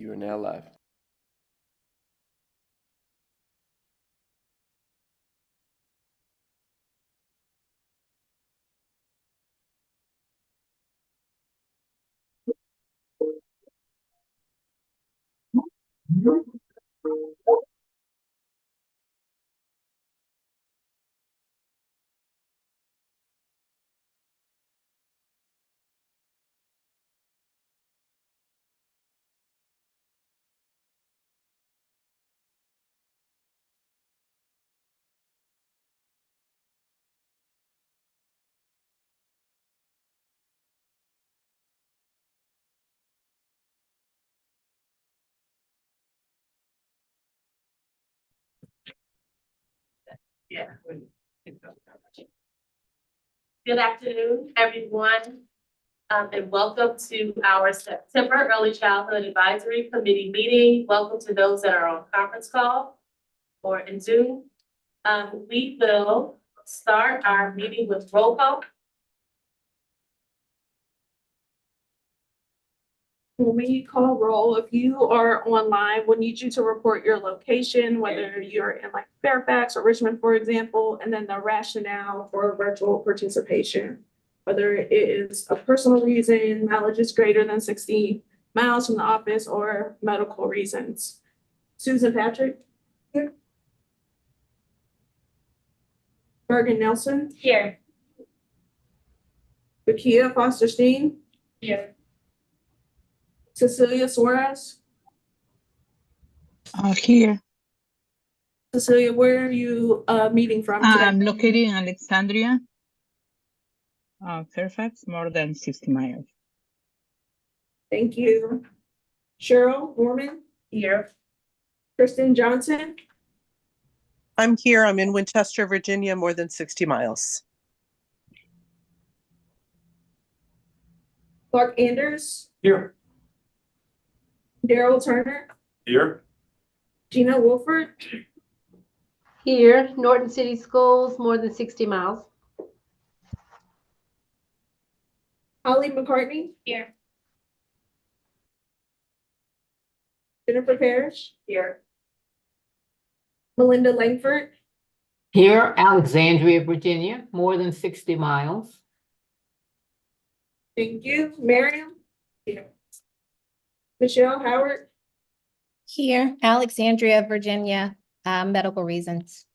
You are now live. Yeah. Good afternoon, everyone, and welcome to our September Early Childhood Advisory Committee meeting. Welcome to those that are on conference call or in Zoom. We will start our meeting with roll call. When we call roll, if you are online, we'll need you to report your location, whether you're in like Fairfax or Richmond, for example, and then the rationale for virtual participation. Whether it is a personal reason, mileage is greater than 60 miles from the office, or medical reasons. Susan Patrick? Here. Bergen Nelson? Here. Vakia Foster-Steen? Here. Cecilia Suarez? Here. Cecilia, where are you meeting from today? I'm located in Alexandria, Fairfax, more than 60 miles. Thank you. Cheryl Norman? Here. Kristen Johnson? I'm here. I'm in Winchester, Virginia, more than 60 miles. Clark Anders? Here. Daryl Turner? Here. Gina Wolford? Here, Norton City Schools, more than 60 miles. Holly McCartney? Here. Jennifer Parrish? Here. Melinda Langford? Here, Alexandria, Virginia, more than 60 miles. Thank you. Miriam? Here. Michelle Howard? Here, Alexandria, Virginia, medical reasons.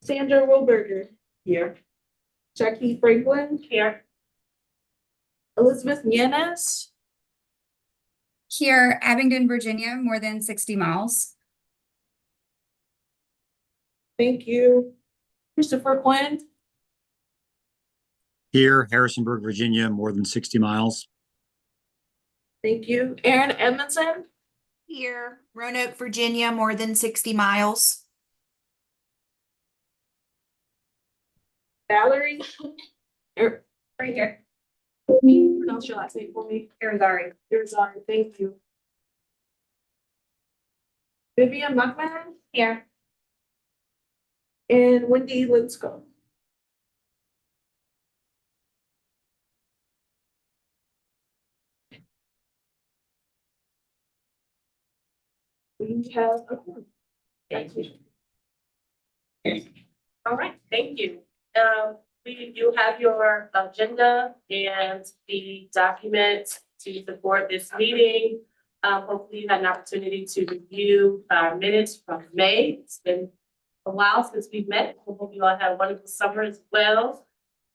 Sandra Wilberger? Here. Jackie Franklin? Here. Elizabeth Yanez? Here, Abingdon, Virginia, more than 60 miles. Thank you. Christopher Quinn? Here, Harrisonburg, Virginia, more than 60 miles. Thank you. Aaron Edmondson? Here, Roanoke, Virginia, more than 60 miles. Valerie? Right here. Pronounce your last name for me. Irizarry. Irizarry, thank you. Vivian McMahon? Here. And Wendy Linsco. We have a quorum. Thank you. All right, thank you. You have your agenda and the document to support this meeting. Hopefully you had an opportunity to review our minutes from May. It's been a while since we've met. I hope you all had a wonderful summer as well.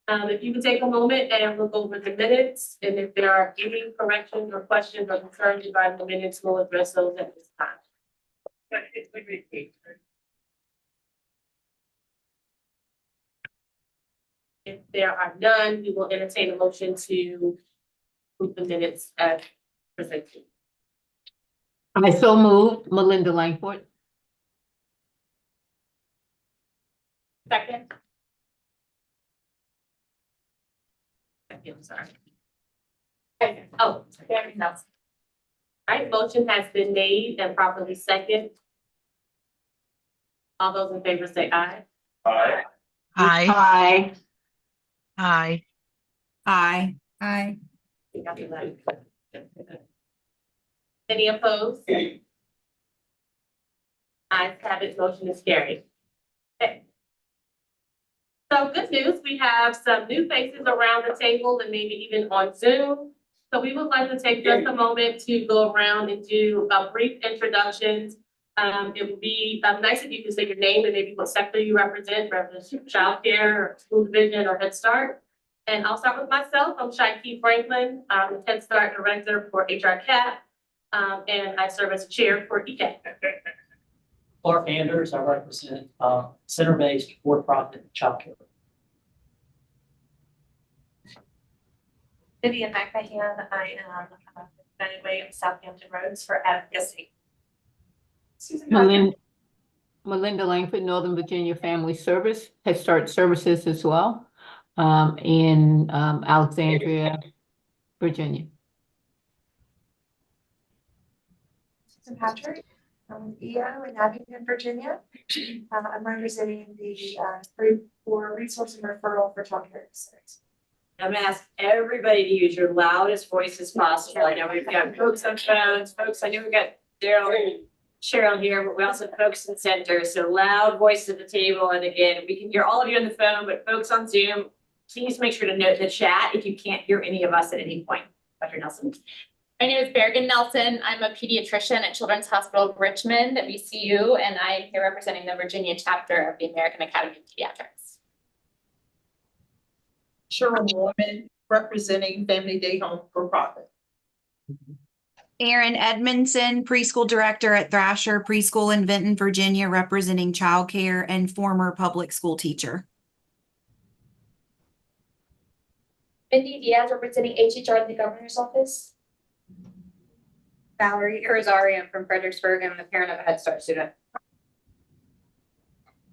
If you could take a moment and look over the minutes, and if there are any corrections or questions or concerns about the minutes, we'll address those at this time. If there are none, we will entertain a motion to approve the minutes as presented. I so moved. Melinda Langford. Second. Second, sorry. Okay. Oh, there we go. All right, motion has been made and properly seconded. All those in favor say aye. Aye. Aye. Aye. Aye. Aye. Aye. We got the Any opposed? Ayes have it, motion is carried. Okay. So good news, we have some new faces around the table and maybe even on Zoom. So we would like to take just a moment to go around and do a brief introductions. It would be nice if you could say your name and maybe what sector you represent, whether it's childcare or school division or Head Start. And I'll start with myself. I'm Shaiki Franklin. I'm the Head Start Director for Ecac, and I serve as chair for Ecac. Clark Anders, I represent center-based for-profit childcare. Vivian McMahon, I am evaluating Southampton Roads for advocacy. Susan Tucker. Melinda Langford, Northern Virginia Family Service, Head Start Services as well, in Alexandria, Virginia. Susan Patrick, I'm with EO in Abington, Virginia. I'm representing the group for resource and referral for childcare centers. I'm gonna ask everybody to use your loudest voice as possible. I know we've got folks on phones, folks, I know we've got Daryl and Cheryl here, but we also have folks in center, so loud voice at the table. And again, we can hear all of you on the phone, but folks on Zoom, please make sure to note the chat if you can't hear any of us at any point. Dr. Nelson. My name is Bergen Nelson. I'm a pediatrician at Children's Hospital of Richmond at VCU, and I'm here representing the Virginia chapter of the American Academy of Pediatrics. Cheryl Mormon, representing Family Day Home for Profit. Erin Edmondson, preschool director at Thrasher Preschool in Vinton, Virginia, representing childcare and former public school teacher. Mindy Diaz, representing HHR in the governor's office. Valerie Irizarry, I'm from Fredericksburg. I'm the parent of a Head Start student.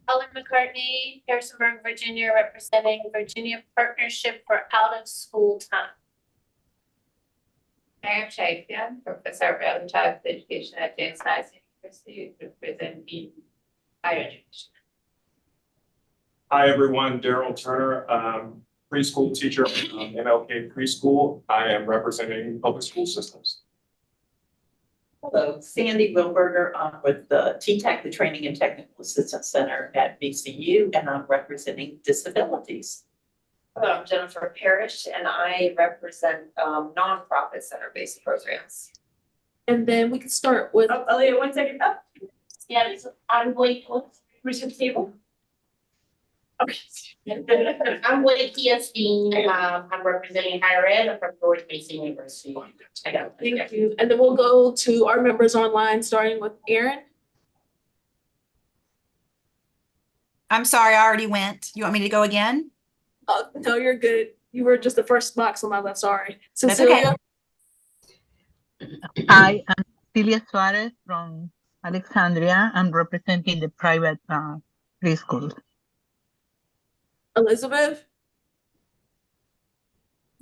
Ellen McCartney, Harrisonburg, Virginia, representing Virginia Partnership for Out of School Time. I am Shaifian, professor of early childhood education at James Madison University, representing higher education. Hi, everyone. Daryl Turner, preschool teacher, MLK Preschool. I am representing public school systems. Hello, Sandy Wilberger. I'm with the TTAC, the Training and Technical Assistance Center at VCU, and I'm representing disabilities. Hello, I'm Jennifer Parrish, and I represent nonprofit center-based programs. And then we can start with. Oh, Elliot, 1 second. Oh. Yeah, I'm Blake. Where's your table? Okay. I'm Blake TSD. I'm representing higher ed. I'm from George Mason University. Thank you. And then we'll go to our members online, starting with Erin. I'm sorry, I already went. You want me to go again? No, you're good. You were just the first box on my left. Sorry. That's Cecilia. okay. Hi, I'm Celia Suarez from Alexandria. I'm representing the private preschool. Elizabeth.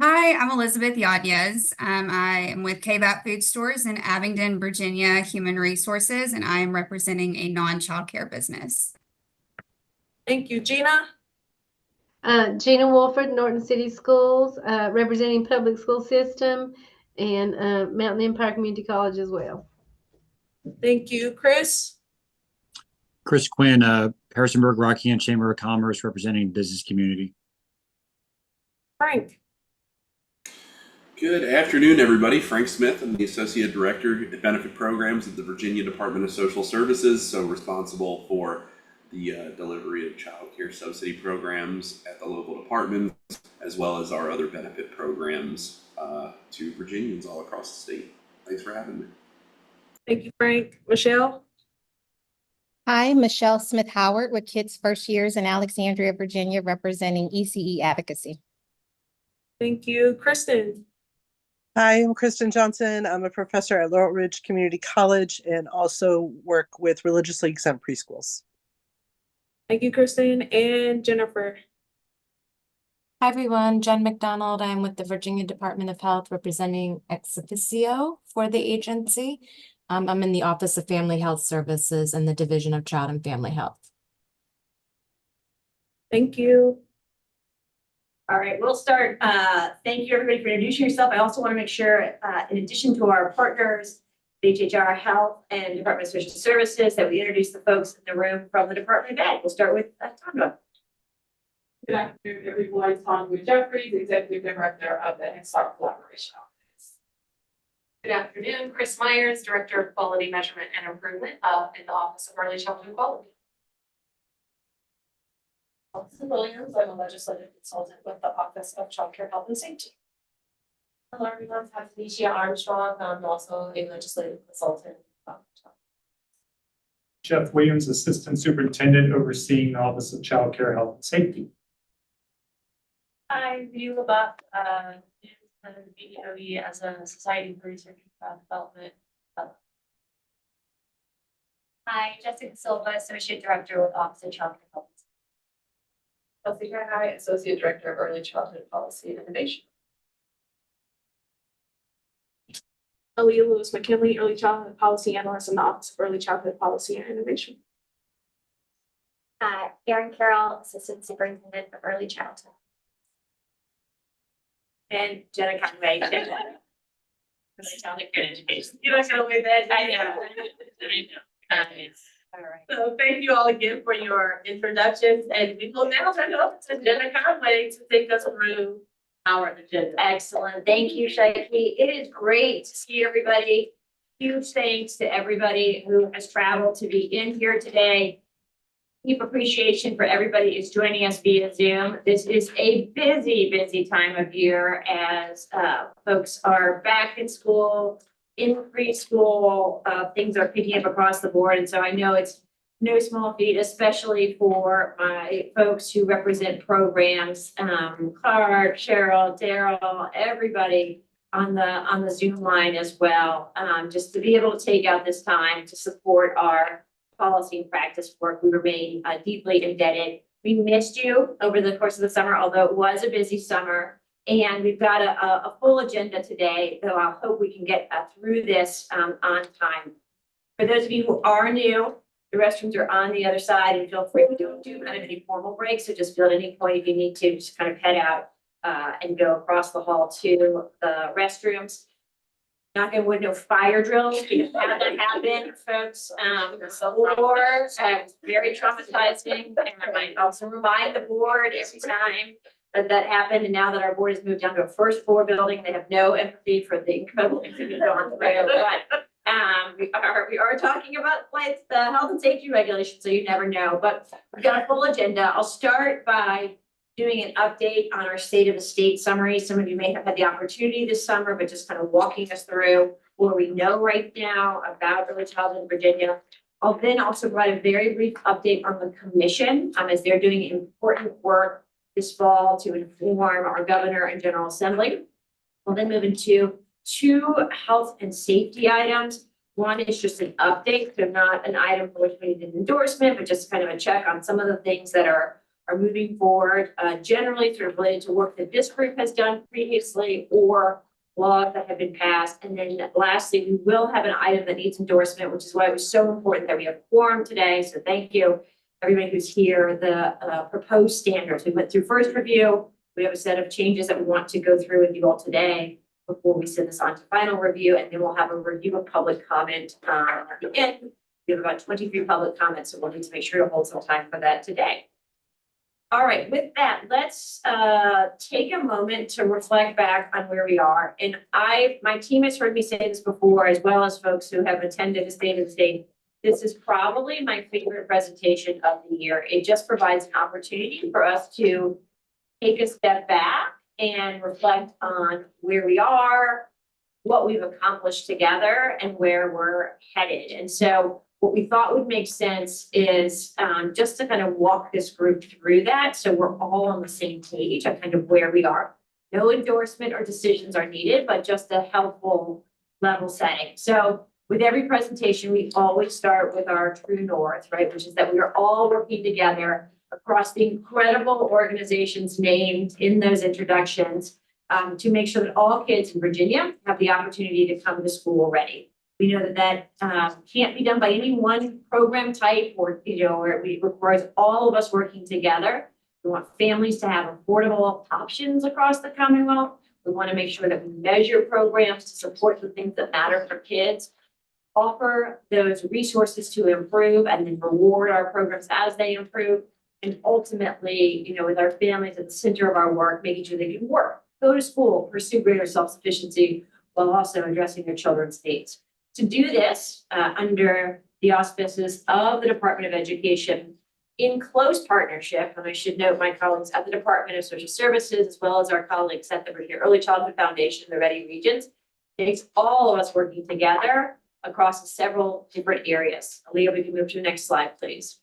Hi, I'm Elizabeth Yadez. I am with KVAP Food Stores in Abingdon, Virginia, Human Resources, and I am representing a non-childcare business. Thank you. Gina. Gina Wolford, Norton City Schools, representing public school system, and Mountain Empire Community College as well. Thank you. Chris. Chris Quinn, Harrisonburg Rockingham Chamber of Commerce, representing business community. Frank. Good afternoon, everybody. Frank Smith. I'm the Associate Director of Benefit Programs at the Virginia Department of Social Services, so responsible for the delivery of child care subsidy programs at the local departments, as well as our other benefit programs to Virginians all across the state. Thanks for having me. Thank you, Frank. Michelle. Hi, Michelle Smith Howard with Kids First Years in Alexandria, Virginia, representing ECE Advocacy. Thank you. Kristen. Hi, I'm Kristen Johnson. I'm a professor at Laurel Ridge Community College and also work with religiously exempt preschools. Thank you, Kristen. And Jennifer. Hi, everyone. Jen McDonald. I'm with the Virginia Department of Health representing ex officio for the agency. I'm in the Office of Family Health Services and the Division of Child and Family Health. Thank you. All right, we'll start. Thank you, everybody, for introducing yourself. I also want to make sure, in addition to our partners, HHR Health and Department of Social Services, that we introduce the folks in the room from the Department of Ed. We'll start with Tondra. Good afternoon, everyone. Tondra Jeffries, Executive Director of the Head Start Collaboration Office. Good afternoon, Chris Myers, Director of Quality Measurement and Improvement in the Office of Early Childhood Quality. Allison Williams, I'm a legislative consultant with the Office of Child Care Health and Safety. Hello, everyone. I'm Felicia Armstrong. I'm also a legislative consultant. Jeff Williams, Assistant Superintendent overseeing the Office of Child Care Health and Safety. I view about the BDOE as a Society for Research and Child Development. Hi, Jessica Silva, Associate Director with Office of Child Care Health. Chelsea High, Associate Director of Early Childhood Policy and Innovation. Aaliyah Lewis McKinley, Early Childhood Policy Analyst in the Office of Early Childhood Policy and Innovation. Erin Carroll, Assistant Superintendent of Early Childhood. And Jenna Conway, Early Childhood Care Education. You don't gotta wait that. I know. All right. So thank you all again for your introductions, and we will now turn it over to Jenna Conway to take us through our agenda. Excellent. Thank you, Shaiki. It is great to see everybody. Huge thanks to everybody who has traveled to be in here today. Deep appreciation for everybody who's joining us via Zoom. This is a busy, busy time of year as folks are back in school, in preschool, things are picking up across the board. And so I know it's no small feat, especially for my folks who represent programs, Clark, Cheryl, Daryl, everybody on the Zoom line as well. Just to be able to take out this time to support our policy and practice work, we remain deeply indebted. We missed you over the course of the summer, although it was a busy summer. And we've got a full agenda today, though I hope we can get through this on time. For those of you who are new, the restrooms are on the other side, and feel free, we don't do kind of any formal breaks, so just feel at any point if you need to, just kind of head out and go across the hall to the restrooms. Not gonna wood, no fire drills, because have that happen, folks, or very traumatizing. And I might also remind the board every time that happened, and now that our board has moved down to a first floor building, they have no empathy for the incredible things that we've gone through. But we are talking about like the health and safety regulations, so you never know. But we've got a full agenda. I'll start by doing an update on our state of the state summary. Some of you may have had the opportunity this summer, but just kind of walking us through what we know right now about early childhood in Virginia. I'll then also provide a very brief update on the commission as they're doing important work this fall to inform our governor and general assembly. We'll then move into two health and safety items. One is just an update, so not an item for which we need an endorsement, but just kind of a check on some of the things that are moving forward, generally sort of related to work that this group has done previously or laws that have been passed. And then lastly, we will have an item that needs endorsement, which is why it was so important that we have quorum today. So thank you, everybody who's here. The proposed standards, we went through first review. We have a set of changes that we want to go through with you all today before we send this on to final review. And then we'll have a review of public comment at the end. We have about 23 public comments, so we'll need to make sure to hold some time for that today. All right, with that, let's take a moment to reflect back on where we are. And my team has heard me say this before, as well as folks who have attended the State of the State. This is probably my favorite presentation of the year. It just provides an opportunity for us to take a step back and reflect on where we are, what we've accomplished together, and where we're headed. And so what we thought would make sense is just to kind of walk this group through that, so we're all on the same page on kind of where we are. No endorsement or decisions are needed, but just a helpful level setting. So with every presentation, we always start with our true north, right? Which is that we are all working together across the incredible organizations named in those introductions to make sure that all kids in Virginia have the opportunity to come to school ready. We know that can't be done by any one program type or, or it requires all of us working together We want families to have affordable options across the Commonwealth. We want to make sure that we measure programs to support the things that matter for kids, offer those resources to improve, and then reward our programs as they improve. And ultimately, you know, with our families at the center of our work, making sure they can work, go to school, pursue greater self-sufficiency, while also addressing their children's needs. To do this, under the auspices of the Department of Education, in close partnership, and I should note my colleagues at the Department of Social Services, as well as our colleagues at the Virginia Early Childhood Foundation, the Ready Regions, it takes all of us working together across several different areas. Aaliyah, we can move to the next slide, please.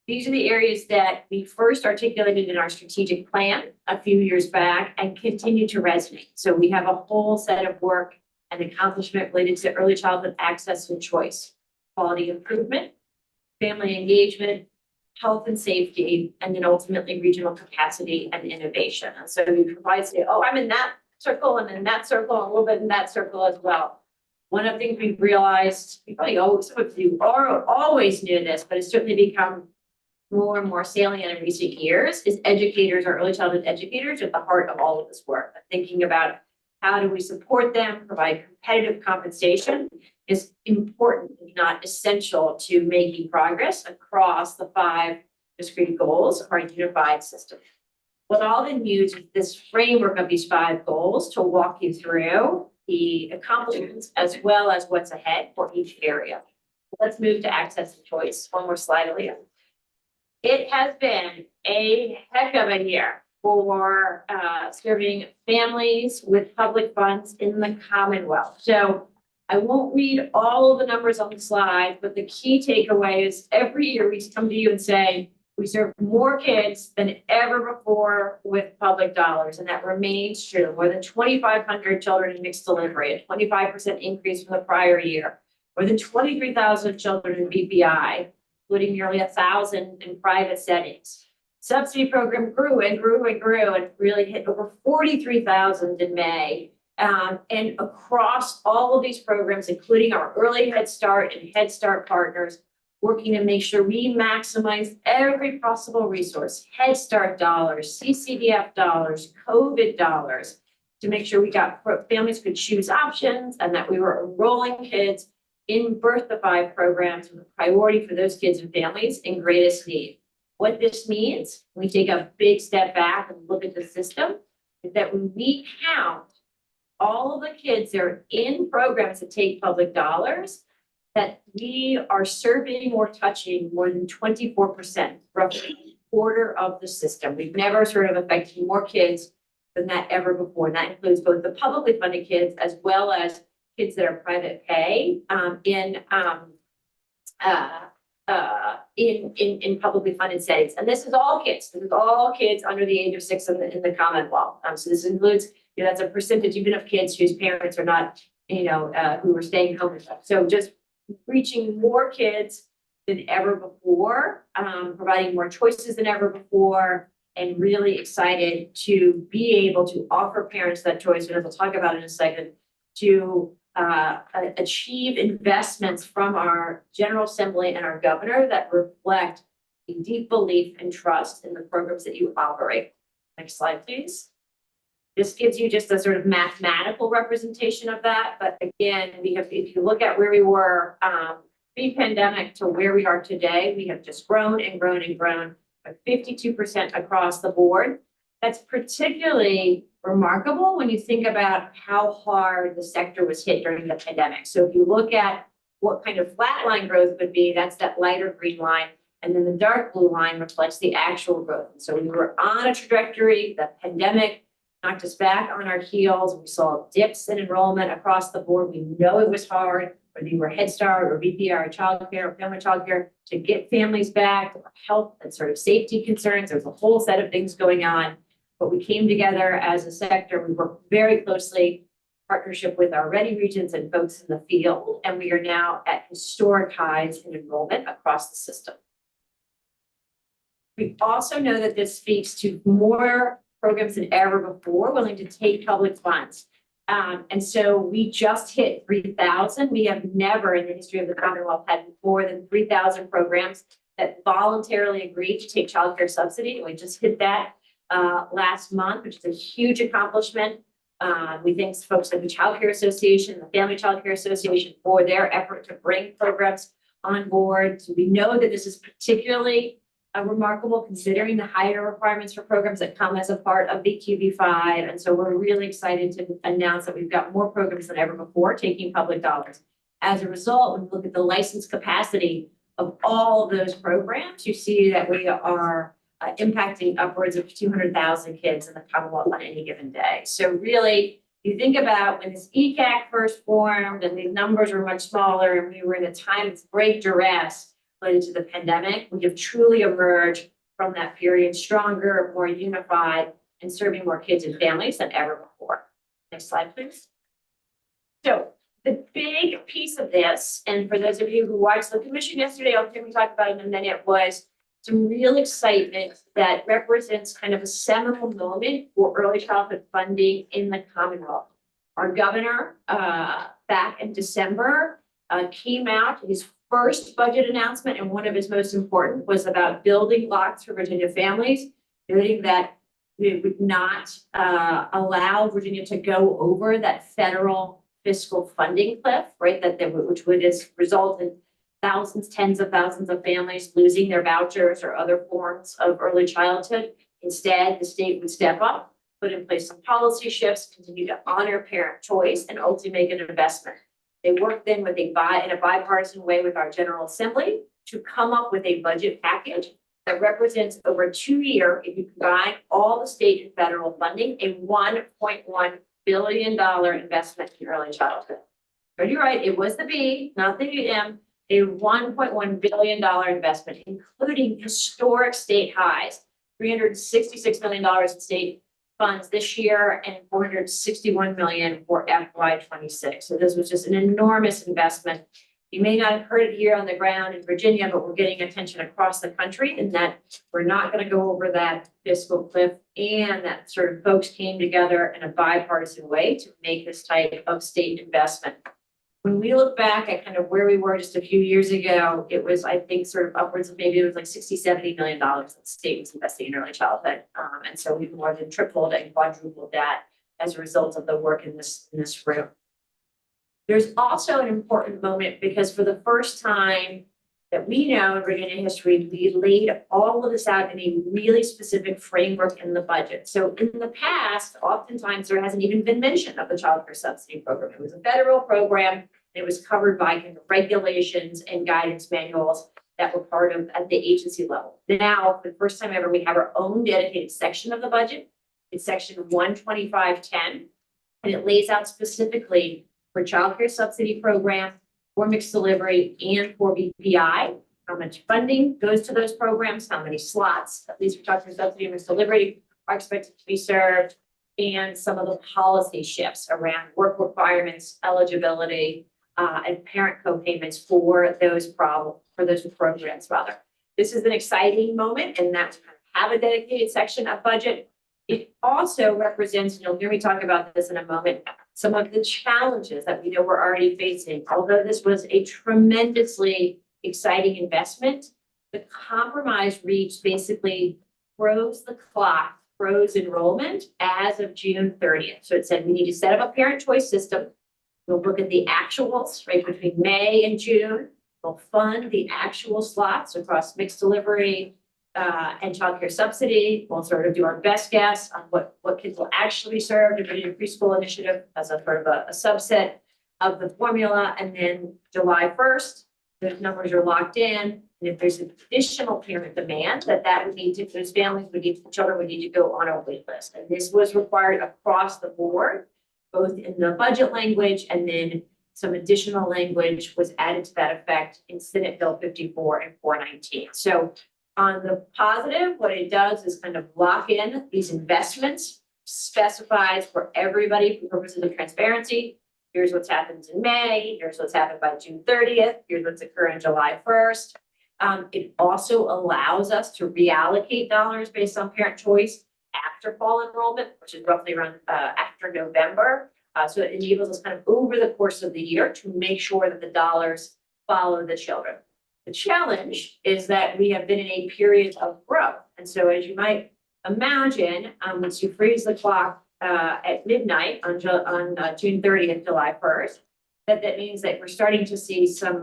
These are the areas that we first articulated in our strategic plan a few years back and continue to resonate. So we have a whole set of work and accomplishment related to early childhood access and choice, quality improvement, family engagement, health and safety, and then ultimately regional capacity and innovation. And so we provide, say, oh, I'm in that circle and in that circle, and a little bit in that circle as well. One of the things we've realized, we probably some of you always knew this, but it's certainly become more and more salient in recent years, is educators, our early childhood educators, at the heart of all of this work. Thinking about how do we support them, provide competitive compensation is important, if not essential, to making progress across the 5 discrete goals of our unified system. What I'll then use is this framework of these 5 goals to walk you through the accomplishments as well as what's ahead for each area. Let's move to access and choice. One more slide, Aaliyah. It has been a heck of a year for serving families with public funds in the Commonwealth. So I won't read all of the numbers on the slide, but the key takeaway is every year we come to you and say, we serve more kids than ever before with public dollars, and that remains true. More than 2,500 children in mixed delivery, a 25% increase from the prior year. More than 23,000 children in BPI, including nearly 1,000 in private settings. Subsidy program grew and grew and grew and really hit over 43,000 in May. And across all of these programs, including our early Head Start and Head Start partners, working to make sure we maximize every possible resource, Head Start dollars, CCDF dollars, COVID dollars, to make sure we got families could choose options and that we were enrolling kids in birth to 5 programs with a priority for those kids and families in greatest need. What this means, when we take a big step back and look at the system, is that when we count all of the kids that are in programs that take public dollars, that we are serving or touching more than 24%, roughly a quarter of the system. We've never sort of affected more kids than that ever before. And that includes both the publicly funded kids as well as kids that are private pay in publicly funded settings. And this is all kids. This is all kids under the age of 6 in the Commonwealth. So this includes, you know, that's a percentage even of kids whose parents are not, you know, who are staying home with them. So just reaching more kids than ever before, providing more choices than ever before, and really excited to be able to offer parents that choice, and as I'll talk about in a second, to achieve investments from our General Assembly and our governor that reflect a deep belief and trust in the programs that you operate. Next slide, please. This gives you just a sort of mathematical representation of that. But again, we have, if you look at where we were pre-pandemic to where we are today, we have just grown and grown and grown by 52% across the board. That's particularly remarkable when you think about how hard the sector was hit during the pandemic. So if you look at what kind of flatline growth would be, that's that lighter green line. And then the dark blue line reflects the actual growth. And so we were on a trajectory, the pandemic knocked us back on our heels. We saw dips in enrollment across the board. We know it was hard, whether you were Head Start or VPR or childcare or family childcare, to get families back, health and sort of safety concerns. There's a whole set of things going on. But we came together as a sector. We worked very closely in partnership with our Ready Regions and folks in the field. And we are now at historic highs in enrollment across the system. We also know that this speaks to more programs than ever before willing to take public funds. And so we just hit 3,000. We have never in the history of the Commonwealth had more than 3,000 programs that voluntarily agreed to take childcare subsidy. We just hit that last month, which is a huge accomplishment. We thank folks like the Child Care Association, the Family Child Care Association for their effort to bring programs on board. So we know that this is particularly remarkable considering the higher requirements for programs that come as a part of the QB5. And so we're really excited to announce that we've got more programs than ever before taking public dollars. As a result, when we look at the license capacity of all of those programs, you see that we are impacting upwards of 200,000 kids in the Commonwealth on any given day. So really, you think about when this Ecac first formed and the numbers were much smaller and we were in a time of great duress related to the pandemic, we have truly emerged from that period stronger, more unified, and serving more kids and families than ever before. Next slide, please. So the big piece of this, and for those of you who watched the commission yesterday, I'll hear me talk about it in a minute, was some real excitement that represents kind of a seminal moment for early childhood funding in the Commonwealth. Our governor, back in December, came out, his first budget announcement, and one of his most important was about building blocks for Virginia families, noting that we would not allow Virginia to go over that federal fiscal funding cliff, right? Which would result in thousands, tens of thousands of families losing their vouchers or other forms of early childhood. Instead, the state would step up, put in place some policy shifts, continue to honor parent choice, and ultimately make an investment. They worked then in a bipartisan way with our General Assembly to come up with a budget package that represents over 2 years, if you combine all the state and federal funding, a $1.1 billion investment in early childhood. But you're right, it was the B, not the M, a $1.1 billion investment, including historic state highs, $366 million in state funds this year and $461 million for FY26. So this was just an enormous investment. You may not have heard it here on the ground in Virginia, but we're getting attention across the country, and that we're not going to go over that fiscal cliff, and that sort of folks came together in a bipartisan way to make this type of state investment. When we look back at kind of where we were just a few years ago, it was, I think, sort of upwards of maybe it was like $60–70 million that the state was investing in early childhood. And so we've more than tripled and quadrupled that as a result of the work in this room. There's also an important moment because for the first time that we know in Virginia history, we laid all of this out in a really specific framework in the budget. So in the past, oftentimes there hasn't even been mention of the child care subsidy program. It was a federal program. It was covered by kind of regulations and guidance manuals that were part of at the agency level. Now, for the first time ever, we have our own dedicated section of the budget. It's section 12510, and it lays out specifically for child care subsidy program, for mixed delivery, and for BPI, how much funding goes to those programs, how many slots, at least for child care subsidy and mixed delivery, are expected to be served, and some of the policy shifts around work requirements, eligibility, and parent co-payments for those programs rather. This is an exciting moment, and that's kind of have a dedicated section of budget. It also represents, you'll hear me talk about this in a moment, some of the challenges that we know we're already facing. Although this was a tremendously exciting investment, the compromise reached basically froze the clock, froze enrollment as of June 30th. So it said we need to set up a parent choice system. We'll look at the actuals right between May and June. We'll fund the actual slots across mixed delivery and childcare subsidy. We'll sort of do our best guess on what kids will actually serve in the preschool initiative as a sort of a subset of the formula. And then July 1st, those numbers are locked in. And if there's additional parent demand, that would need to, those families would need, children would need to go on a wait list. And this was required across the board, both in the budget language and then some additional language was added to that effect in Senate Bill 54 and 419. So on the positive, what it does is kind of lock in these investments, specifies for everybody for purposes of transparency. Here's what's happened in May. Here's what's happened by June 30th. Here's what's occurring July 1st. It also allows us to reallocate dollars based on parent choice after fall enrollment, which is roughly around after November. So it enables us kind of over the course of the year to make sure that the dollars follow the children. The challenge is that we have been in a period of growth. And so as you might imagine, once you freeze the clock at midnight on June 30th, July 1st, that means that we're starting to see some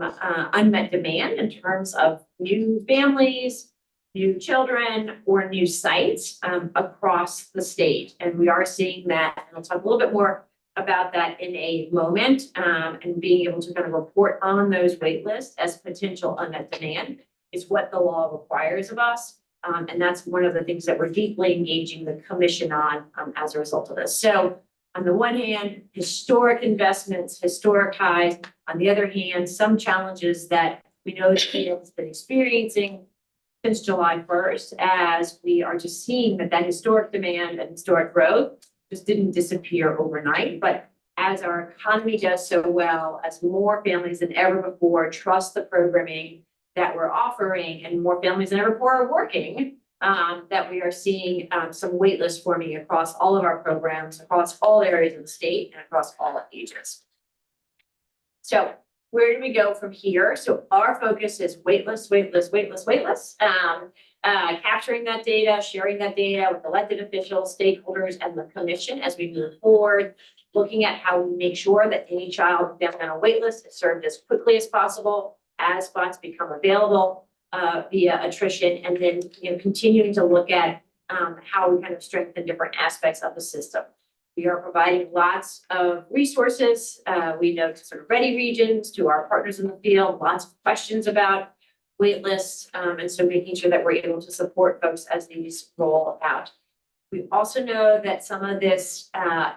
unmet demand in terms of new families, new children, or new sites across the state. And we are seeing that, and I'll talk a little bit more about that in a moment, and being able to kind of report on those wait lists as potential unmet demand is what the law requires of us. And that's one of the things that we're deeply engaging the commission on as a result of this. So on the one hand, historic investments, historic highs. On the other hand, some challenges that we know the field has been experiencing since July 1st, as we are just seeing that historic demand and historic growth just didn't disappear overnight. But as our economy does so well, as more families than ever before trust the programming that we're offering, and more families than ever before are working, that we are seeing some wait lists forming across all of our programs, across all areas of the state, and across all ages. So where do we go from here? So our focus is wait lists, capturing that data, sharing that data with elected officials, stakeholders, and the commission as we move forward, looking at how we make sure that any child and family on a wait list is served as quickly as possible as spots become available via attrition, and then continuing to look at how we kind of strengthen different aspects of the system. We are providing lots of resources. We know to sort of ready regions, to our partners in the field, lots of questions about wait lists, and so making sure that we're able to support folks as these roll out. We also know that some of this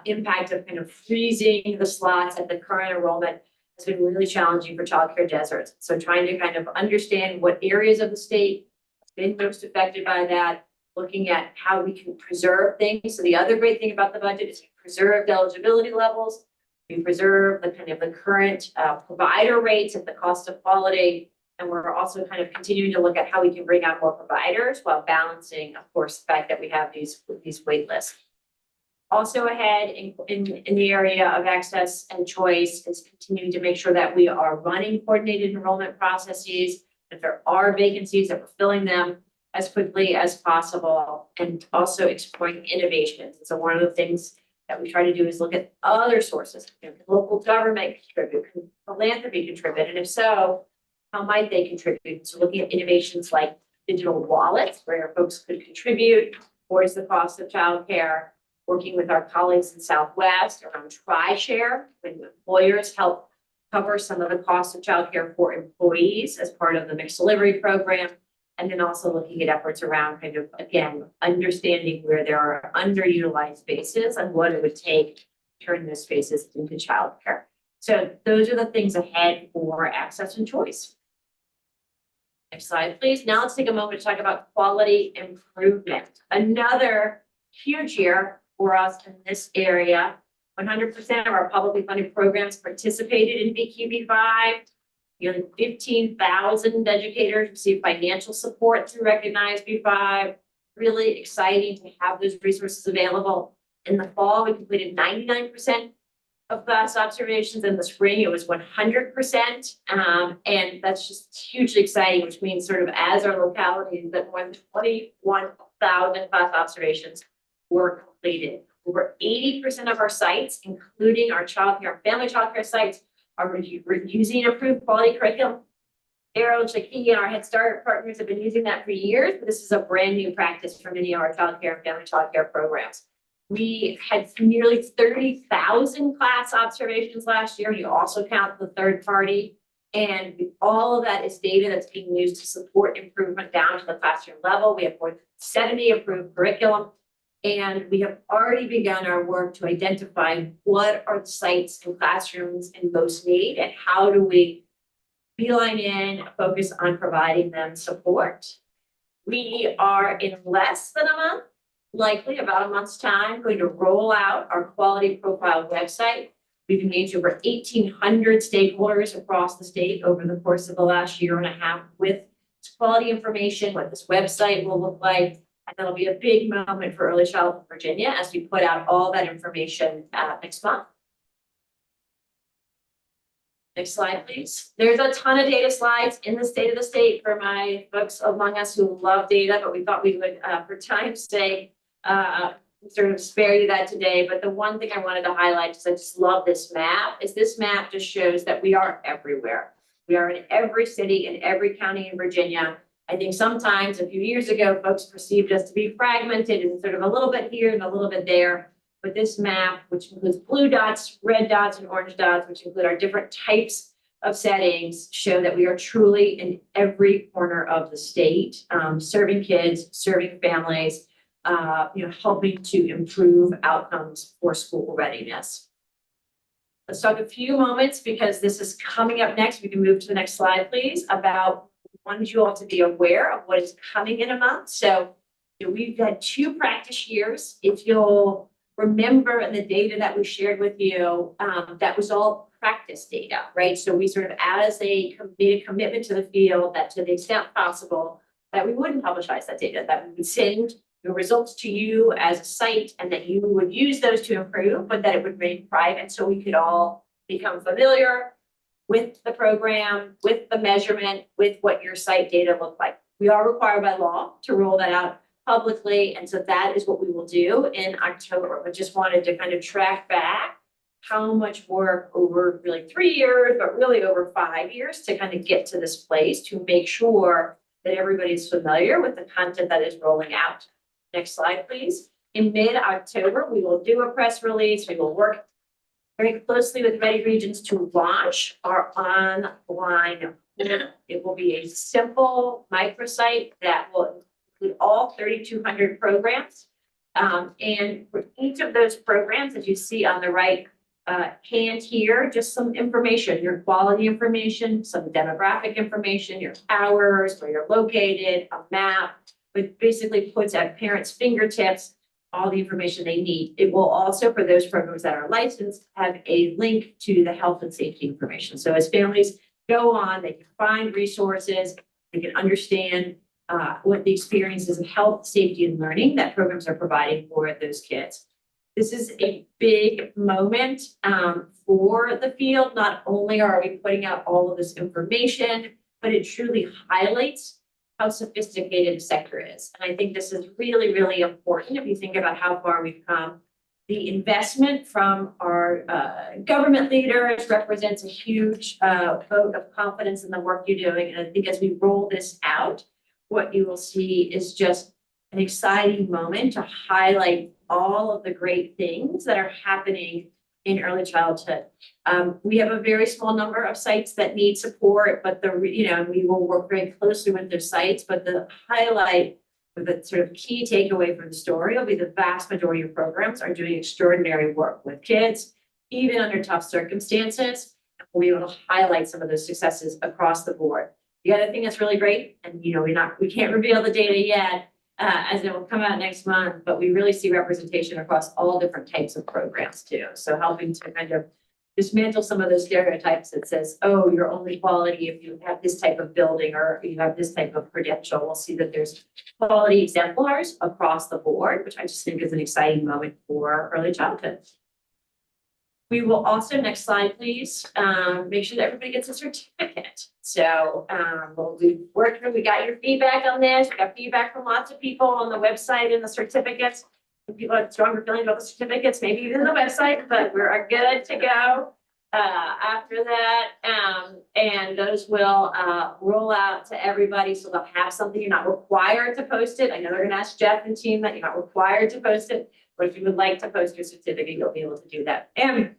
impact of kind of freezing the slots at the current enrollment has been really challenging for childcare deserts. So trying to kind of understand what areas of the state have been most affected by that, looking at how we can preserve things. So the other great thing about the budget is we preserved eligibility levels. We preserve the kind of the current provider rates at the cost of quality. And we're also kind of continuing to look at how we can bring on more providers while balancing, of course, the fact that we have these wait lists. Also ahead in the area of access and choice is continuing to make sure that we are running coordinated enrollment processes. If there are vacancies, that we're filling them as quickly as possible, and also exploring innovations. And so one of the things that we try to do is look at other sources. Can local government contribute? Can philanthropy contribute? And if so, how might they contribute? So looking at innovations like digital wallets, where folks could contribute towards the cost of childcare, working with our colleagues in Southwest around TriShare, when employers help cover some of the costs of childcare for employees as part of the mixed delivery program. And then also looking at efforts around kind of, again, understanding where there are underutilized spaces and what it would take to turn those spaces into childcare. So those are the things ahead for access and choice. Next slide, please. Now let's take a moment to talk about quality improvement. Another huge year for us in this area. 100% of our publicly funded programs participated in BQB5. Nearly 15,000 educators received financial support through Recognize B5. Really exciting to have those resources available. In the fall, we completed 99% of class observations. In the spring, it was 100%. And that's just hugely exciting, which means sort of as our localities that more than 21,000 class observations were completed. Over 80% of our sites, including our childcare, family childcare sites, are using approved quality curriculum. Arrow, Chiquilla, and our Head Start partners have been using that for years, but this is a brand new practice for many of our childcare and family childcare programs. We had nearly 30,000 class observations last year. You also count the third party. And all of that is data that's being used to support improvement down to the classroom level. We have more than 70 approved curriculum. And we have already begun our work to identify what are the sites and classrooms in most need, and how do we beeline in, focus on providing them support. We are in less than a month, likely about a month's time, going to roll out our quality profile website. We've engaged over 1,800 stakeholders across the state over the course of the last year and a half with quality information, what this website will look like. And that'll be a big moment for Early Childhood Virginia as we put out all that information next month. Next slide, please. There's a ton of data slides in the state of the state for my folks among us who love data, but we thought we would, for time's sake, sort of spare you that today. But the one thing I wanted to highlight, because I just love this map, is this map just shows that we are everywhere. We are in every city, in every county in Virginia. I think sometimes a few years ago, folks perceived us to be fragmented and sort of a little bit here and a little bit there. But this map, which includes blue dots, red dots, and orange dots, which include our different types of settings, show that we are truly in every corner of the state, serving kids, serving families, helping to improve outcomes for school readiness. Let's talk a few moments, because this is coming up next. We can move to the next slide, please, about wanted you all to be aware of what is coming in a month. So we've had 2 practice years. If you'll remember the data that we shared with you, that was all practice data, right? So we sort of, as made a commitment to the field that to the extent possible, that we wouldn't publicize that data, that we would send the results to you as a site and that you would use those to improve, but that it would remain private so we could all become familiar with the program, with the measurement, with what your site data look like. We are required by law to roll that out publicly, and so that is what we will do in October. But just wanted to kind of track back how much work over really 3 years, but really over 5 years to kind of get to this place to make sure that everybody's familiar with the content that is rolling out. Next slide, please. In mid-October, we will do a press release. We will work very closely with Ready Regions to launch our online. It will be a simple microsite that will include all 3,200 programs. And for each of those programs, as you see on the right hand here, just some information, your quality information, some demographic information, your hours, where you're located, a map, which basically puts at parents' fingertips all the information they need. It will also, for those programs that are licensed, have a link to the health and safety information. So as families go on, they can find resources, they can understand what the experiences of health, safety, and learning that programs are providing for those kids. This is a big moment for the field. Not only are we putting out all of this information, but it truly highlights how sophisticated the sector is. And I think this is really, really important if you think about how far we've come. The investment from our government leaders represents a huge vote of confidence in the work you're doing. And I think as we roll this out, what you will see is just an exciting moment to highlight all of the great things that are happening in early childhood. We have a very small number of sites that need support, but we will work very closely with those sites. But the highlight, the sort of key takeaway from the story will be the vast majority of programs are doing extraordinary work with kids, even under tough circumstances. We'll be able to highlight some of those successes across the board. The other thing that's really great, and we can't reveal the data yet, as it will come out next month, but we really see representation across all different types of programs too. So helping to kind of dismantle some of those stereotypes that says, oh, you're only quality if you have this type of building or you have this type of credential. We'll see that there's quality exemplars across the board, which I just think is an exciting moment for early childhood. We will also, next slide, please, make sure that everybody gets a certificate. So we got your feedback on this. We got feedback from lots of people on the website and the certificates. People have stronger feelings about the certificates, maybe even the website, but we're good to go after that. And those will roll out to everybody. So they'll have something. You're not required to post it. I know they're going to ask Jeff and team that you're not required to post it. But if you would like to post your certificate, you'll be able to do that. And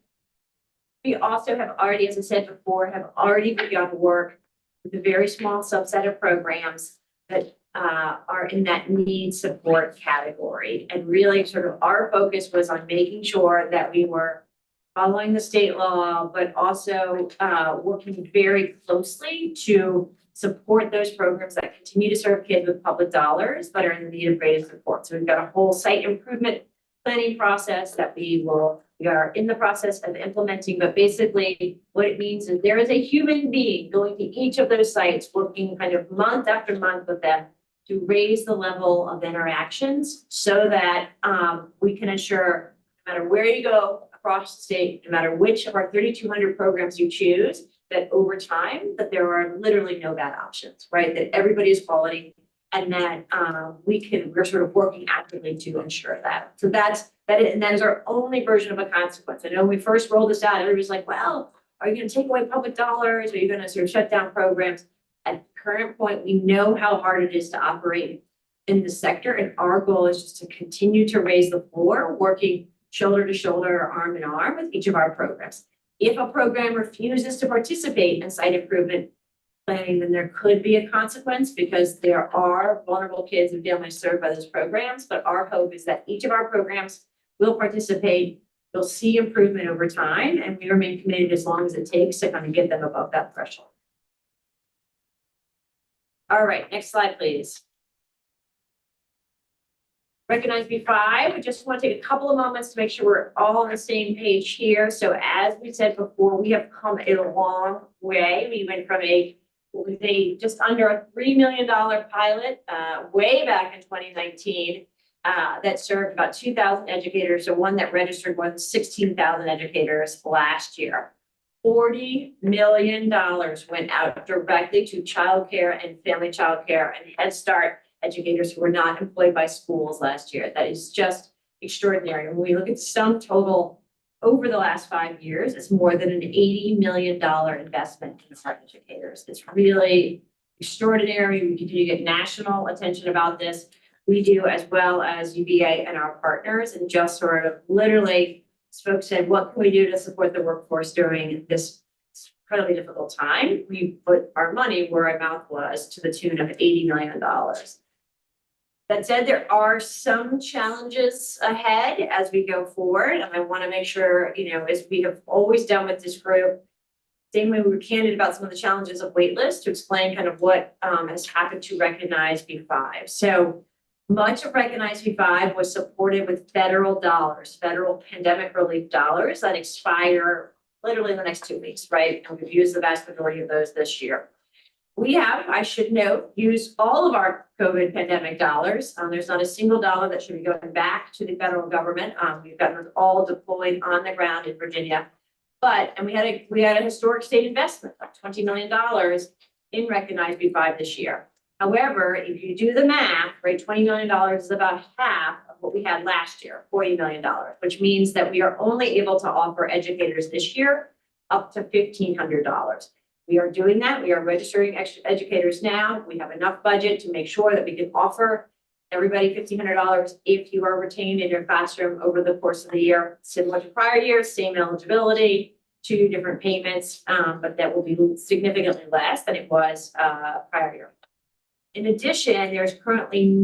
we also have already, as I said before, have already begun work with a very small subset of programs that are in that need support category. And really sort of our focus was on making sure that we were following the state law, but also working very closely to support those programs that continue to serve kids with public dollars but are in need of greater support. So we've got a whole site improvement planning process that we are in the process of implementing, but basically what it means is there is a human being going to each of those sites, working kind of month after month with them to raise the level of interactions so that we can ensure no matter where you go across the state, no matter which of our 3,200 programs you choose, that over time, that there are literally no bad options, right? That everybody is quality and that we're sort of working actively to ensure that. So and that is our only version of a consequence. I know when we first rolled this out, everybody's like, well, are you gonna take away public dollars? Are you gonna sort of shut down programs? At the current point, we know how hard it is to operate in the sector, and our goal is just to continue to raise the floor, working shoulder to shoulder, arm in arm with each of our programs. If a program refuses to participate in site improvement planning, then there could be a consequence because there are vulnerable kids and families served by those programs. But our hope is that each of our programs will participate, will see improvement over time, and we remain committed as long as it takes to kind of get them above that threshold. All right, next slide, please. Recognize B5. I just want to take a couple of moments to make sure we're all on the same page here. So as we said before, we have come a long way. We went from just under a $3 million pilot way back in 2019 that served about 2,000 educators, so one that registered more than 16,000 educators last year. $40 million went out directly to childcare and family childcare and Head Start educators who were not employed by schools last year. That is just extraordinary. When we look at sum total over the last 5 years, it's more than an $80 million investment in our educators. It's really extraordinary. We continue to get national attention about this. We do, as well as UVA and our partners, and just sort of literally, as folks said, what can we do to support the workforce during this incredibly difficult time? We put our money where our mouth was, to the tune of $80 million. That said, there are some challenges ahead as we go forward, and I want to make sure, as we have always done with this group, same way we were candid about some of the challenges of waitlist, to explain kind of what has happened to Recognize B5. So much of Recognize B5 was supported with federal dollars, federal pandemic relief dollars that expire literally in the next 2 weeks, right? And we've used the vast majority of those this year. We have, I should note, used all of our COVID pandemic dollars. There's not a single dollar that should be going back to the federal government. We've gotten them all deployed on the ground in Virginia. And we had a historic state investment of $20 million in Recognize B5 this year. However, if you do the math, right, $20 million is about half of what we had last year, $40 million, which means that we are only able to offer educators this year up to $1,500. We are doing that. We are registering extra educators now. We have enough budget to make sure that we can offer everybody $1,500 if you are retained in your classroom over the course of the year. Similar to prior years, same eligibility, 2 different payments, but that will be significantly less than it was prior year. In addition,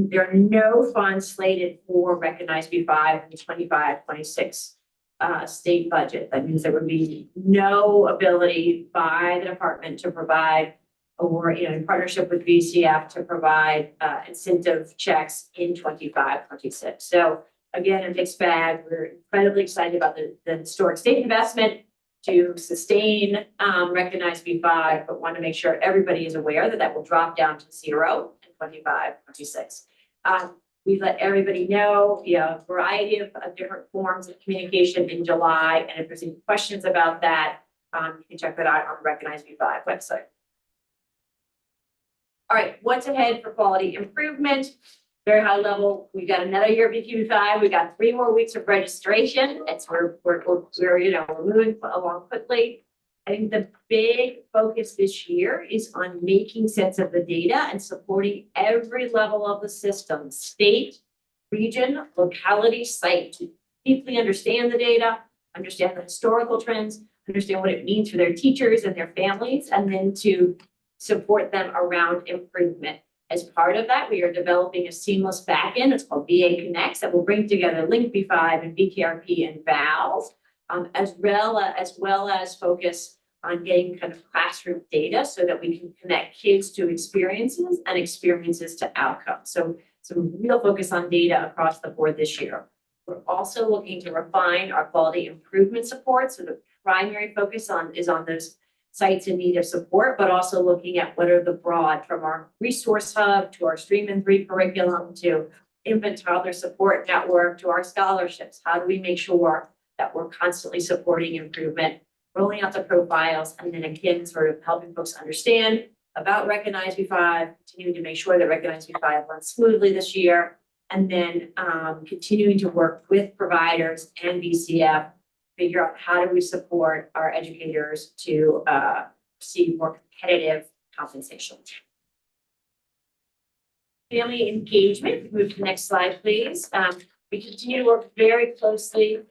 there are no funds slated for Recognize B5 in the 25-26 state budget. That means there would be no ability by the department to provide, or in partnership with VCF, to provide incentive checks in 25-26. So again, a mixed bag. We're incredibly excited about the historic state investment to sustain Recognize B5, but want to make sure everybody is aware that that will drop down to 0 in 25-26. We let everybody know via a variety of different forms of communication in July. And if there's any questions about that, you can check that out on the Recognize B5 website. All right, what's ahead for quality improvement? Very high level. We got another year of BQ5. We got 3 more weeks of registration. We're moving along quickly. I think the big focus this year is on making sense of the data and supporting every level of the system, state, region, locality, site, to deeply understand the data, understand the historical trends, understand what it means for their teachers and their families, and then to support them around improvement. As part of that, we are developing a seamless backend. It's called VA Connects, that will bring together Link B5 and BKRP and VALS, as well as focus on getting kind of classroom data so that we can connect kids to experiences and experiences to outcomes. So some real focus on data across the board this year. We're also looking to refine our quality improvement support. So the primary focus is on those sites in need of support, but also looking at what are the broad, from our resource hub to our Stream in 3 curriculum to infant toddler support network to our scholarships. How do we make sure that we're constantly supporting improvement rolling out the profiles, and then again, sort of helping folks understand about Recognize V5, continuing to make sure that Recognize V5 runs smoothly this year, and then continuing to work with providers and VCF, figure out how do we support our educators to receive more competitive compensation. Family engagement, move to the next slide, please. We continue to work very closely,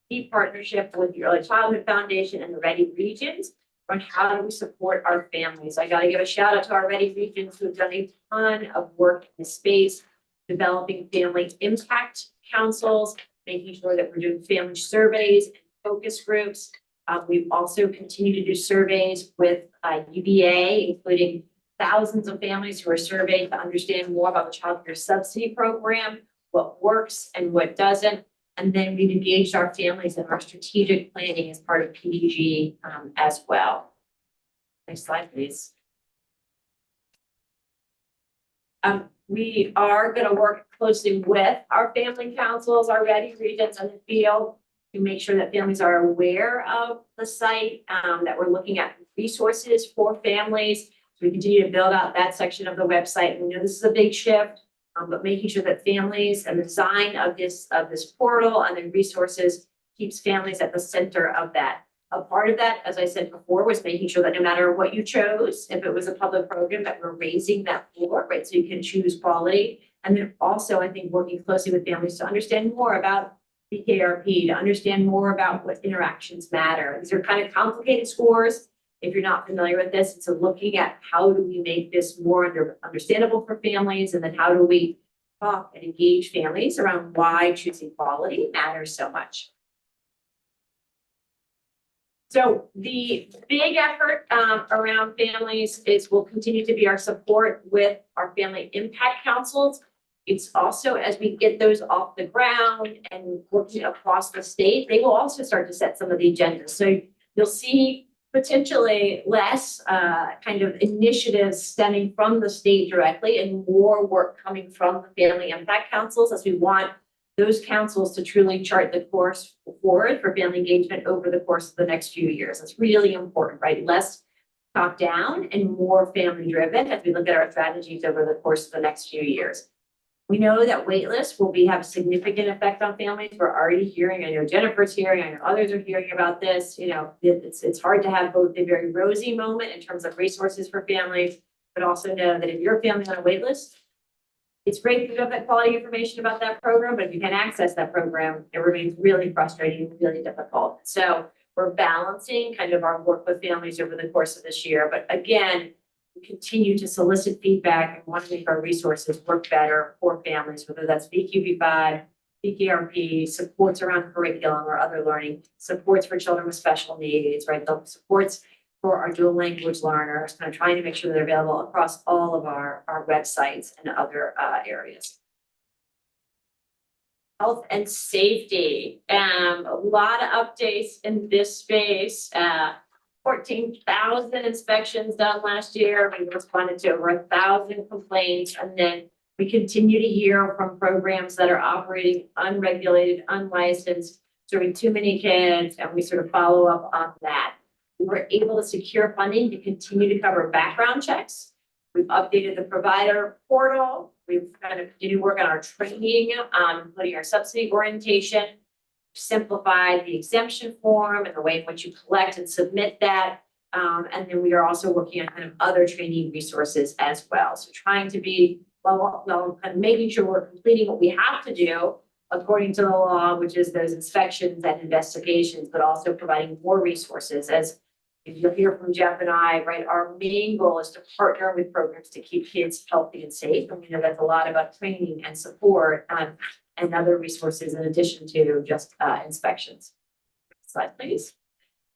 deep partnership with the Early Childhood Foundation and the Ready Regions on how do we support our families. I got to give a shout out to our Ready Regions who have done a ton of work in this space, developing family impact councils, making sure that we're doing family surveys and focus groups. We've also continued to do surveys with UVA, including thousands of families who are surveyed to understand more about the child care subsidy program, what works and what doesn't. And then we've engaged our families in our strategic planning as part of PDG as well. Next slide, please. We are going to work closely with our family councils, our Ready Regions in the field to make sure that families are aware of the site, that we're looking at resources for families. So we continue to build out that section of the website. We know this is a big shift, but making sure that families and the design of this portal and the resources keeps families at the center of that. A part of that, as I said before, was making sure that no matter what you chose, if it was a public program, that we're raising that floor, right? So you can choose quality. And then also, I think, working closely with families to understand more about PKRP, to understand more about what interactions matter. These are kind of complicated scores. If you're not familiar with this, it's looking at how do we make this more understandable for families, and then how do we talk and engage families around why choosing quality matters so much. So the big effort around families will continue to be our support with our family impact councils. It's also, as we get those off the ground and working across the state, they will also start to set some of the agendas. So you'll see potentially less kind of initiatives stemming from the state directly and more work coming from the family impact councils, as we want those councils to truly chart the course forward for family engagement over the course of the next few years. It's really important, right? Less top down and more family driven as we look at our strategies over the course of the next few years. We know that waitlists will have a significant effect on families. We're already hearing, I know Jennifer's hearing, I know others are hearing about this. You know, it's hard to have both a very rosy moment in terms of resources for families, but also know that if you're a family on a waitlist, it's great to have that quality information about that program, but if you can't access that program, it remains really frustrating and really difficult. So we're balancing kind of our work with families over the course of this year. But again, we continue to solicit feedback and want to make our resources work better for families, whether that's VQB5, PKRP, supports around curriculum or other learning, supports for children with special needs, right? The supports for our dual language learners, kind of trying to make sure they're available across all of our websites and other areas. Health and safety, a lot of updates in this space. 14,000 inspections done last year. We responded to over 1,000 complaints, and then we continue to hear from programs that are operating unregulated, unlicensed, serving too many kids, and we sort of follow up on that. We were able to secure funding to continue to cover background checks. We've updated the provider portal. We've kind of continued to work on our training, including our subsidy orientation, simplified the exemption form and the way in which you collect and submit that. And then we are also working on kind of other training resources as well. So trying to be, well, kind of making sure we're completing what we have to do according to the law, which is those inspections and investigations, but also providing more resources. As you'll hear from Jeff and I, right, our main goal is to partner with programs to keep kids healthy and safe. And we know that's a lot about training and support and other resources in addition to just inspections. Next slide, please.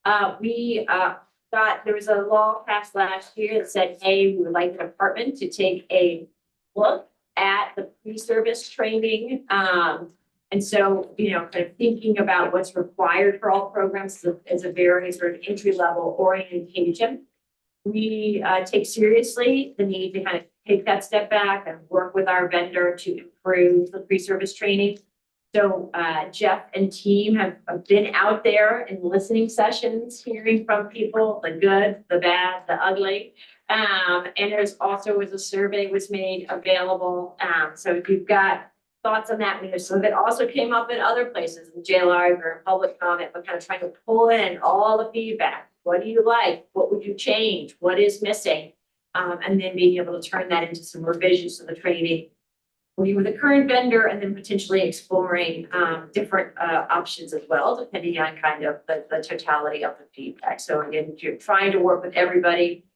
There was a law passed last year that said, hey, we would like the department to take a look at the pre-service training. And so, you know, kind of thinking about what's required for all programs as a very sort of entry-level orientation. We take seriously the need to kind of take that step back and work with our vendor to improve the pre-service training. So Jeff and team have been out there in listening sessions, hearing from people, the good, the bad, the ugly. And there's also was a survey was made available. So if you've got thoughts on that, some of it also came up in other places in JLR or public comment, but kind of trying to pull in all the feedback. What do you like? What would you change? What is missing? And then being able to turn that into some revisions to the training, working with the current vendor, and then potentially exploring different options as well, depending on kind of the totality of the feedback. So again, you're trying to work with everybody.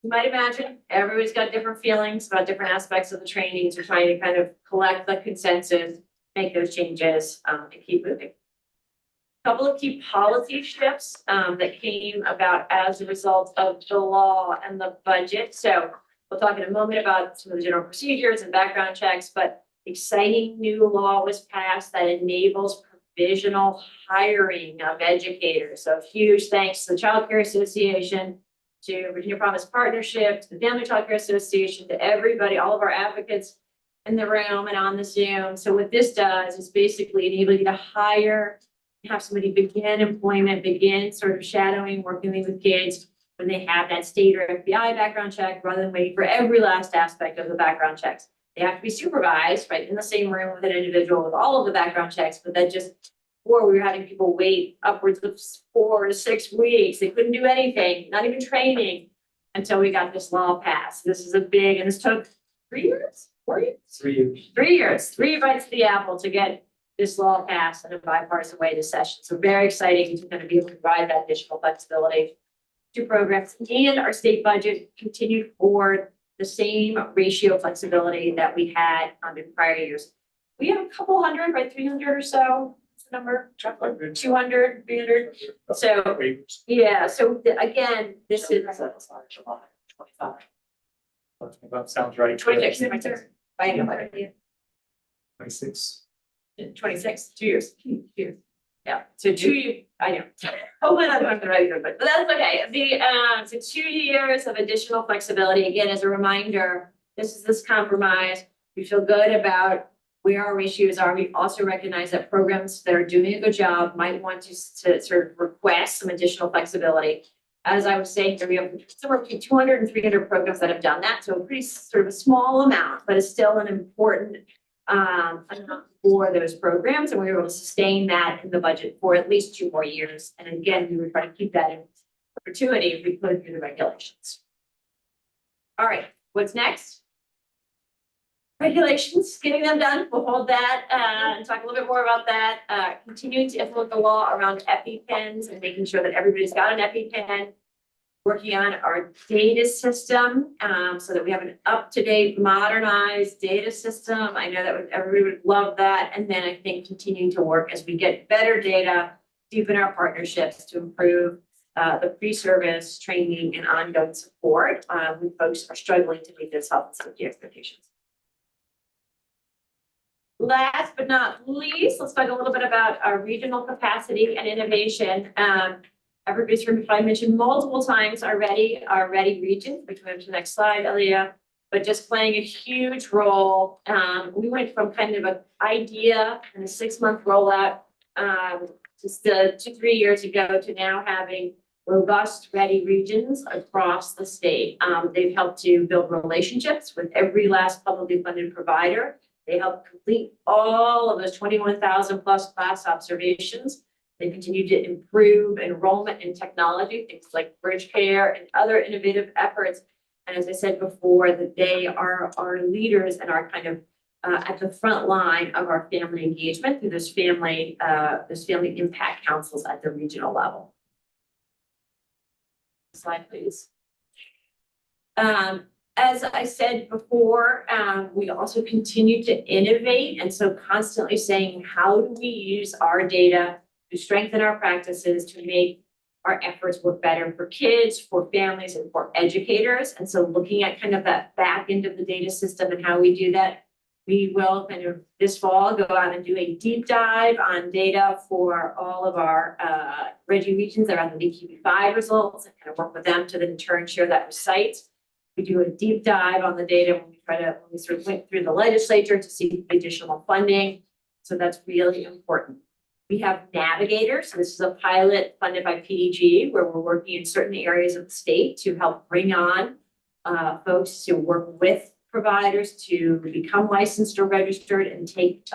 You might imagine everybody's got different feelings about different aspects of the training. So trying to kind of collect the consensus, make those changes, and keep moving. Couple of key policy shifts that came about as a result of the law and the budget. So we'll talk in a moment about some of the general procedures and background checks, but exciting new law was passed that enables provisional hiring of educators. So huge thanks to the Child Care Association, to Virginia Promise Partnership, to the Family Child Care Association, to everybody, all of our advocates in the room and on the Zoom. So what this does is basically enable you to hire, have somebody begin employment, begin sort of shadowing, working with kids when they have that state or FBI background check, rather than wait for every last aspect of the background checks. They have to be supervised, right, in the same room with an individual with all of the background checks, but that just, before we were having people wait upwards of 4 to 6 weeks. They couldn't do anything, not even training, until we got this law passed. This is a big, and this took 3 years, 4 years? 3 years. 3 years, 3 bites of the apple to get this law passed in a bipartisan way this session. So very exciting to kind of be able to provide that additional flexibility to programs, and our state budget continued forward the same ratio flexibility that we had in prior years. We have a couple hundred, right, 300 or so, what's the number, 200, 300. So, yeah, so again, this is. July 25. That sounds right. 26. I know, 26. 26, 2 years, 2 years. Yeah, so 2 years, I know. Hopefully that's not the right number, but that's okay. So 2 years of additional flexibility. Again, as a reminder, this is this compromise. We feel good about where our ratios are. We also recognize that programs that are doing a good job might want to sort of request some additional flexibility. As I was saying, we have somewhere between 200 and 300 programs that have done that. So a pretty sort of a small amount, but it's still an important amount for those programs. And we were able to sustain that in the budget for at least 2 more years. And again, we were trying to keep that in perpetuity if we could through the regulations. All right, what's next? Regulations, getting them done. We'll hold that and talk a little bit more about that. Continuing to implement the law around EpiPens and making sure that everybody's got an EpiPen. Working on our data system so that we have an up-to-date, modernized data system. I know that everybody would love that. And then I think continuing to work as we get better data, deepen our partnerships to improve the pre-service training and ongoing support when folks are struggling to meet those health and safety expectations. Last but not least, let's talk a little bit about our regional capacity and innovation. Everybody's heard me probably mention multiple times already our Ready region, which we have to the next slide, Elia, but just playing a huge role. We went from kind of an idea and a 6-month rollout just 2-3 years ago to now having robust Ready regions across the state. They've helped to build relationships with every last publicly funded provider. They help complete all of those 21,000 plus class observations. They continue to improve enrollment in technology, things like bridge care and other innovative efforts. And as I said before, that they are our leaders and are kind of at the front line of our family engagement through those family impact councils at the regional level. Slide, please. As I said before, we also continue to innovate. And so constantly saying, how do we use our data to strengthen our practices, to make our efforts work better for kids, for families, and for educators. And so looking at kind of that back end of the data system and how we do that, we will kind of this fall go out and do a deep dive on data for all of our Reggie regions that are on the VQB5 results and kind of work with them to then in turn share that with sites. We do a deep dive on the data when we sort of went through the legislature to see additional funding. So that's really important. We have navigators. So this is a pilot funded by PDG where we're working in certain areas of the state to help bring on folks to work with providers to become licensed or registered and take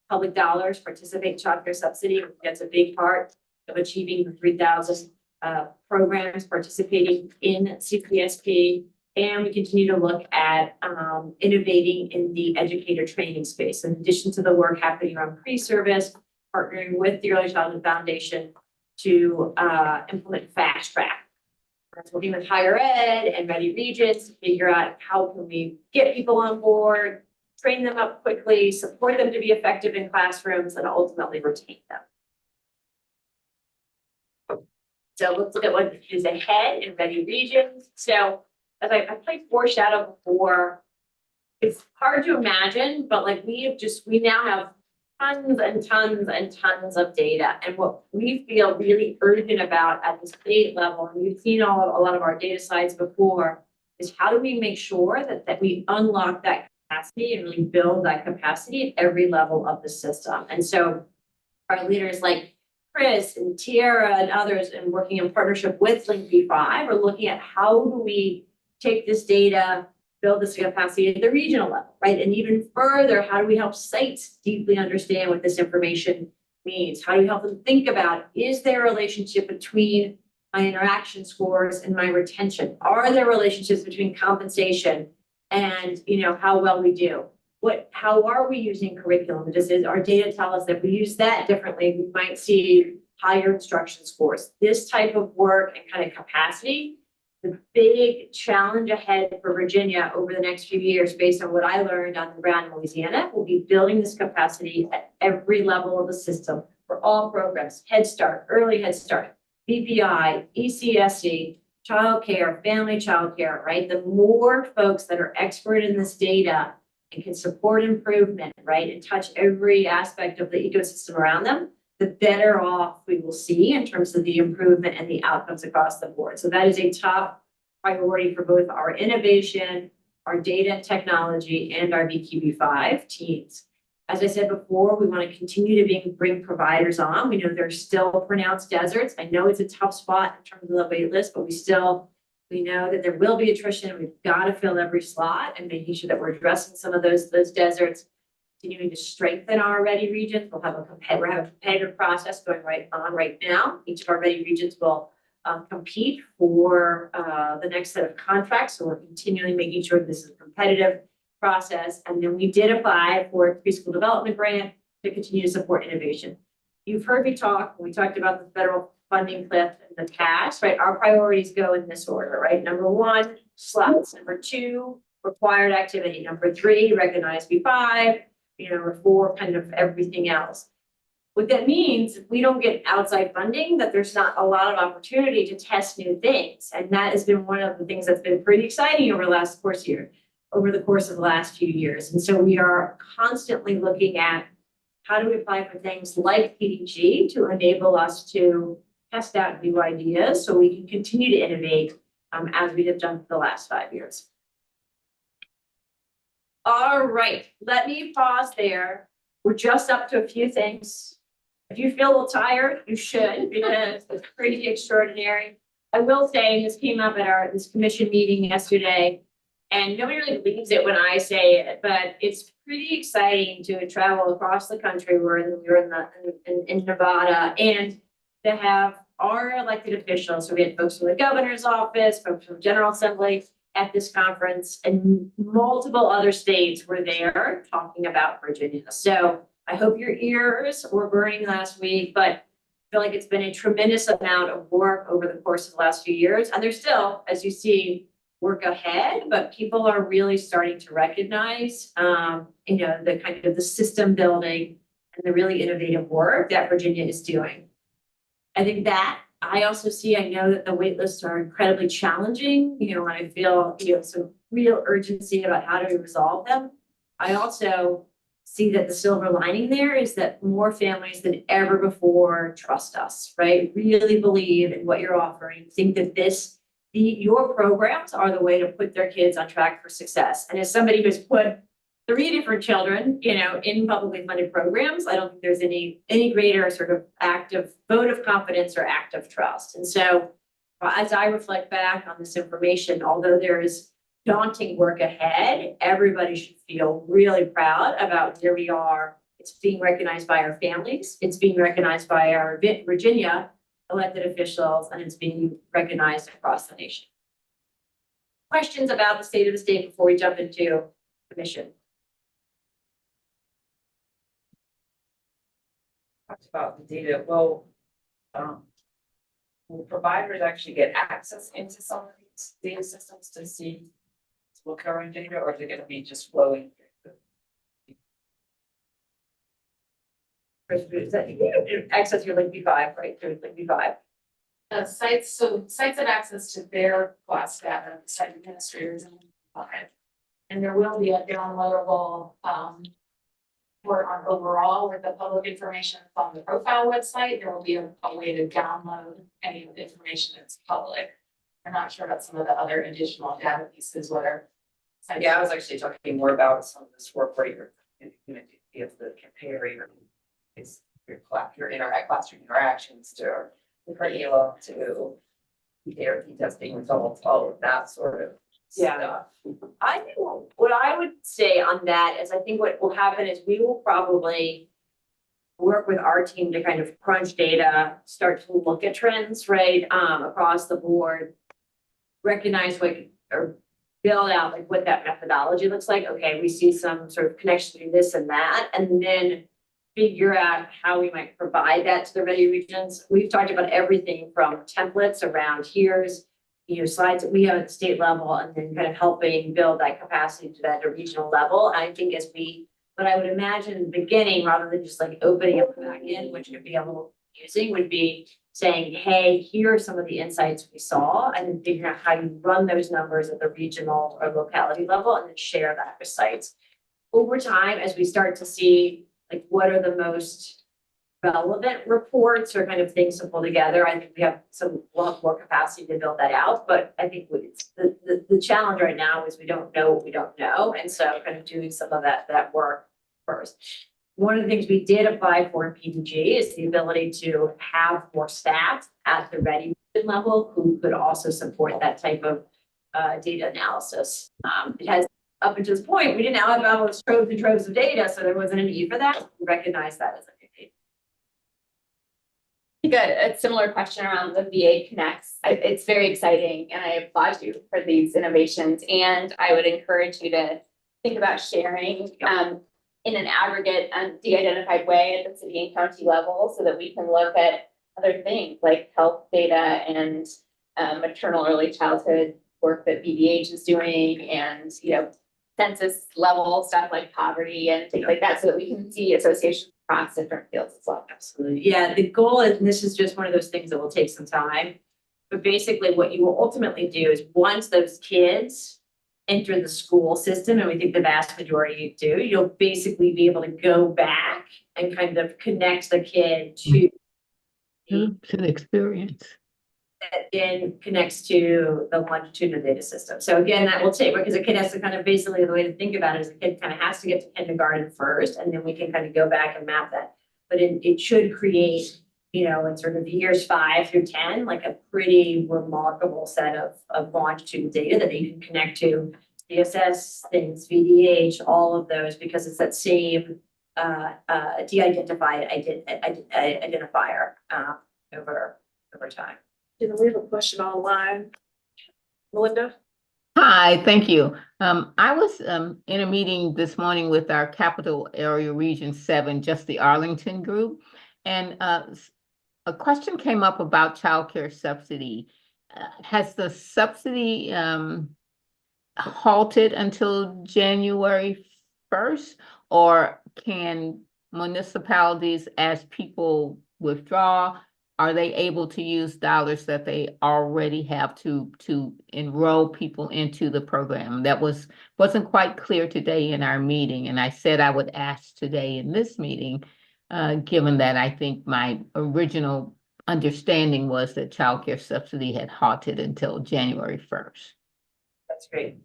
public dollars, participate in child care subsidy. That's a big part of achieving the 3,000 programs participating in CPSP. And we continue to look at innovating in the educator training space. In addition to the work happening around pre-service, partnering with the Early Childhood Foundation to implement Fast Track. That's working with higher ed and Ready Regions to figure out how can we get people on board, train them up quickly, support them to be effective in classrooms, and ultimately retain them. So let's look at what is ahead in Ready Regions. So as I played foreshadow before, it's hard to imagine, but like we now have tons and tons and tons of data. And what we feel really urgent about at the state level, and you've seen a lot of our data slides before, is how do we make sure that we unlock that capacity and really build that capacity at every level of the system. And so our leaders like Chris and Tiara and others, and working in partnership with Link V5, are looking at how do we take this data, build this capacity at the regional level, right? And even further, how do we help sites deeply understand what this information means? How do we help them think about, is there a relationship between my interaction scores and my retention? Are there relationships between compensation and, how well we do? How are we using curriculum? Our data tell us that if we use that differently, we might see higher instruction scores. This type of work and kind of capacity, the big challenge ahead for Virginia over the next few years, based on what I learned on the ground in Louisiana, will be building this capacity at every level of the system for all programs: Head Start, Early Head Start, BPI, ECSC, childcare, family childcare, right? The more folks that are expert in this data and can support improvement, right, and touch every aspect of the ecosystem around them, the better off we will see in terms of the improvement and the outcomes across the board. So that is a top priority for both our innovation, our data and technology, and our VQB5 teams. As I said before, we want to continue to bring providers on. We know there's still pronounced deserts. I know it's a tough spot in terms of the wait list, but we know that there will be attrition. We've got to fill every slot and making sure that we're addressing some of those deserts, continuing to strengthen our Ready Regions. We're having a competitive process going on right now. Each of our Ready Regions will compete for the next set of contracts. So we're continually making sure this is a competitive process. And then we did apply for a preschool development grant to continue to support innovation. You've heard me talk, we talked about the federal funding cliff in the past, right? Our priorities go in this order, right? Number 1, slots. Number 2, required activity. Number 3, recognized V5. Number 4, kind of everything else. What that means, if we don't get outside funding, that there's not a lot of opportunity to test new things. And that has been one of the things that's been pretty exciting over the course of the last few years. And so we are constantly looking at how do we apply for things like PDG to enable us to test out new ideas so we can continue to innovate as we have done for the last 5 years. All right, let me pause there. We're just up to a few things. If you feel a little tired, you should, because it's pretty extraordinary. I will say, and this came up at this commission meeting yesterday, and nobody really believes it when I say it, but it's pretty exciting to travel across the country. We're in Nevada, and to have our elected officials. So we had folks from the governor's office, folks from General Assembly at this conference, and multiple other states were there talking about Virginia. So I hope your ears were burning last week, but I feel like it's been a tremendous amount of work over the course of the last few years. And there's still, as you see, work ahead, but people are really starting to recognize, the kind of the system building and the really innovative work that Virginia is doing. I think that I also see, I know that the wait lists are incredibly challenging, and I feel, some real urgency about how do we resolve them. I also see that the silver lining there is that more families than ever before trust us, right? Really believe in what you're offering, think that your programs are the way to put their kids on track for success. And as somebody who's put 3 different children, in publicly funded programs, I don't think there's any greater sort of vote of confidence or act of trust. And so as I reflect back on this information, although there is daunting work ahead, everybody should feel really proud about where we are. It's being recognized by our families, it's being recognized by our Virginia elected officials, and it's being recognized across the nation. Questions about the state of the state before we jump into the mission? Talked about the data. Will providers actually get access into some of these data systems to see what current data, or is it going to be just flowing? Is that access your Link V5, right? Through Link V5. Sites have access to their class data, site administrators and there will be a downloadable report on overall with the public information from the profile website. There will be a way to download any of the information that's public. I'm not sure about some of the other additional data pieces, whether. Yeah, I was actually talking more about some of this work where you're going to be able to compare your classroom interactions to the curriculum to therapy testing results, all of that sort of stuff. I think what I would say on that is I think what will happen is we will probably work with our team to kind of crunch data, start to look at trends, right, across the board, recognize or build out like what that methodology looks like. Okay, we see some sort of connection between this and that, and then figure out how we might provide that to the ready regions. We've talked about everything from templates around here's, slides that we have at the state level, and then kind of helping build that capacity to that at a regional level. And I think what I would imagine in the beginning, rather than just like opening up the back end, which could be a little confusing, would be saying, hey, here are some of the insights we saw, and then figuring out how you run those numbers at the regional or locality level, and then share that with sites. Over time, as we start to see like what are the most relevant reports or kind of things to pull together, I think we'll have more capacity to build that out. But I think the challenge right now is we don't know what we don't know. And so kind of doing some of that work first. One of the things we did apply for in PDG is the ability to have more staff at the ready level who could also support that type of data analysis. It has up until this point, we didn't have all those troves and troves of data, so there wasn't a need for that. We recognize that as a need. A similar question around the VA Connects. It's very exciting, and I applaud you for these innovations. And I would encourage you to think about sharing in an aggregate and de-identified way at the city and county level, so that we can look at other things like health data and maternal early childhood work that BDH is doing, and census level stuff like poverty and things like that, so that we can see associations across different fields as well. Absolutely. Yeah, the goal is, and this is just one of those things that will take some time, but basically what you will ultimately do is once those kids enter the school system, and we think the vast majority do, you'll basically be able to go back and kind of connect the kid to the experience. That then connects to the longitudinal data system. So again, that will take, because a kid has to kind of basically, the way to think about it is the kid kind of has to get to kindergarten first, and then we can kind of go back and map that. But it should create, in sort of years 5 through 10, like a pretty remarkable set of longitudinal data that you can connect to DSS things, VDH, all of those, because it's that same de-identified identifier over time. We have a question online. Melinda? Hi, thank you. I was in a meeting this morning with our capital area region 7, just the Arlington group, and a question came up about childcare subsidy. Has the subsidy halted until January 1st, or can municipalities, as people withdraw, are they able to use dollars that they already have to enroll people into the program? That wasn't quite clear today in our meeting, and I said I would ask today in this meeting, given that I think my original understanding was that childcare subsidy had halted until January 1st. That's great.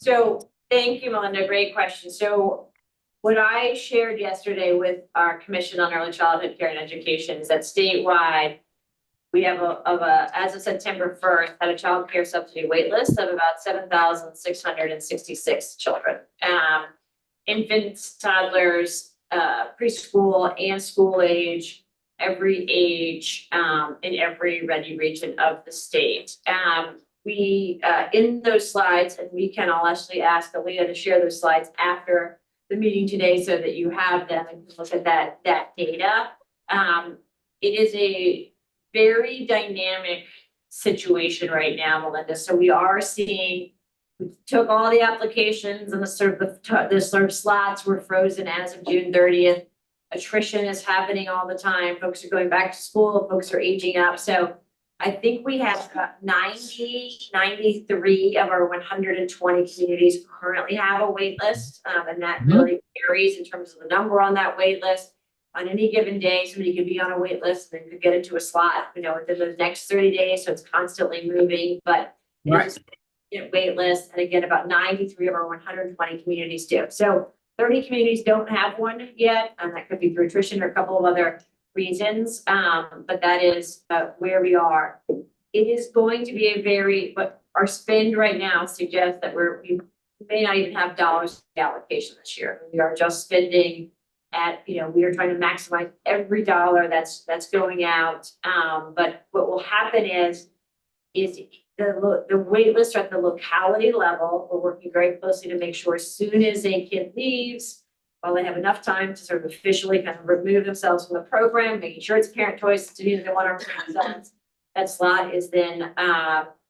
So Thank you, Melinda. Great question. So what I shared yesterday with our Commission on Early Childhood Care and Education is that statewide, we have as of September 1st, had a child care subsidy wait list of about 7,666 children. Infants, toddlers, preschool and school age, every age, in every ready region of the state. We, in those slides, and we can all actually ask Aaliyah to share those slides after the meeting today so that you have them and can look at that data. It is a very dynamic situation right now, Melinda. So we are seeing, we took all the applications and the sort of slots were frozen as of June 30th. Attrition is happening all the time. Folks are going back to school, folks are aging up. So I think we have 93 of our 120 communities currently have a wait list. And that really varies in terms of the number on that wait list. On any given day, somebody could be on a wait list and could get into a slot, within the next 30 days. So it's constantly moving, but it's a wait list. And again, about 93 of our 120 communities do. So 30 communities don't have one yet. And that could be through attrition or a couple of other reasons. But that is where we are. It is going to be but our spend right now suggests that we may not even have dollars allocation this year. We are just spending we are trying to maximize every dollar that's going out. But what will happen is the wait list at the locality level. We're working very closely to make sure as soon as a kid leaves, while they have enough time to sort of officially kind of remove themselves from the program, making sure it's parent choice to do they want to remove themselves, that slot is then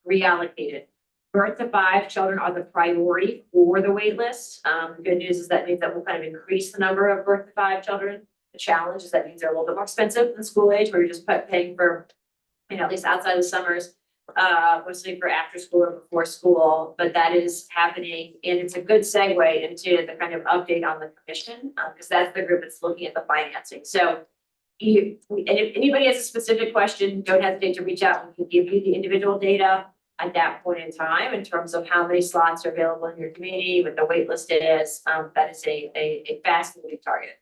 reallocated. Birth to 5 children are the priority for the wait list. The good news is that means that we'll kind of increase the number of birth to 5 children. The challenge is that means they're a little bit more expensive than school age, where you're just paying for, at least outside the summers, mostly for after school or before school. But that is happening, and it's a good segue into the kind of update on the commission, because that's the group that's looking at the financing. So and if anybody has a specific question, don't hesitate to reach out. We can give you the individual data at that point in time in terms of how many slots are available in your community, what the wait list is. That is a fast moving target.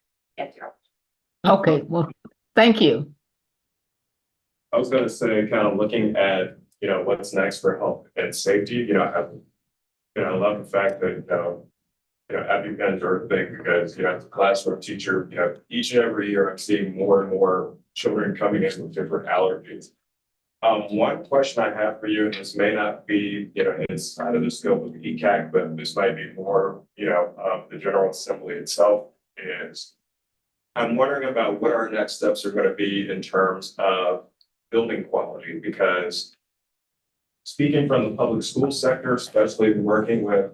Okay, well, thank you. I was gonna say, kind of looking at, what's next for health and safety, I love the fact that, EpiPens are a thing because, as a classroom teacher, each and every year I'm seeing more and more children coming in with different allergies. One question I have for you, and this may not be, inside of the scope of Ecac, but this might be more, the General Assembly itself, is I'm wondering about what our next steps are going to be in terms of building quality, because speaking from the public school sector, especially working with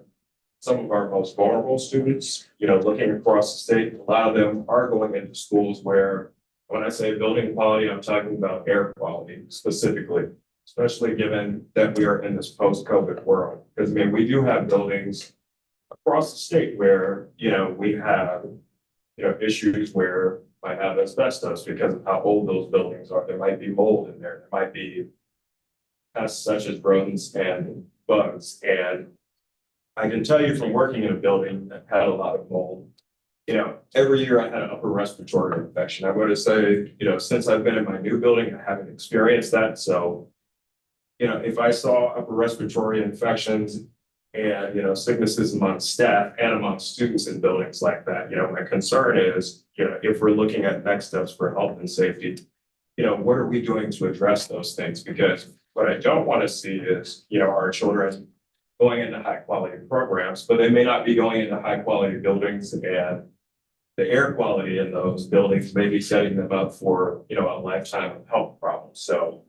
some of our most vulnerable students, looking across the state, a lot of them are going into schools where, when I say building quality, I'm talking about air quality specifically, especially given that we are in this post-COVID world. Because we do have buildings across the state where, we have, issues where might have asbestos because of how old those buildings are. There might be mold in there. There might be pests such as rodents and bugs. And I can tell you from working in a building that had a lot of mold, every year I had an upper respiratory infection. I'm going to say, since I've been in my new building, I haven't experienced that. So, if I saw upper respiratory infections and, sicknesses among staff and among students in buildings like that, my concern is, if we're looking at next steps for health and safety, what are we doing to address those things? Because what I don't want to see is, our children going into high quality programs, but they may not be going into high quality buildings, and the air quality in those buildings may be setting them up for, a lifetime of health problems. So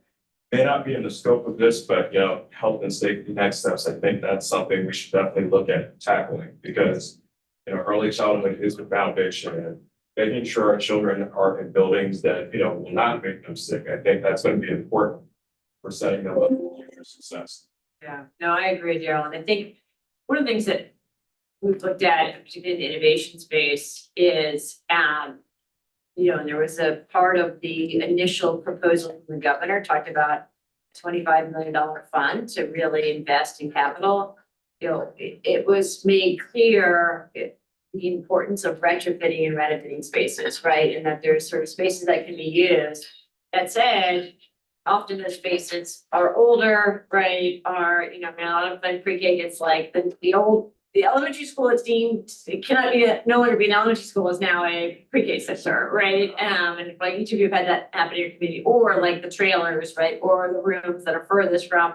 may not be in the scope of this, but, health and safety next steps, I think that's something we should definitely look at tackling, because, early childhood is the foundation, and making sure our children are in buildings that, will not make them sick. I think that's going to be important for setting them up for future success. Yeah, no, I agree, Daryl. And I think one of the things that we've looked at, particularly in the innovation space, is, and there was a part of the initial proposal from the governor talked about $25 million fund to really invest in capital. it was made clear the importance of retrofitting and renovating spaces, right? And that there's sort of spaces that can be used. That said, often those spaces are older, right? Are, you know, I mean, a lot of them pre-K, it's like the elementary school is deemed, it cannot be, no longer be an elementary school is now a pre-K center, right? And like each of you have had that happen in your community, or like the trailers, right? Or the rooms that are furthest from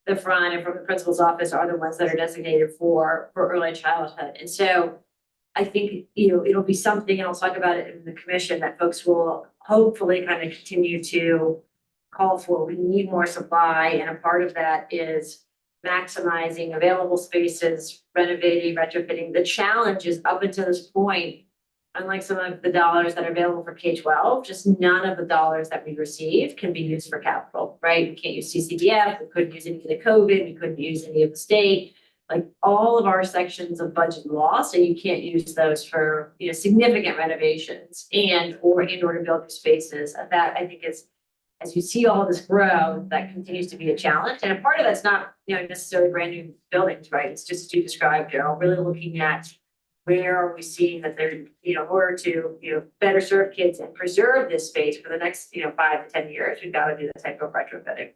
the front and from the principal's office are the ones that are designated for early childhood. And so I think, you know, it'll be something, and I'll talk about it in the commission, that folks will hopefully kind of continue to call for. We need more supply, and a part of that is maximizing available spaces, renovating, retrofitting. The challenge is up until this point, unlike some of the dollars that are available for K-12, just none of the dollars that we receive can be used for capital, right? We can't use CCDF, we couldn't use any of the COVID, we couldn't use any of the state. Like all of our sections of budget law, so you can't use those for, you know, significant renovations and or to build new spaces. And that I think is, as you see all this grow, that continues to be a challenge. And a part of that's not, you know, necessarily brand new buildings, right? It's just as you described, Daryl, really looking at where are we seeing that they're, you know, in order to, you know, better serve kids and preserve this space for the next, you know, 5 to 10 years, we've got to do the type of retrofitting.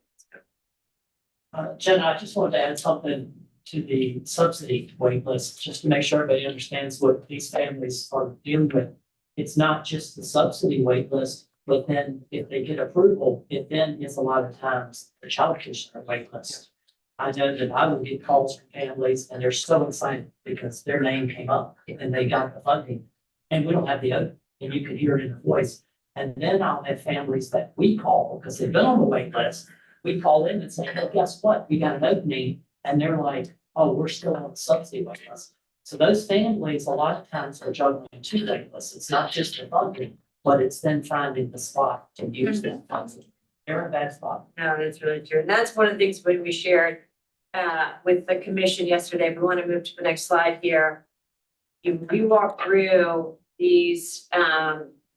Jen, I just wanted to add something to the subsidy wait list, just to make sure everybody understands what these families are dealing with. It's not just the subsidy wait list, but then if they get approval, it then is a lot of times the childcare center wait list. I know that I will get calls from families and they're so excited because their name came up and they got the funding. And we don't have the other, and you can hear it in the voice. And then I'll have families that we call because they've been on the wait list. We call in and say, oh, guess what? We got an opening. And they're like, oh, we're still on the subsidy wait list. So those families, a lot of times are juggling 2 wait lists. It's not just the funding, but it's then finding the spot to use that funding. They're in a bad spot. No, that's really true. And that's one of the things when we shared with the commission yesterday. We want to move to the next slide here. We walked through these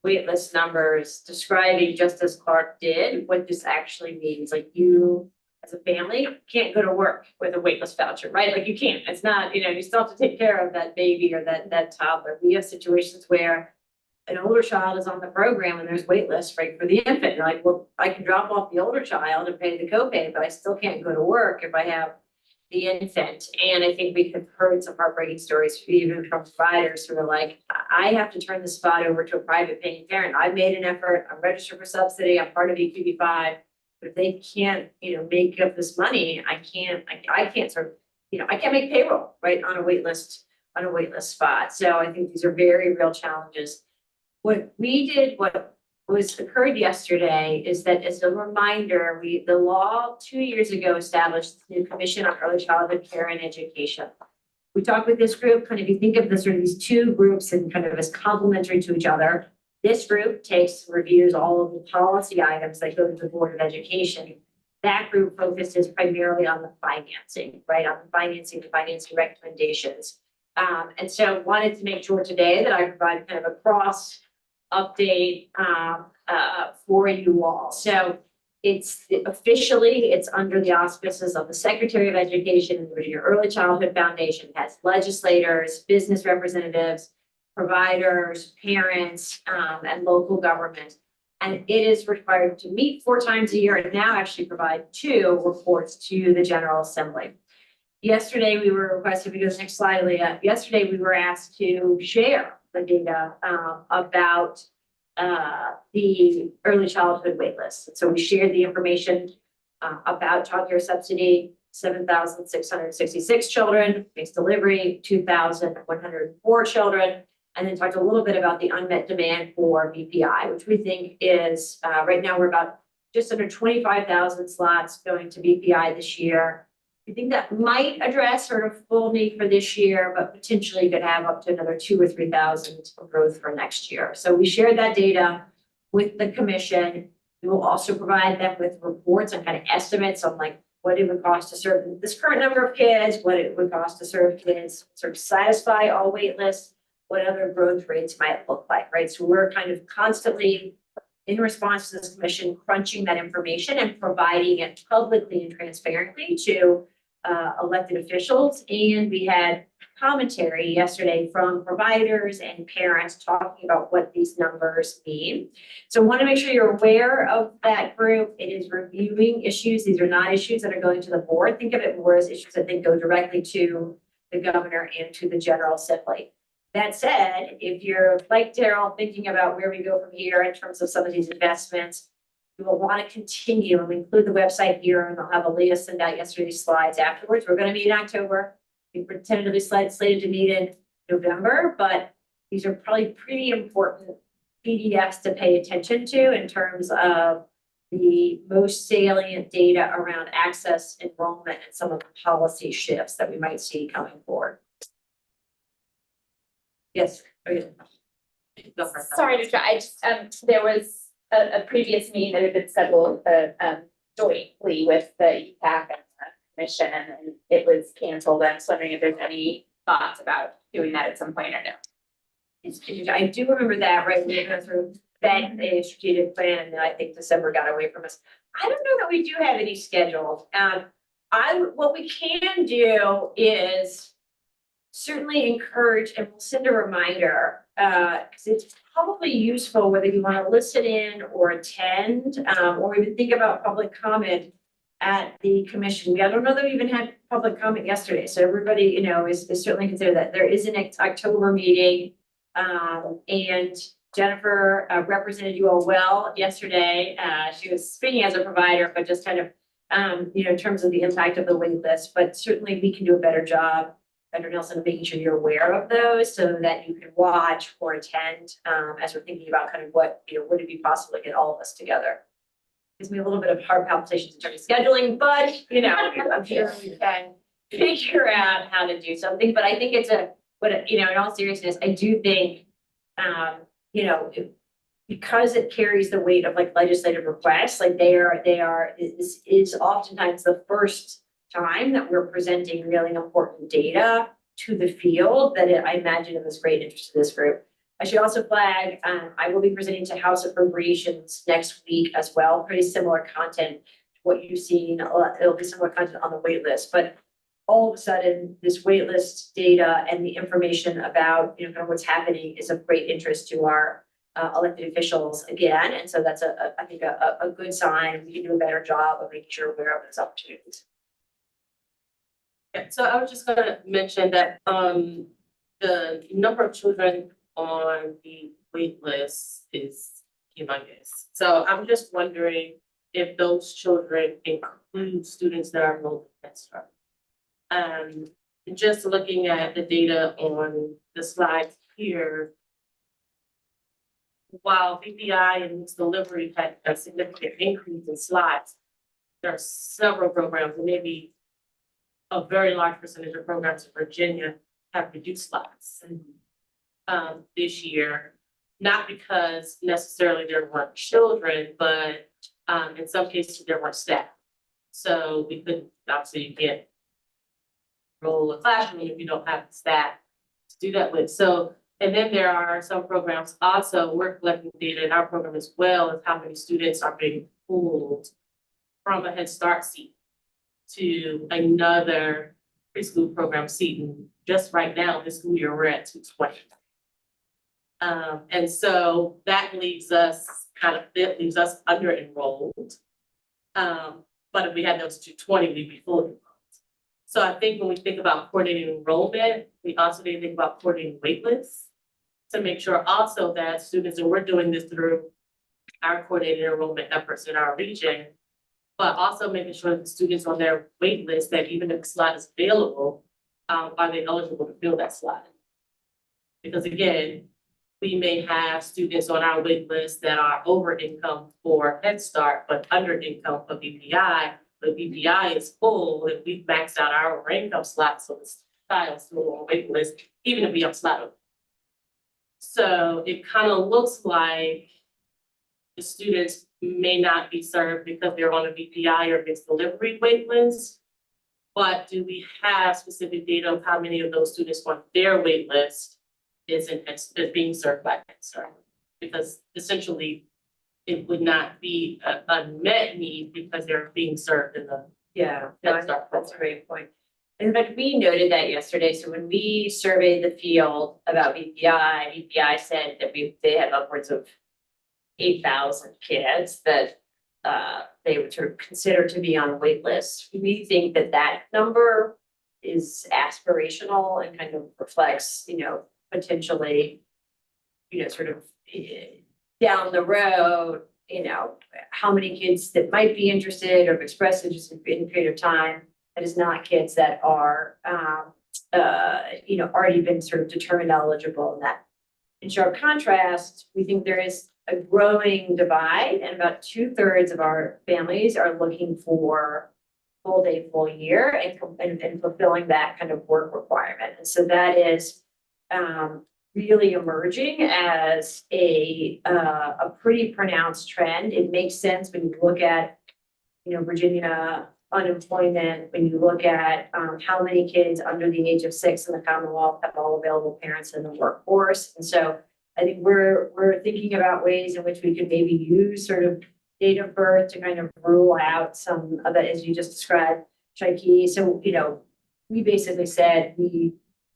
waitlist numbers, describing, just as Clark did, what this actually means. Like, you as a family can't go to work with a waitlist voucher, right? Like, you can't. It's not, you know, you still have to take care of that baby or that toddler. We have situations where an older child is on the program and there's wait lists, right, for the infant. You're like, well, I can drop off the older child and pay the copay, but I still can't go to work if I have the infant. And I think we have heard some heartbreaking stories even from providers who are like, I have to turn the spot over to a private paying parent. I've made an effort, I'm registered for subsidy, I'm part of EQB5, but if they can't, you know, make up this money, I can't sort of, you know, I can't make payroll, right, on a wait list spot. So I think these are very real challenges. What we did, what occurred yesterday is that, as a reminder, the law 2 years ago established the new Commission on Early Childhood Care and Education. We talked with this group, kind of, you think of this sort of these 2 groups and kind of as complementary to each other. This group reviews all of the policy items that go to the Board of Education. That group focuses primarily on the financing, right? On the financing recommendations. And so wanted to make sure today that I provide kind of a cross update for you all. So it's officially under the auspices of the Secretary of Education and the Virginia Early Childhood Foundation. It has legislators, business representatives, providers, parents, and local government. And it is required to meet 4 times a year and now actually provide 2 reports to the General Assembly. Yesterday, we were requested, if you go to the next slide, Leah. Yesterday, we were asked to share the data about the early childhood wait list. And so we shared the information about childcare subsidy, 7,666 children, mixed delivery, 2,104 children, and then talked a little bit about the unmet demand for BPI, which we think is, right now we're about just under 25,000 slots going to BPI this year. We think that might address sort of full need for this year, but potentially could have up to another 2,000 or 3,000 of growth for next year. So we shared that data with the commission. We will also provide them with reports and kind of estimates on like what it would cost to serve this current number of kids, what it would cost to serve kids, sort of satisfy all wait lists, what other growth rates might look like, right? So we're kind of constantly, in response to this commission, crunching that information and providing it publicly and transparently to elected officials, and we had commentary yesterday from providers and parents talking about what these numbers mean. So I want to make sure you're aware of that group. It is reviewing issues. These are not issues that are going to the board. Think of it more as issues that they go directly to the governor and to the General Assembly. That said, if you're like Daryl, thinking about where we go from here in terms of some of these investments, we will want to continue, and we include the website here, and I'll have Aaliyah send out yesterday's slides afterwards. We're going to meet in October. We're tentatively slated to meet in November, but these are probably pretty important PDFs to pay attention to in terms of the most salient data around access, enrollment, and some of the policy shifts that we might see coming forward. Yes. Go for it. Sorry to try. I just, there was a previous meeting that had been scheduled jointly with the Ecac and the commission, and it was canceled. I'm just wondering if there's any thoughts about doing that at some point or no. I do remember that, right? We went through that strategic plan, and then I think December got away from us. I don't know that we do have any scheduled. What we can do is certainly encourage, and we'll send a reminder, because it's probably useful whether you want to listen in or attend, or even think about public comment at the commission. I don't know that we even had public comment yesterday, so everybody, is certainly consider that. There is an October meeting, and Jennifer represented you all well yesterday. She was speaking as a provider, but just kind of, in terms of the impact of the wait list, but certainly we can do a better job, Dr. Nelson, of making sure you're aware of those so that you can watch or attend, as we're thinking about kind of what, would it be possible to get all of us together? Gives me a little bit of heart palpitations in terms of scheduling, but, I'm sure we can figure out how to do something. But I think it's in all seriousness, I do think, because it carries the weight of like legislative requests, like this is oftentimes the first time that we're presenting really important data to the field that I imagine it was great interest to this group. I should also flag, I will be presenting to House Appropriations next week as well, pretty similar content to what you've seen. It'll be similar content on the wait list, but all of a sudden this wait list data and the information about, kind of what's happening is of great interest to our elected officials again. And so that's I think a good sign. We can do a better job of making sure we're aware of those opportunities. Yeah, so I was just gonna mention that the number of children on the wait list is humongous. So I'm just wondering if those children include students that are enrolled in Head Start. Just looking at the data on the slides here, while VPI and its delivery had a significant increase in slots, there are several programs, and maybe a very large percentage of programs in Virginia have reduced slots this year, not because necessarily there weren't children, but in some cases there weren't staff. So we couldn't, obviously you can't roll a classroom if you don't have the staff to do that with. So, and then there are some programs also, we're collecting data in our program as well as how many students are being pulled from a Head Start seat to another preschool program seat. And just right now, this school year, we're at 220. And so that leaves us under enrolled. But if we had those 220, we'd be fully enrolled. So I think when we think about coordinating enrollment, we also need to think about coordinating wait lists to make sure also that students, and we're doing this through our coordinated enrollment efforts in our region, but also making sure that the students on their wait list, that even if a slot is available, are they eligible to fill that slot? Because again, we may have students on our wait list that are over income for Head Start, but under income for VPI. But VPI is full, and we've maxed out our income slots, so the child's still on wait list, even if we have slot. So it kind of looks like the students may not be served because they're on a VPI or mixed delivery wait list. But do we have specific data of how many of those students on their wait list is being served by Head Start? Because essentially it would not be an unmet need because they're being served in the Yeah, no, that's a great point. In fact, we noted that yesterday. So when we surveyed the field about VPI said that they had upwards of 8,000 kids that they would sort of consider to be on a wait list. We think that that number is aspirational and kind of reflects, potentially, sort of down the road, how many kids that might be interested or have expressed interest in a period of time. That is not kids that are, already been sort of determined eligible. And that, in sharp contrast, we think there is a growing divide, and about 2/3 of our families are looking for full day, full year, and fulfilling that kind of work requirement. And so that is really emerging as a pretty pronounced trend. It makes sense when you look at, Virginia unemployment, when you look at how many kids under the age of 6 in the Commonwealth have all available parents in the workforce. And so I think we're thinking about ways in which we could maybe use sort of date of birth to kind of rule out some of it, as you just described, Shaiki. So, we basically said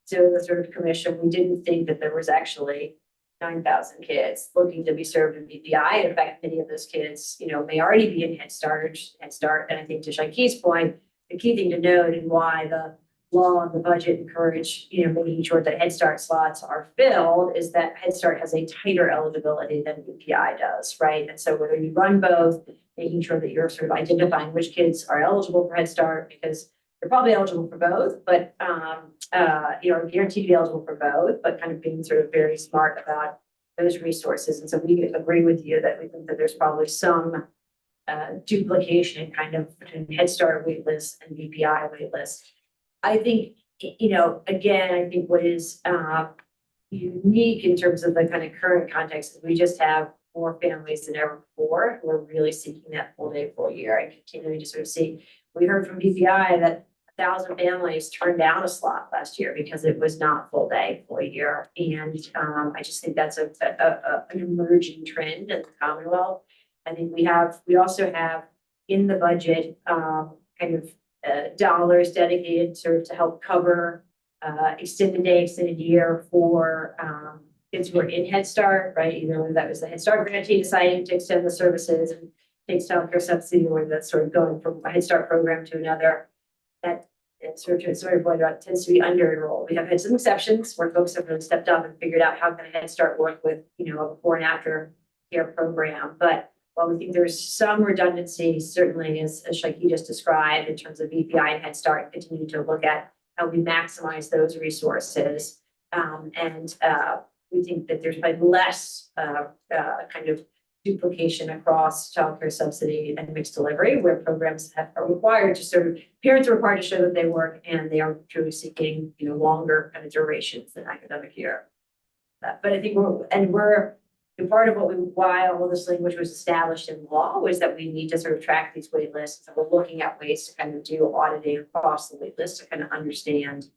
so the sort of commission, we didn't think that there was actually 9,000 kids looking to be served in BPI. In fact, many of those kids, may already be in Head Start. And I think to Shaiki's point, the key thing to note and why the law and the budget encourage, making sure that Head Start slots are filled is that Head Start has a tighter eligibility than BPI does, right? And so whether you run both, making sure that you're sort of identifying which kids are eligible for Head Start, because they're probably eligible for both, but guaranteed to be eligible for both, but kind of being sort of very smart about those resources. And so we agree with you that we think that there's probably some duplication kind of between Head Start waitlist and BPI waitlist. I think, again, I think what is unique in terms of the kind of current context is we just have more families than ever before who are really seeking that full day, full year, and continuing to sort of see. We heard from BPI that 1,000 families turned down a slot last year because it was not full day, full year. And I just think that's an emerging trend in the Commonwealth. I think we also have in the budget kind of dollars dedicated sort of to help cover extended day, extended year for kids who are in Head Start, right? Either whether that was the Head Start grantee deciding to extend the services and takes childcare subsidy, or that's sort of going from a Head Start program to another. That it's sort of pointed out tends to be under enrolled. We have had some exceptions where folks have really stepped up and figured out how can Head Start work with, a before and after care program. But while we think there's some redundancy, certainly as Shaiki just described, in terms of BPI and Head Start, continue to look at how we maximize those resources. We think that there's probably less kind of duplication across childcare subsidy and mixed delivery, where programs are required to sort of, parents are required to show that they work and they are truly seeking, longer kind of durations than academic year. But I think part of why all of this language was established in law was that we need to sort of track these wait lists. And we're looking at ways to kind of do auditing across the wait list to kind of understand,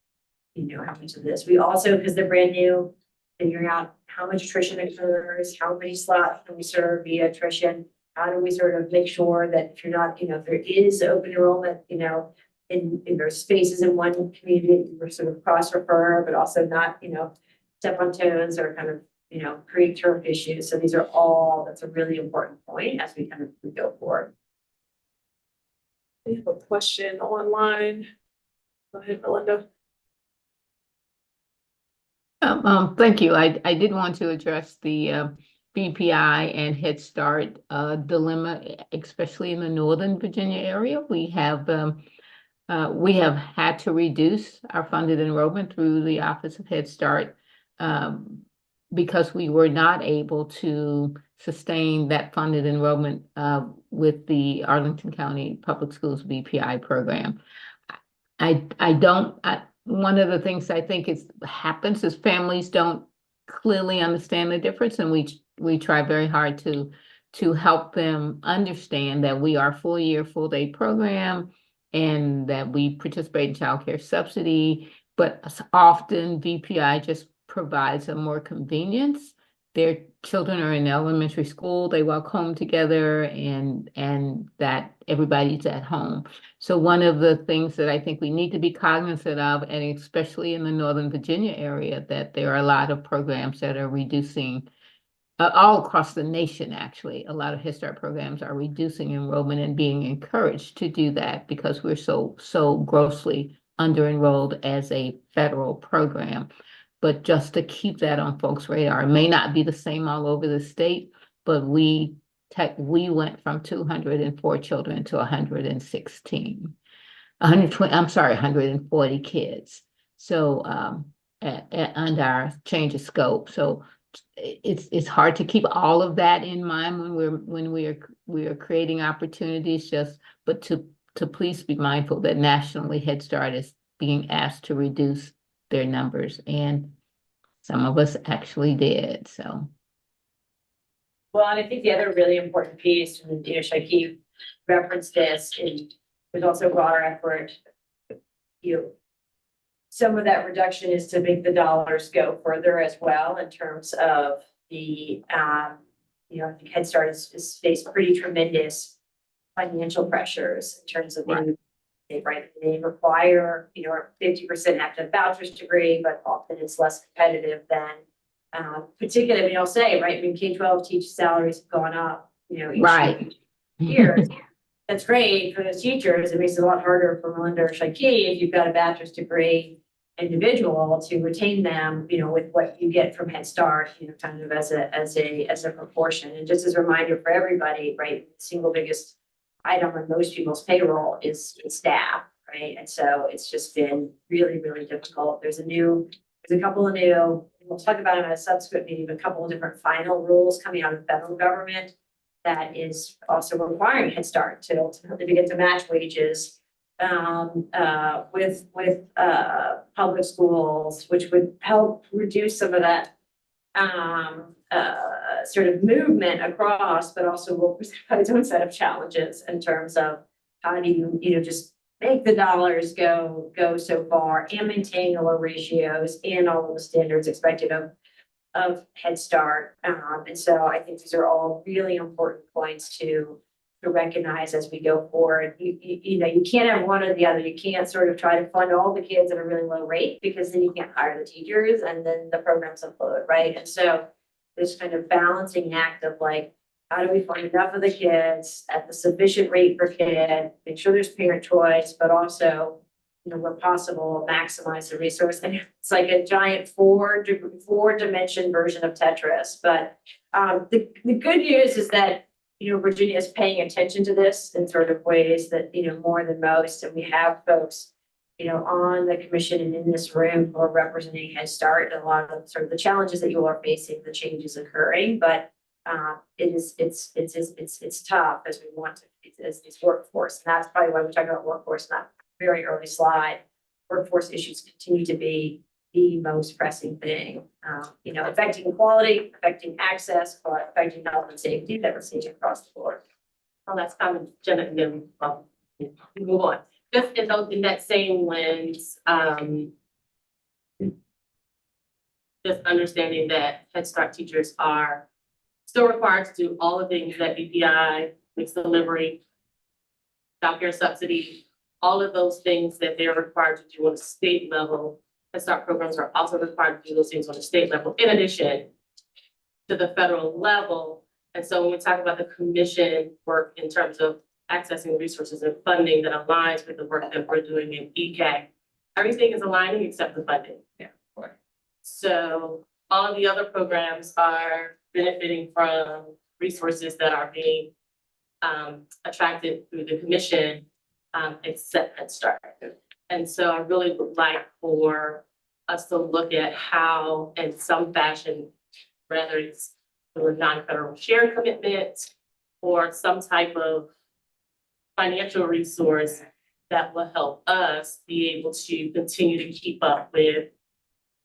how much of this. We also, because they're brand new, figuring out how much attrition occurs, how many slots can we serve via attrition, how do we sort of make sure that if you're not, if there is open enrollment, in there's spaces in one community, we're sort of cross-refer, but also not, step on toes or kind of, create turf issues. So that's a really important point as we kind of go forward. We have a question online. Go ahead, Melinda. Thank you. I did want to address the BPI and Head Start dilemma, especially in the Northern Virginia area. We have had to reduce our funded enrollment through the Office of Head Start because we were not able to sustain that funded enrollment with the Arlington County Public Schools BPI program. One of the things I think happens is families don't clearly understand the difference, and we try very hard to help them understand that we are full year, full day program, and that we participate in child care subsidy, but often VPI just provides a more convenience. They're children are in elementary school, they walk home together and that everybody's at home. So one of the things that I think we need to be cognizant of, and especially in the Northern Virginia area, that there are a lot of programs that are reducing all across the nation, actually. A lot of Head Start programs are reducing enrollment and being encouraged to do that because we're so grossly under-enrolled as a federal program. But just to keep that on folks' radar, it may not be the same all over the state, but we went from 204 children to 116. 120, I'm sorry, 140 kids. So under our change of scope. So it's hard to keep all of that in mind when we are creating opportunities, but to please be mindful that nationally Head Start is being asked to reduce their numbers, and some of us actually did. So Well, and I think the other really important piece, and Shaki referenced this, and there's also a broader effort. Some of that reduction is to make the dollars go further as well in terms of the, I think Head Start is faced pretty tremendous financial pressures in terms of they require, 50% have to have bachelor's degree, but often it's less competitive than, particularly, I'll say, right, K-12 teacher salaries have gone up, each year. That's great for those teachers. It makes it a lot harder for Melinda or Shaki if you've got a bachelor's degree individual to retain them, with what you get from Head Start, kind of as a proportion. And just as a reminder for everybody, right, the single biggest item on most people's payroll is staff, right? And so it's just been really, really difficult. There's a couple of new, we'll talk about them at a subsequent meeting, but a couple of different final rules coming out of the federal government that is also requiring Head Start to get to match wages with public schools, which would help reduce some of that sort of movement across, but also will present its own set of challenges in terms of how do you just make the dollars go so far and maintain the low ratios and all of the standards expected of Head Start. And so I think these are all really important points to recognize as we go forward. You can't have one or the other. You can't sort of try to fund all the kids at a really low rate because then you can't hire the teachers and then the programs implode, right? And so this kind of balancing act of like, how do we fund enough of the kids at the sufficient rate per kid, make sure there's parent choice, but also, where possible, maximize the resource. And it's like a giant four dimension version of Tetris. But the good news is that Virginia is paying attention to this in sort of ways that, more than most. And we have folks, on the commission and in this room who are representing Head Start and a lot of sort of the challenges that you are facing, the changes occurring. But it's tough as we want to, as this workforce. And that's probably why we talk about workforce in that very early slide. Workforce issues continue to be the most pressing thing, affecting quality, affecting access, affecting health and safety that we're seeing across the board. Well, that's kind of Jenna, and then move on. Just in that same lens, just understanding that Head Start teachers are still required to do all the things that BPI, mixed delivery, childcare subsidy, all of those things that they're required to do on a state level. Head Start programs are also required to do those things on a state level, in addition to the federal level. And so when we talk about the commission work in terms of accessing resources and funding that aligns with the work that we're doing in Ecac, everything is aligning except the funding. Yeah. Right. So all of the other programs are benefiting from resources that are being attracted through the commission, except Head Start. And so I really would like for us to look at how, in some fashion, whether it's through a non-federal share commitment or some type of financial resource that will help us be able to continue to keep up with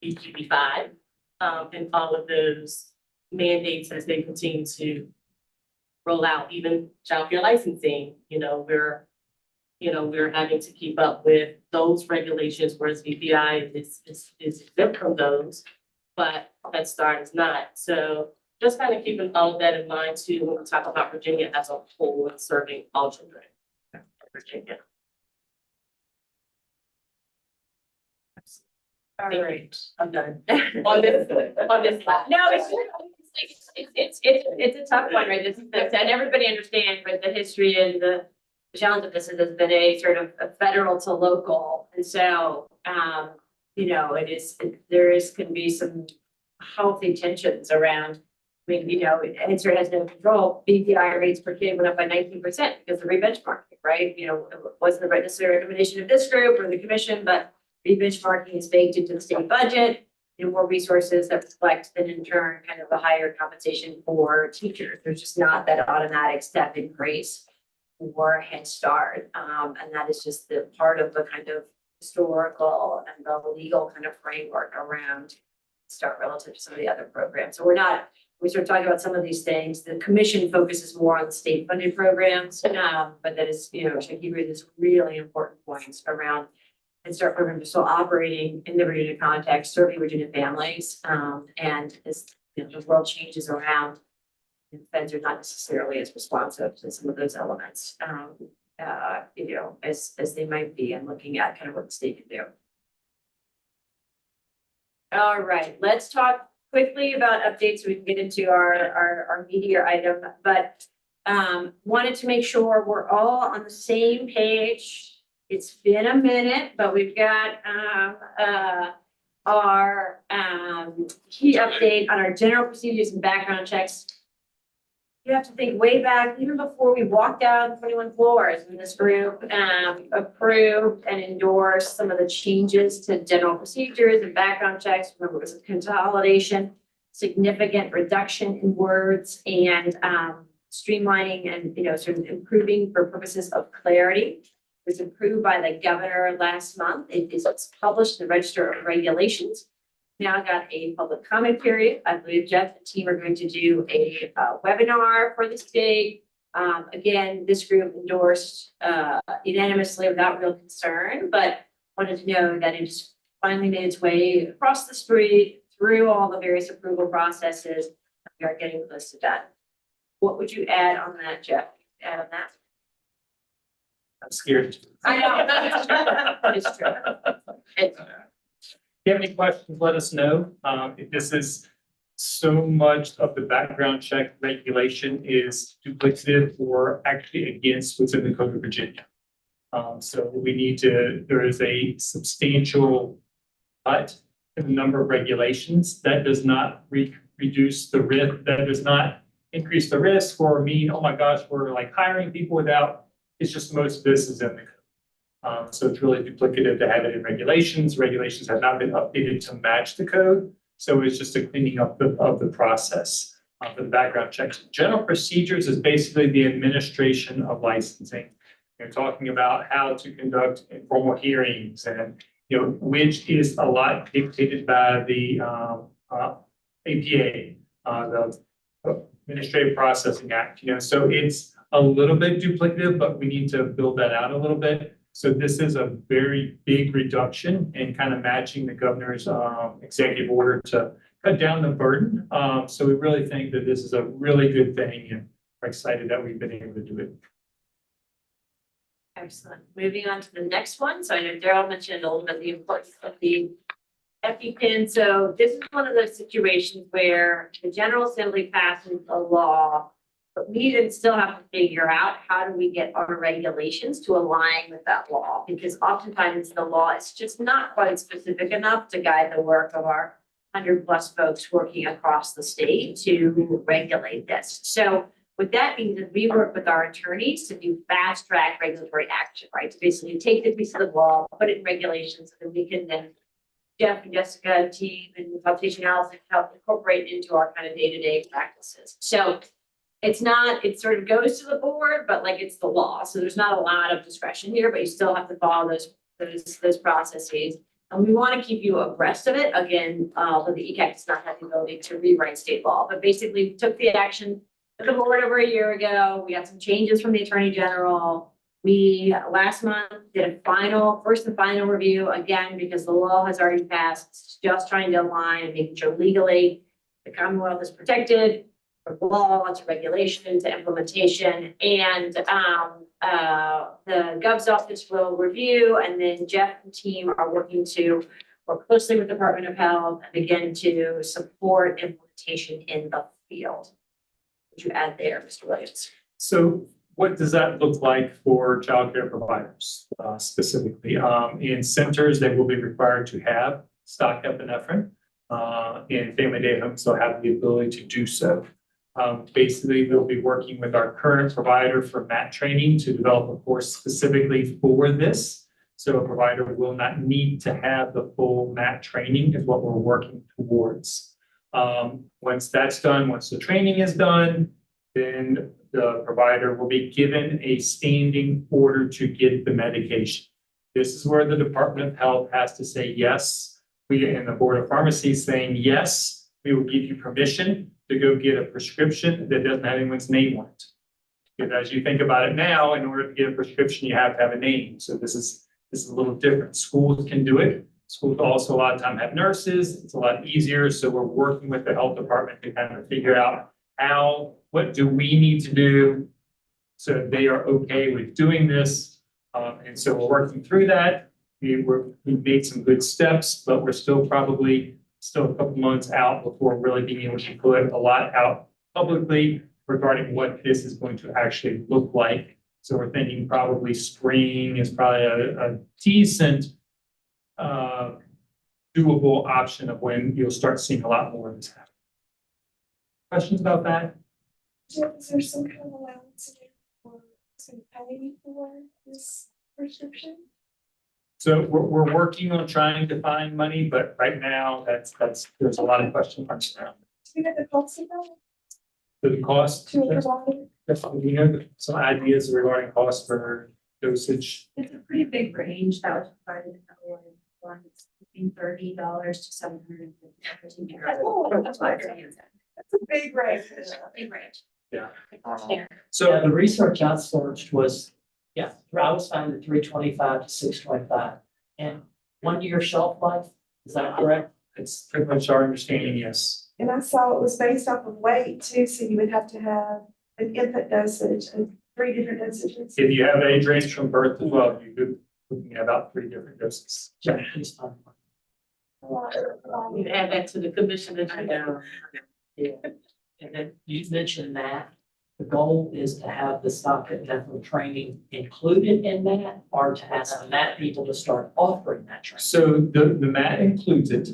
BGB5 and all of those mandates as they continue to roll out, even childcare licensing. We're having to keep up with those regulations, whereas VPI is exempt from those, but Head Start is not. So just kind of keeping all of that in mind too, when we talk about Virginia as a whole and serving all children in Virginia. All right, I'm done. On this, no, it's a tough one, right? And everybody understands, right, the history and the challenge of this has been a sort of a federal to local. And so, can be some healthy tensions around. I mean, Answer has no control. BPI rates per kid went up by 19% because of re-benchmarking, right? It wasn't the necessary recommendation of this group or the commission, but re-benchmarking is baked into the state budget. More resources that reflect then in turn kind of a higher compensation for teachers. There's just not that automatic step increase for Head Start. And that is just the part of the kind of historical and the legal kind of framework around Start relative to some of the other programs. So we start talking about some of these things. The commission focuses more on the state funded programs, but that is, Shakira raised this really important points around and Start programs are still operating in the Virginia context, serving Virginia families. And as the world changes around, the feds are not necessarily as responsive to some of those elements, as they might be, and looking at kind of what the state can do. All right, let's talk quickly about updates so we can get into our meatier item, but wanted to make sure we're all on the same page. It's been a minute, but we've got our key update on our general procedures and background checks. You have to think way back, even before we walked out 21 floors, when this group approved and endorsed some of the changes to general procedures and background checks. Remember, it was a consolidation, significant reduction in words, and streamlining and sort of improving for purposes of clarity. It was approved by the governor last month. It is published in the Register of Regulations. Now got a public comment period. I believe Jeff and team are going to do a webinar for the state. Again, this group endorsed unanimously without real concern, but wanted to know that it's finally made its way across the street through all the various approval processes. We are getting close to done. What would you add on that, Jeff? Add on that? I'm scared. I know. It's true. If you have any questions, let us know. This is so much of the background check regulation is duplicative or actually against what's in the Code of Virginia. So there is a substantial cut in the number of regulations that does not reduce the risk, that does not increase the risk or mean, oh my gosh, we're like hiring people without, it's just most of this is in the code. So it's really duplicative to have it in regulations. Regulations have not been updated to match the code. So it's just a cleaning up of the process for the background checks. General procedures is basically the administration of licensing. You're talking about how to conduct informal hearings and, which is a lot dictated by the APA, the Administrative Processing Act, so it's a little bit duplicative, but we need to build that out a little bit. So this is a very big reduction in kind of matching the governor's executive order to cut down the burden. So we really think that this is a really good thing, and we're excited that we've been able to do it. Excellent. Moving on to the next one. So I know Daryl mentioned a little bit the importance of the EpiPen. So this is one of those situations where the General Assembly passes a law, but we then still have to figure out how do we get our regulations to align with that law? Because oftentimes the law is just not quite specific enough to guide the work of our 100+ folks working across the state to regulate this. So what that means is we work with our attorneys to do fast track regulatory action, right? To basically take the piece of the law, put it in regulations, so that we can then Jeff and Jessica and team and computational analysis help incorporate into our kind of day-to-day practices. So it sort of goes to the board, but like it's the law. So there's not a lot of discretion here, but you still have to follow those processes. And we want to keep you abreast of it. Again, but the Ecac does not have the ability to rewrite state law, but basically we took the action at the board over a year ago. We got some changes from the Attorney General. We last month did a first and final review again, because the law has already passed. It's just trying to align and making sure legally the Commonwealth is protected from law to regulation to implementation. And the Gov's office will review, and then Jeff and team are working to work closely with the Department of Health and begin to support implementation in the field. Would you add there, Mr. Williams? So what does that look like for childcare providers specifically? In centers, they will be required to have stock epinephrine. In family day homes, they'll have the ability to do so. Basically, we'll be working with our current provider for MAT training to develop a course specifically for this. So a provider will not need to have the full MAT training is what we're working towards. Once that's done, once the training is done, then the provider will be given a standing order to get the medication. This is where the Department of Health has to say yes. We and the Board of Pharmacy saying yes, we will give you permission to go get a prescription that doesn't have anyone's name on it. Because as you think about it now, in order to get a prescription, you have to have a name. So this is a little different. Schools can do it. Schools also a lot of time have nurses. It's a lot easier. So we're working with the health department to kind of figure out what do we need to do so they are okay with doing this. And so we're working through that. We've made some good steps, but we're still a couple months out before really being able to put a lot out publicly regarding what this is going to actually look like. So we're thinking probably spring is probably a decent doable option of when you'll start seeing a lot more of this happen. Questions about that? Is there some kind of allowance for some pay for this prescription? So we're working on trying to find money, but right now there's a lot of question marks now. Do you know the cost of that? So the cost, To a provider? you know, some ideas regarding cost for dosage. It's a pretty big range that was provided in the one. It's between $30 to $750. That's why it's That's a big range. big range. Yeah. Yeah, So the research I searched was, I was finding 325 to 625. And 1 year shelf life, is that correct? it's pretty much our understanding, yes. And I saw it was based off of weight too, so you would have to have an infant dosage and 3 different dosages. If you have age range from birth as well, you could be looking at about 3 different doses. Yeah, please fine. You add that to the commission as you know. Yeah, and then you mentioned that the goal is to have the stock epinephrine training included in that, or to ask the MAT people to start offering that training. So the MAT includes it,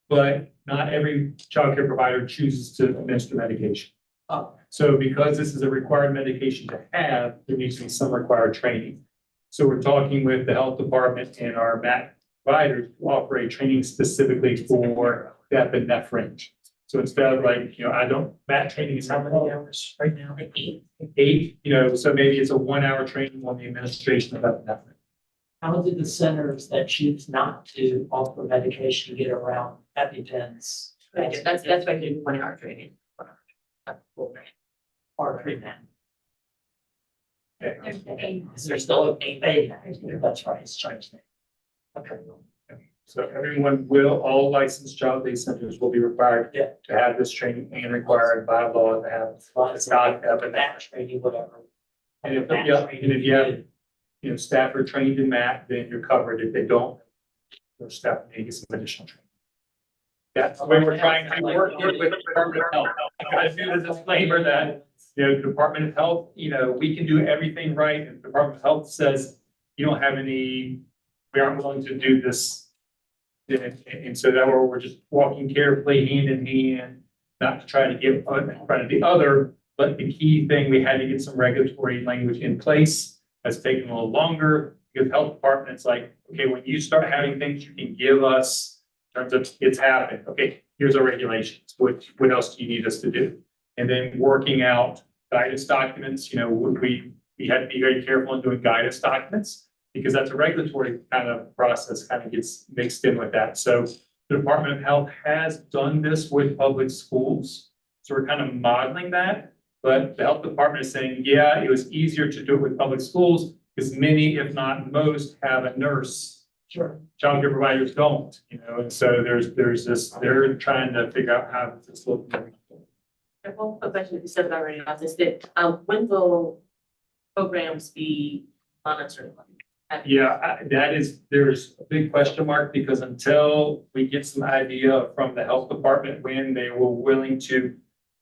but not every childcare provider chooses to administer medication. Oh. So because this is a required medication to have, there needs to be some required training. So we're talking with the health department and our MAT providers to offer a training specifically for the epinephrine. So instead of MAT training is how many hours right now? 8, so maybe it's a 1 hour training on the administration of epinephrine. How do the centers that choose not to offer medication get around EpiPens? That's why I did 1 hour training. Or treatment? Okay. Is there still a pay? That's right, it's changed. Okay. So all licensed child day centers will be required to have this training and required by law to have stock epinephrine training, whatever. And if you have, staff are trained in MAT, then you're covered. If they don't, your staff may get some additional training. That's the way we're trying to work with the Department of Health. I gotta do the disclaimer that, the Department of Health, we can do everything right. And the Department of Health says we aren't willing to do this. And so that we're just walking carefully hand in hand, not to try to get in front of the other. But the key thing, we had to get some regulatory language in place. That's taken a little longer because health department's like, okay, when you start having things you can give us in terms of it's happening. Okay, here's our regulations. What else do you need us to do? And then working out guidance documents, we had to be very careful in doing guidance documents because that's a regulatory kind of process kind of gets mixed in with that. So the Department of Health has done this with public schools. So we're kind of modeling that. But the health department is saying, it was easier to do it with public schools because many, if not most, have a nurse childcare providers don't, you know, and so there's this, they're trying to figure out how this looks. Well, a question you said already on this, that, when will programs be monitored? Yeah, there's a big question mark because until we get some idea from the health department when they were willing to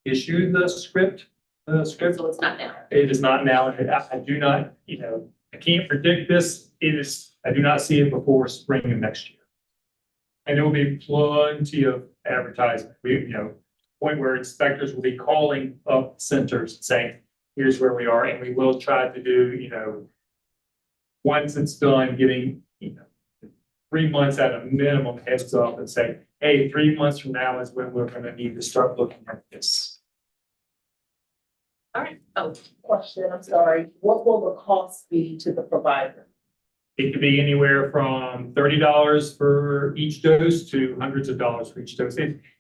issue the script. So it's not now. It is not now, and I do not, you know, I can't predict this. I do not see it before spring of next year. And there will be plenty of advertisement. Point where inspectors will be calling up centers and saying, here's where we are, and we will try to do, once it's done, giving, 3 months at a minimum heads up and say, hey, 3 months from now is when we're gonna need to start looking at this. All right. Oh, Question, I'm sorry, what will the cost be to the provider? It could be anywhere from $30 for each dose to hundreds of dollars for each dose.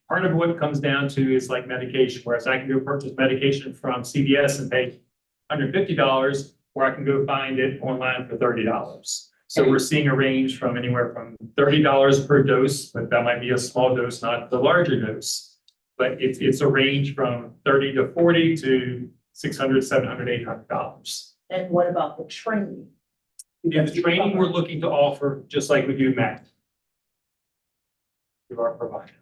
Part of what it comes down to is like medication, whereas I can go purchase medication from CVS and pay $150, or I can go find it online for $30. So we're seeing a range from anywhere from $30 per dose, but that might be a small dose, not the larger dose. But it's a range from 30 to 40 to $600, $700, $800. And what about the training? Yeah, the training we're looking to offer, just like we do MAT. To our provider.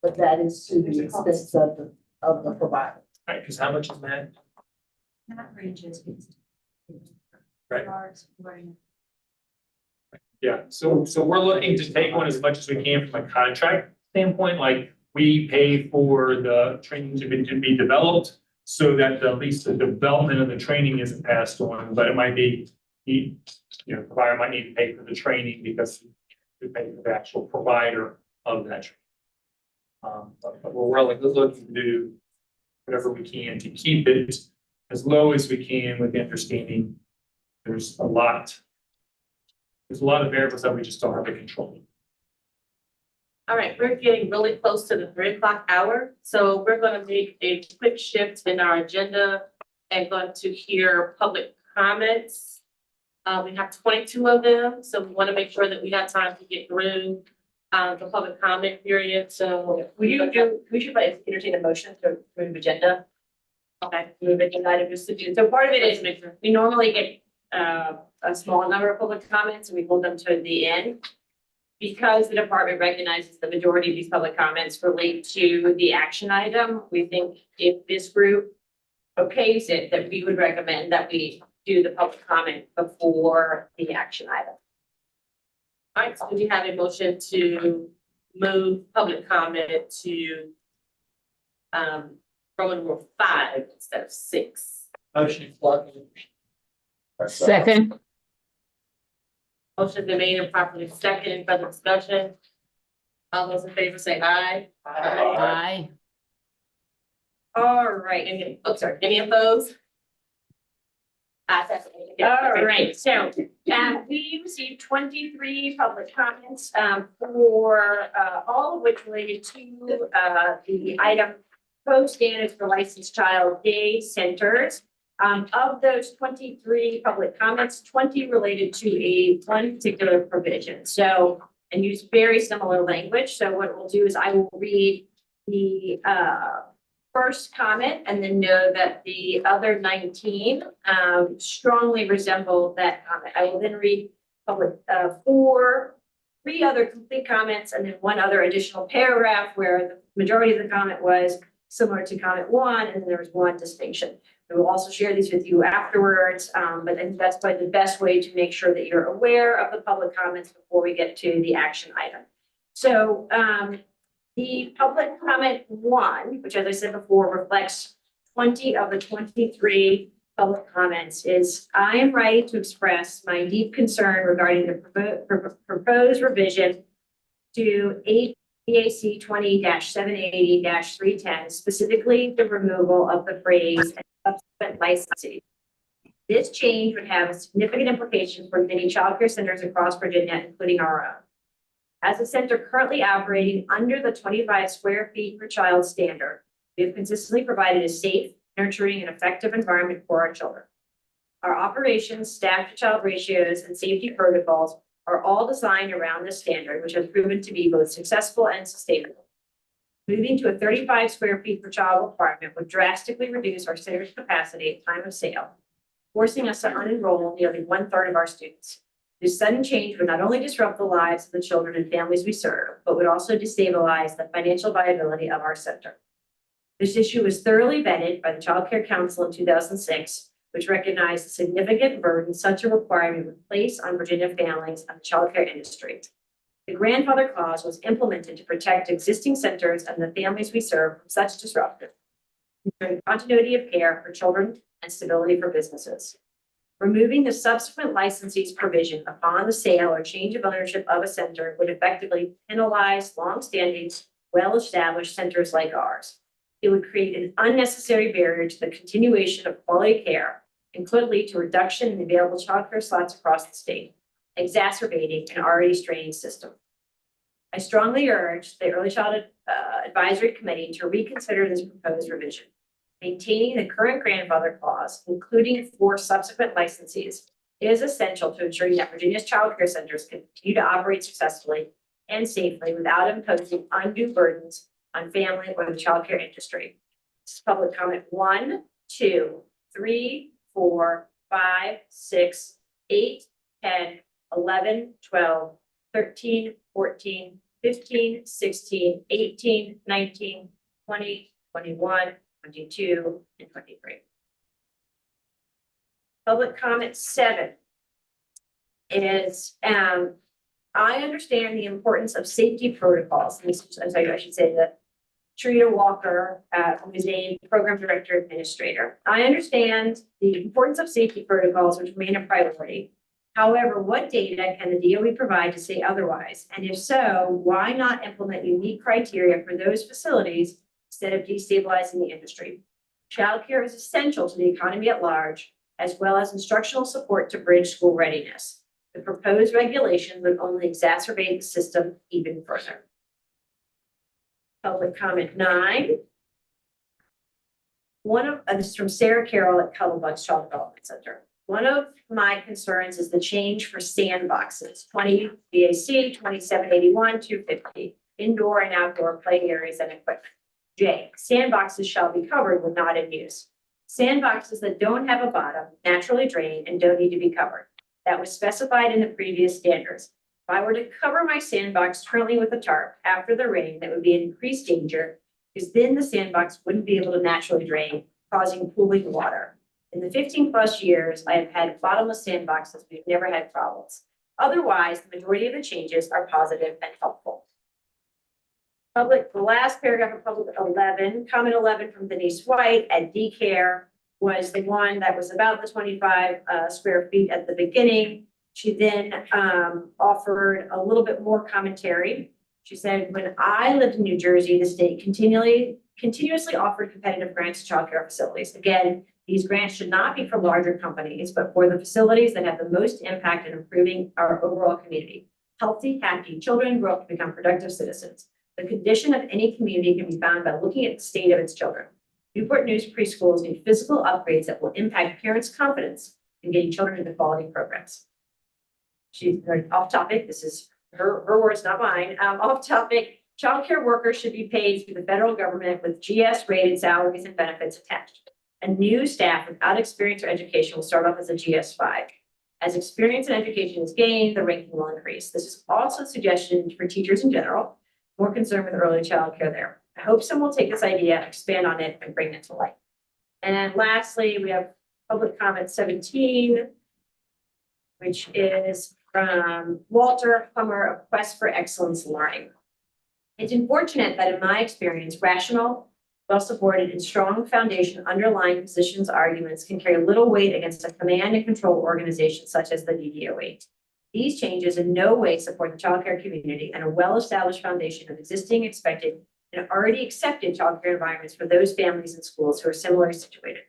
But that is to the expense of the provider. Right, because how much is MAT? That ranges. Right. Yeah, so we're looking to take on as much as we can from a contract standpoint, like we pay for the training to be developed so that at least the development of the training isn't passed on, but it might be, provider might need to pay for the training because we pay for the actual provider of that training. But we're looking to do whatever we can to keep it as low as we can with the understanding there's a lot of variables that we just don't have to control. all right, we're getting really close to the 3:00 hour, so we're gonna make a quick shift in our agenda and going to hear public comments. We have 22 of them, so we want to make sure that we have time to get through the public comment period, so. We should like entertain a motion to approve agenda. Okay, move it in item just to do, so part of it is, we normally get a small number of public comments and we hold them to the end. Because the department recognizes the majority of these public comments relate to the action item, we think if this group okays it, that we would recommend that we do the public comment before the action item. All right, so we have a motion to move public comment to Roman numeral 5 instead of 6. Motion. Second. Motion been made and properly seconded. Further discussion? All those in favor say aye. Aye. All right, any opposed? All right, so, we received 23 public comments, for, all of which related to, the item code standards for licensed child day centers. Of those 23 public comments, 20 related to one particular provision. So, and use very similar language. So what we'll do is I will read the, first comment and then know that the other 19 strongly resemble that comment. I will then read three other complete comments and then one other additional paragraph where the majority of the comment was similar to comment 1 and then there was one distinction. We will also share these with you afterwards, but I think that's probably the best way to make sure that you're aware of the public comments before we get to the action item. So, the public comment 1, which as I said before, reflects 20 of the 23 public comments is, I am ready to express my deep concern regarding the proposed revision to APAC 20-780-310, specifically the removal of the phrase and subsequent licensing. This change would have a significant implication for many childcare centers across Virginia, including our own. As a center currently operating under the 25 square feet per child standard, we have consistently provided a safe, nurturing, and effective environment for our children. Our operations, staff to child ratios, and safety protocols are all designed around this standard, which has proven to be both successful and sustainable. Moving to a 35 square feet per child requirement would drastically reduce our center's capacity at time of sale, forcing us to unenroll nearly 1/3 of our students. This sudden change would not only disrupt the lives of the children and families we serve, but would also destabilize the financial viability of our center. This issue was thoroughly vetted by the Child Care Council in 2006, which recognized the significant burden such a requirement would place on Virginia families and the child care industry. The grandfather clause was implemented to protect existing centers and the families we serve from such disruption, ensuring continuity of care for children and stability for businesses. Removing the subsequent licensee's provision upon the sale or change of ownership of a center would effectively penalize longstanding, well-established centers like ours. It would create an unnecessary barrier to the continuation of quality care and could lead to reduction in available childcare slots across the state, exacerbating an already strained system. I strongly urge the Early Childhood Advisory Committee to reconsider this proposed revision. Maintaining the current grandfather clause, including for subsequent licensees, is essential to ensuring that Virginia's child care centers continue to operate successfully and safely without imposing undue burdens on family or the child care industry. This is public comment 1, 2, 3, 4, 5, 6, 8, 10, 11, 12, 13, 14, 15, 16, 18, 19, 20, 21, 22, and 23. Public comment 7 is, I understand the importance of safety protocols. I'm sorry, I should say that Trina Walker, who is a program director administrator. I understand the importance of safety protocols, which remain a priority. However, what data can the DOE provide to say otherwise? And if so, why not implement unique criteria for those facilities instead of destabilizing the industry? Childcare is essential to the economy at large, as well as instructional support to bridge school readiness. The proposed regulations would only exacerbate the system even further. Public comment 9. This is from Sarah Carroll at Cuddlebugs Child Development Center. One of my concerns is the change for sandboxes, 20 BAC, 2781, 250, indoor and outdoor play areas and equipment. J, sandboxes shall be covered when not in use. Sandboxes that don't have a bottom naturally drain and don't need to be covered. That was specified in the previous standards. If I were to cover my sandbox currently with a tarp after the rain, that would be an increased danger because then the sandbox wouldn't be able to naturally drain, causing pooling water. In the 15+ years, I have had bottomless sandboxes. We've never had problems. Otherwise, the majority of the changes are positive and helpful. The last paragraph of public 11, comment 11 from Denise White at daycare was the one that was about the 25 square feet at the beginning. She then offered a little bit more commentary. She said, when I lived in New Jersey, the state continuously offered competitive grants to child care facilities. Again, these grants should not be for larger companies, but for the facilities that have the most impact in improving our overall community. Healthy, happy children grow up to become productive citizens. The condition of any community can be found by looking at the state of its children. Newport News preschools need physical upgrades that will impact parents' confidence in getting children into quality programs. She's off topic. This is her words, not mine. Off topic. Child care workers should be paid through the federal government with GS-rated salaries and benefits attached. A new staff without experience or education will start off as a GS-5. As experience and education is gained, the ranking will increase. This is also a suggestion for teachers in general, more concerned with early child care there. I hope someone will take this idea, expand on it, and bring it to life. And then lastly, we have public comment 17, which is from Walter Plummer of Quest for Excellence Learning. It's unfortunate that in my experience, rational, well-supported, and strong foundation underlying positions arguments can carry little weight against a command and control organization such as the DDOE. These changes in no way support the child care community and a well-established foundation of existing, expected, and already accepted child care environments for those families and schools who are similarly situated.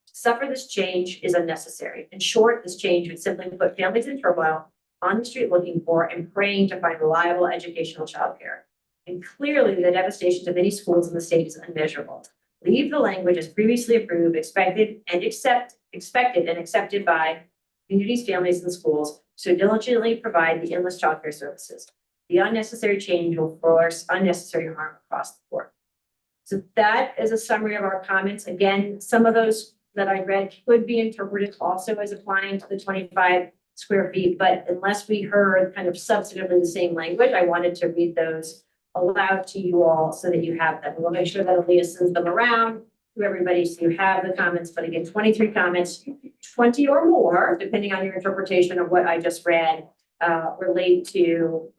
To suffer this change is unnecessary. In short, this change would simply put families in turmoil on the street looking for and praying to find reliable educational child care. And clearly the devastation to many schools in the state is unmeasurable. Leave the language as previously approved, expected and accepted by communities, families, and schools So diligently provide the endless childcare services. The unnecessary change will force unnecessary harm across the board. So that is a summary of our comments. Again, some of those that I read could be interpreted also as applying to the 25 square feet, but unless we heard kind of substantively the same language, I wanted to read those aloud to you all so that you have them. We'll make sure that Aaliyah sends them around to everybody so you have the comments, but again, 23 comments, 20 or more, depending on your interpretation of what I just read, relate to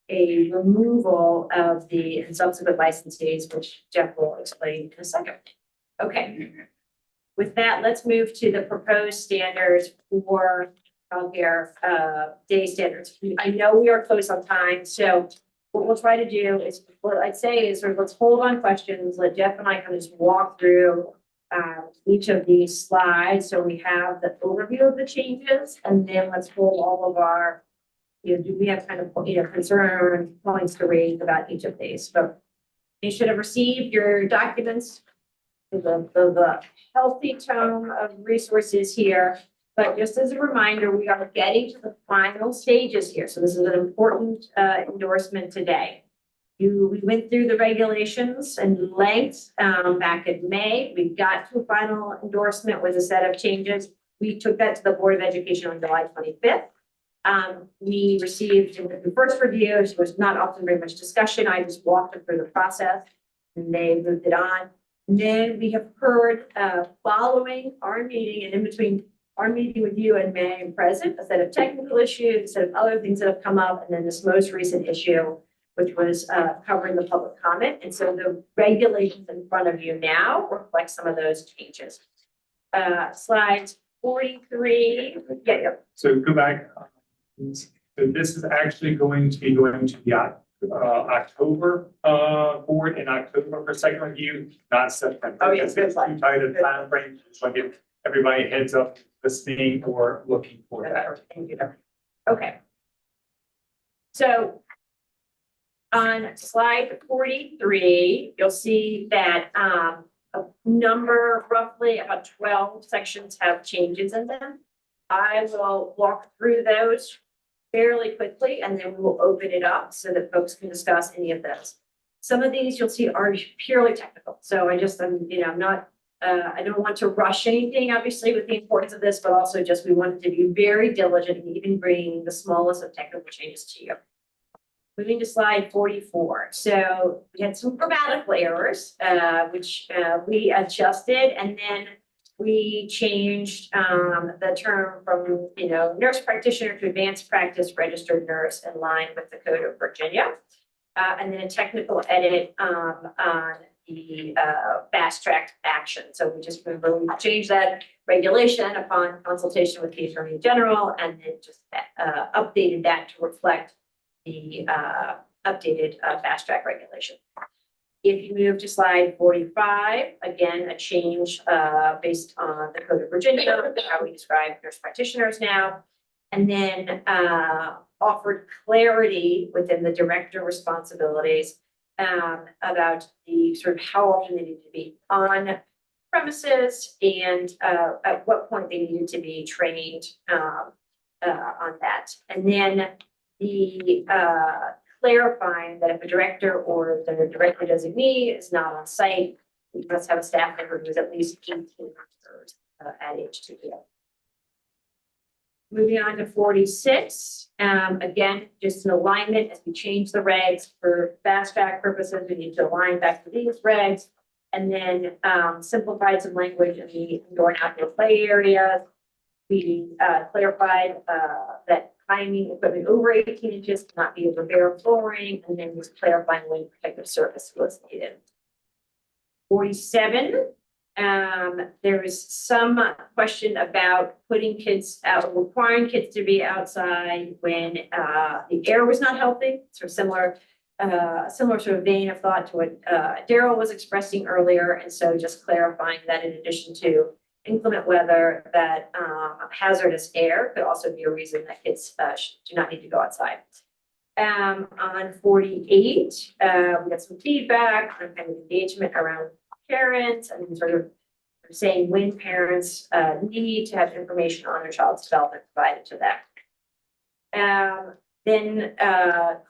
a removal of the subsequent license days, which Jeff will explain in a second. Okay. With that, let's move to the proposed standards for childcare day standards. I know we are close on time, so what we'll try to do is, what I'd say is sort of let's hold on questions, let Jeff and I kind of just walk through each of these slides. So we have the overview of the changes, and then let's hold all of our, do we have kind of, concern points to raise about each of these. So you should have received your documents, the healthy tone of resources here. But just as a reminder, we are getting to the final stages here. So this is an important endorsement today. We went through the regulations and length back in May. We got to a final endorsement with a set of changes. We took that to the Board of Education on July 25th. We received the first review. There was not often very much discussion. I just walked them through the process and they moved it on. And then we have heard following our meeting and in between our meeting with you and May and present, a set of technical issues, a set of other things that have come up, and then this most recent issue, which was covering the public comment. And so the regulations in front of you now reflect some of those changes. Slide 43. Yeah. So go back. So this is actually going to be going to the October board in October for second review, not September. Oh, yes, It's too tight a time frame. Just want to give everybody a heads up listening or looking for that. Okay. So on slide 43, you'll see that a number, roughly about 12 sections have changes in them. I will walk through those fairly quickly and then we will open it up so that folks can discuss any of those. Some of these you'll see are purely technical. So I'm not, I don't want to rush anything, obviously, with the importance of this, but also just we wanted to be very diligent in even bringing the smallest of technical changes to you. Moving to slide 44. So we had some grammatical errors, which we adjusted, and then we changed the term from, nurse practitioner to advanced practice registered nurse in line with the Code of Virginia. And then a technical edit on the fast track action. So we just changed that regulation upon consultation with the Attorney General and then just updated that to reflect the updated fast track regulation. If you move to slide 45, again, a change based on the Code of Virginia, how we describe nurse practitioners now, and then offered clarity within the director responsibilities about the sort of how often they need to be on premises and at what point they needed to be trained on that. And then the clarifying that if a director or the director designee is not on site, we must have a staff member who is at least 18 months at H2O. Moving on to 46, again, just an alignment as we change the regs for fast track purposes, we need to align back to these regs, and then simplified some language in the indoor and outdoor play areas. We clarified that climbing equipment over 18 inches cannot be over bare flooring, and then was clarifying when protective surface was needed. 47. There is some question about putting kids out, requiring kids to be outside when the air was not healthy. So similar sort of vein of thought to what Daryl was expressing earlier. And so just clarifying that in addition to inclement weather, that hazardous air could also be a reason that kids do not need to go outside. On 48, we got some feedback on kind of engagement around parents and sort of saying when parents need to have information on their child's development provided to them. Then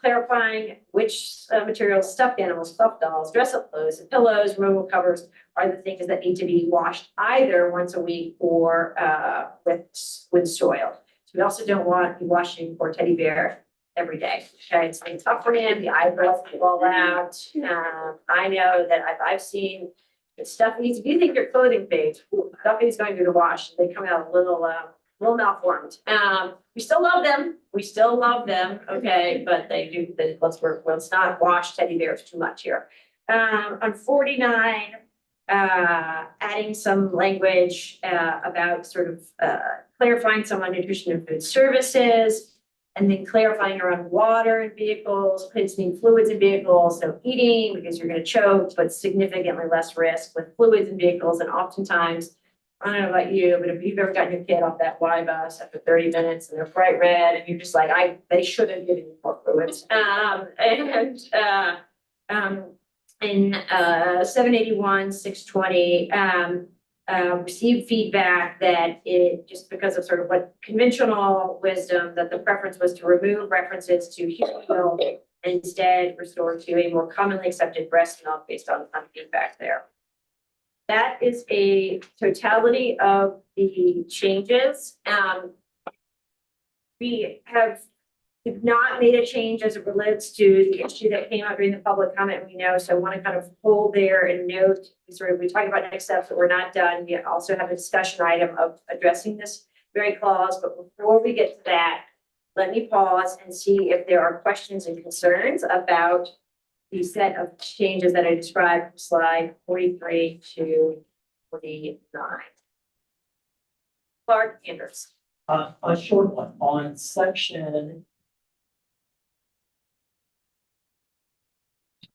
clarifying which materials, stuffed animals, stuffed dolls, dress-up clothes, and pillows, removable covers are the things that need to be washed either once a week or with soil. So we also don't want you washing poor teddy bear every day. Okay, it's like tough for him, the eyeballs fall out. I know that I've seen stuff needs, if you think your clothing fades, stuff is going through the wash, they come out a little malformed. We still love them. We still love them. Okay, but they do. Let's not wash teddy bears too much here. On 49, adding some language about sort of clarifying some on nutrition and food services, and then clarifying around water in vehicles, kids need fluids in vehicles, so eating because you're going to choke, but significantly less risk with fluids in vehicles, and oftentimes. I don't know about you, but if you've ever gotten your kid off that Y bus after 30 minutes and they're bright red and you're just like, they should have given you more fluids. In 781, 620, received feedback that it, just because of sort of what conventional wisdom, that the preference was to remove references to human milk and instead restore to a more commonly accepted breast milk based on feedback there. That is a totality of the changes. We have not made a change as it relates to the issue that came up during the public comment, we know, so I want to kind of hold there and note, we talked about next steps, but we're not done. We also have a discussion item of addressing this very clause, but before we get to that, let me pause and see if there are questions and concerns about the set of changes that I described from slide 43 to 49. Clark Anders. A short one on section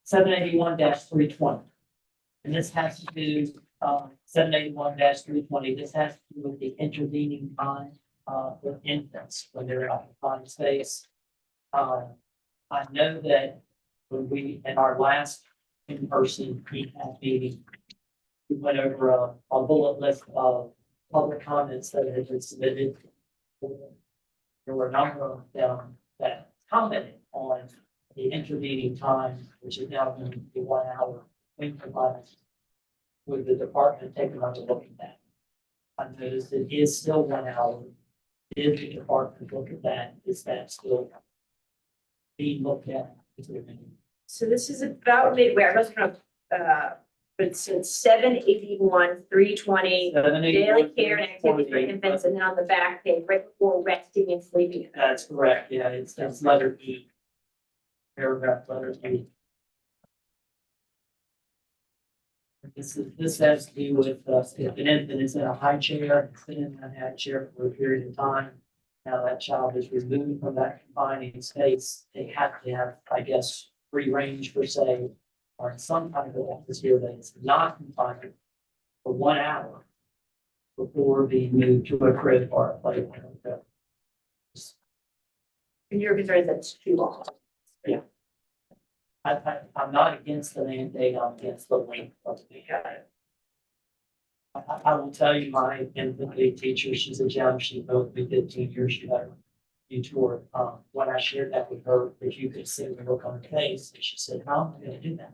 781-320. And this has to do 781-320. This has to do with the intervening time with infants when they're in a confined space. I know that when we, in our last in-person Ecac meeting, we went over a bullet list of public comments that had been submitted. There were a number of them that commented on the intervening time, which is now going to be 1 hour, with the department taking another look at that. I noticed it is still 1 hour. Did the department look at that? Is that still being looked at? So this is about midway. I wasn't gonna, but since 781, 320, daily care and activities for infants, and then on the back page, right before resting and sleeping. That's correct. Yeah, it's letter E. Paragraph letter E. This has to do with if an infant is in a high chair, it's been in that high chair for a period of time. Now that child is removed from that confining space, they have to have, I guess, free range per se, or some kind of atmosphere that is not confined for 1 hour before being moved to a crib or a playground. And your concern is that's too long. Yeah. I'm not against the mandate, I'm against the length of the. I will tell you, my infant aid teacher, she's a gem, she both me 15 years, she had you tour. When I shared that with her, if you could see the look on her face, and she said, how am I gonna do that?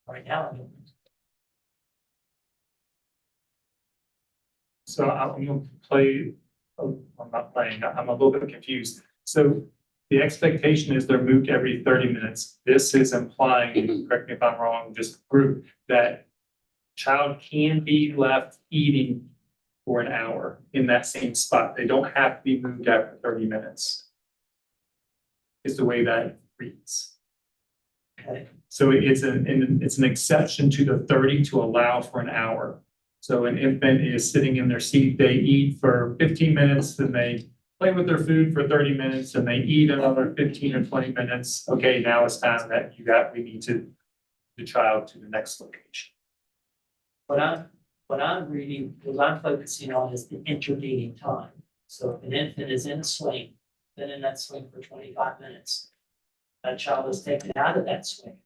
Right now, I don't. So I'm gonna play, I'm not playing, I'm a little bit confused. So the expectation is they're moved every 30 minutes. This is implying, and correct me if I'm wrong, this group, that child can be left eating for an hour in that same spot. They don't have to be moved after 30 minutes. Is the way that reads. Okay. So it's an exception to the 30 to allow for an hour. So an infant is sitting in their seat, they eat for 15 minutes, then they play with their food for 30 minutes, and they eat another 15 or 20 minutes. Okay, now it's time that we need to the child to the next location. What I'm reading, what I'm focusing on is the intervening time. So if an infant is in a swing, been in that swing for 25 minutes, that child is taken out of that swing.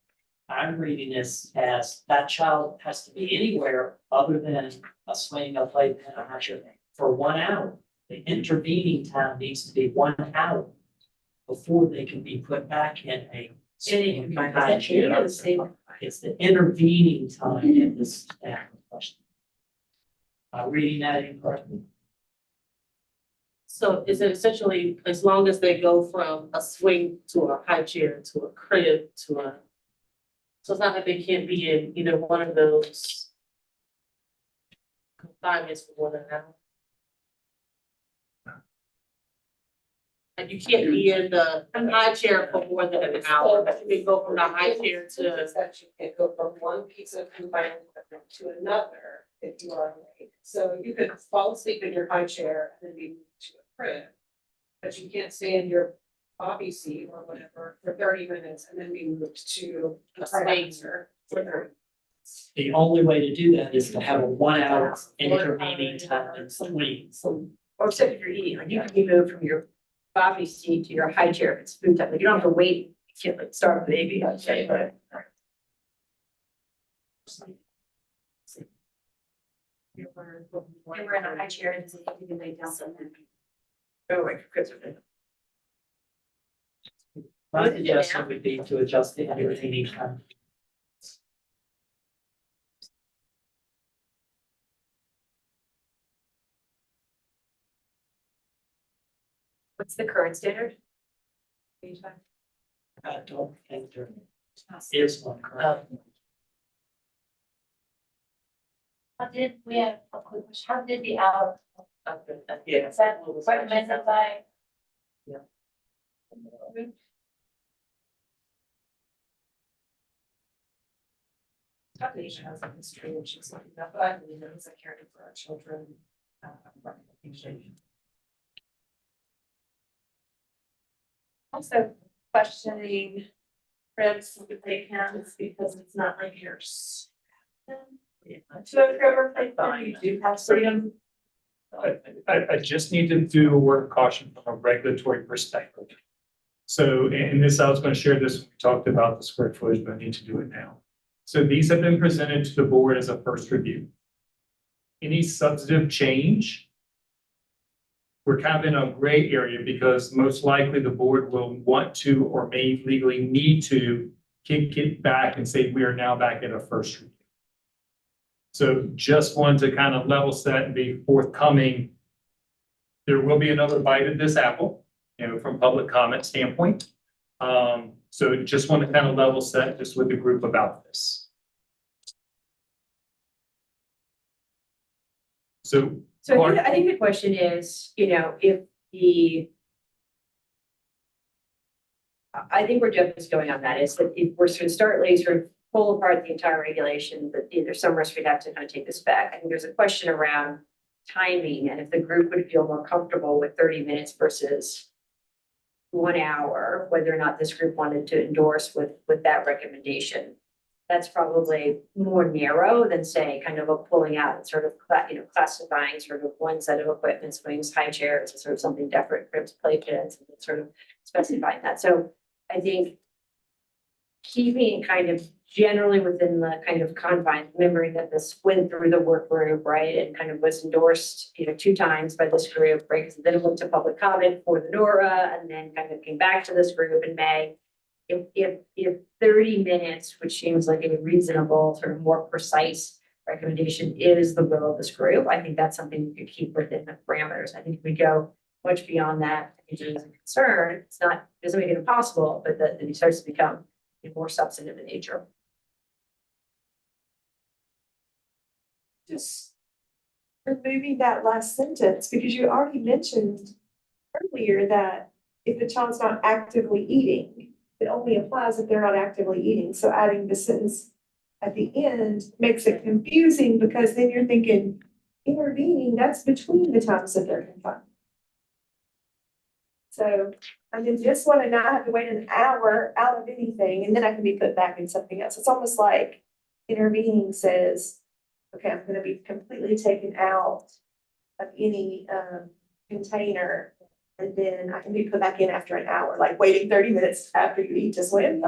I'm reading this as that child has to be anywhere other than a swing, a playpen, a high chair for 1 hour. The intervening time needs to be 1 hour before they can be put back in a. high chair. It's the intervening time in this staff question. Reading that incorrectly. So is it essentially, as long as they go from a swing to a high chair to a crib to a, so it's not that they can't be in either one of those confinements for more than an hour? Like you can't be in the high chair for more than an hour, but you can go from the high chair to. That you can't go from one piece of confinement to another if you are awake. So you could fall asleep in your high chair and then be moved to a crib. But you can't stay in your bobby seat or whatever for 30 minutes and then be moved to a spacer for 30. The only way to do that is to have a 1 hour intervening time in between. Or except if you're eating, like you can be moved from your bobby seat to your high chair if it's food time, like you don't have to wait, you can't like starve the baby, I'd say, but. And we're in a high chair and you can lay down something. Oh, wait, Chris, My suggestion would be to adjust the intervening time. What's the current standard? I don't think there is one currently. How did, we have a quick question, how did the hour? Yeah. Is that recommended by? Yeah. Foundation has a history of just like that, but I believe it was a caring for our children. Recommendation. Also questioning cribs with big hands because it's not like yours. To a crib or play phone, you do have freedom. I just need to do a word of caution from a regulatory perspective. So, and this, I was going to share this when we talked about the square footage, but I need to do it now. So these have been presented to the board as a first review. Any substantive change, we're kind of in a gray area because most likely the board will want to or may legally need to kick it back and say we are now back at a first review. So just wanted to kind of level set and be forthcoming. There will be another bite at this apple, you know, from public comment standpoint. So just want to kind of level set just with the group about this. So I think the question is, you know, if I think where Jeff is going on that is that if we're sort of sort of pull apart the entire regulation, but there's some risk we'd have to kind of take this back. I think there's a question around timing and if the group would feel more comfortable with 30 minutes versus 1 hour, whether or not this group wanted to endorse with that recommendation. That's probably more narrow than say kind of a pulling out and sort of classifying sort of one set of equipment, swings, high chairs, sort of something different, cribs, play pits, and sort of specifying that. So I think keeping kind of generally within the kind of confines, remembering that this went through the work group, right, and kind of was endorsed, 2 times by this group, right, because then it went to public comment for the NORA, and then kind of came back to this group in May. If 30 minutes, which seems like a reasonable, sort of more precise recommendation, is the will of this group, I think that's something we could keep within the parameters. I think if we go much beyond that, I think there's a concern. Doesn't make it impossible, but that it starts to become more substantive in nature. Just removing that last sentence, because you already mentioned earlier that if the child's not actively eating, it only applies if they're not actively eating. So adding the sentence at the end makes it confusing because then you're thinking intervening, that's between the times that they're confined. So I just want to not have to wait an hour out of anything and then I can be put back in something else. It's almost like intervening says, okay, I'm going to be completely taken out of any container, and then I can be put back in after an hour, like waiting 30 minutes after you eat to swim.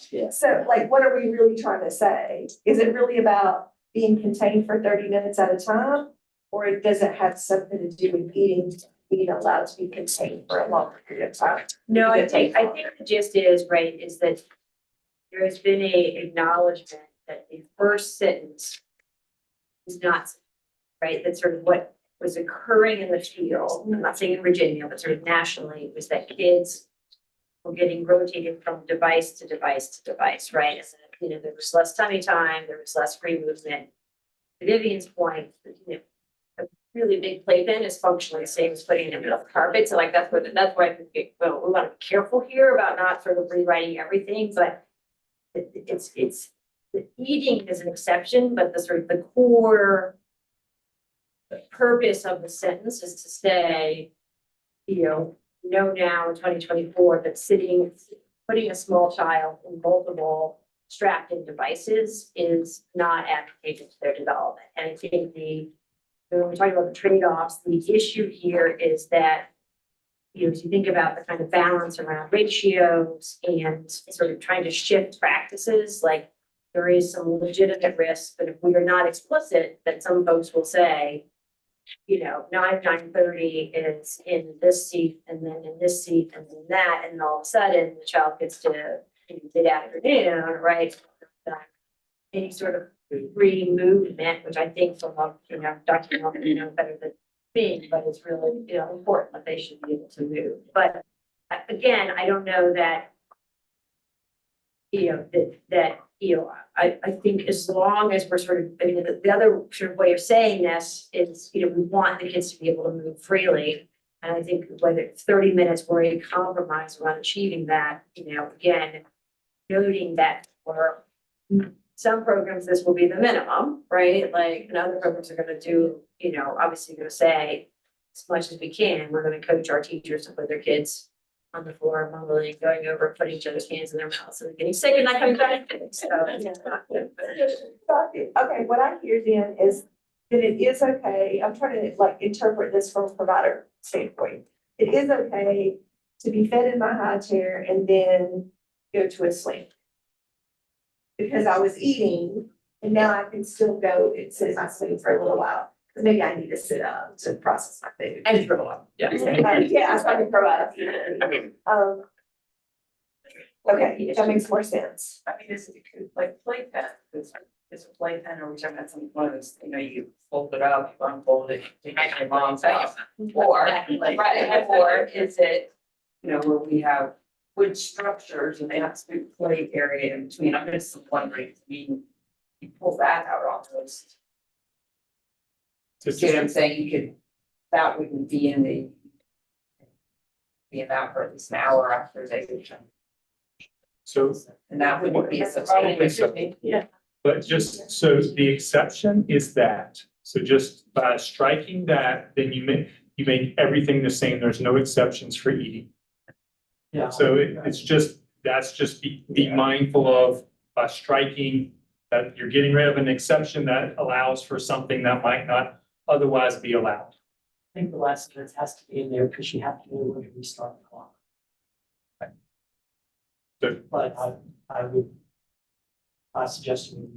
Yeah. So like, what are we really trying to say? Is it really about being contained for 30 minutes at a time? Or does it have something to do with eating being allowed to be contained for a longer period of time. No, I think the gist is, right, is that there has been a acknowledgement that the first sentence is not, right, that's sort of what was occurring in the field. I'm not saying in Virginia, but sort of nationally, was that kids were getting rotated from device to device to device, right? And, you know, there was less tummy time, there was less free movement. To Vivian's point, you know, a really big playpen is functionally the same as putting it in a carpet. So like that's why I think, well, we want to be careful here about not sort of rewriting everything, but it's the eating is an exception, but the sort of the core purpose of the sentence is to say, you know now in 2024 that putting a small child in multiple strapped in devices is not advantageous to their development. And I think when we're talking about the trade-offs, the issue here is that, you know, as you think about the kind of balance around ratios and sort of trying to shift practices, like there is some legitimate risk, but if we are not explicit, that some folks will say, you know, 9:30 is in this seat and then in this seat and then that, and all of a sudden the child gets to mid-afternoon, right? Any sort of free movement, which I think from a, you know, Dr. Norman, you know better than me, but it's really, you know, important that they should be able to move. But again, I don't know that, you know, that you know, I think as long as we're sort of, I mean, the other sort of way of saying this is, you know, we want the kids to be able to move freely. And I think whether it's 30 minutes where you compromise around achieving that, you know, again, noting that for some programs, this will be the minimum, right? Like, and other programs are gonna do, you know, obviously gonna say, as much as we can, we're gonna coach our teachers to put their kids on the floor, mumbling, going over, putting each other's hands in their mouths and getting sick and not coming back. So, Okay, what I hear then is that it is okay, I'm trying to like interpret this from a provider standpoint. It is okay to be fed in my high chair and then go to a sleep. Because I was eating and now I can still go and sit in my sleep for a little while. Because maybe I need to sit up to process my food. And throw up. Yeah, I can throw up. Okay, that makes more sense. I mean, is it like playpen, it's a playpen or whichever, that's one of those, you know, you fold it up, you unfold it, you take your mom's out. Or, like, or is it, you know, where we have wood structures and they have to play area in between, I'm just wondering, you pull that out almost. See what I'm saying, you could, that wouldn't be in that for at least an hour after they. So, And that wouldn't be a substantial. yeah. But just, so the exception is that, so just by striking that, then you make everything the same, there's no exceptions for eating. Yeah. So it's just, that's just be mindful of by striking that you're getting rid of an exception that allows for something that might not otherwise be allowed. I think the last sentence has to be in there because you have to know when to restart the clock. Right. So, but I suggest we.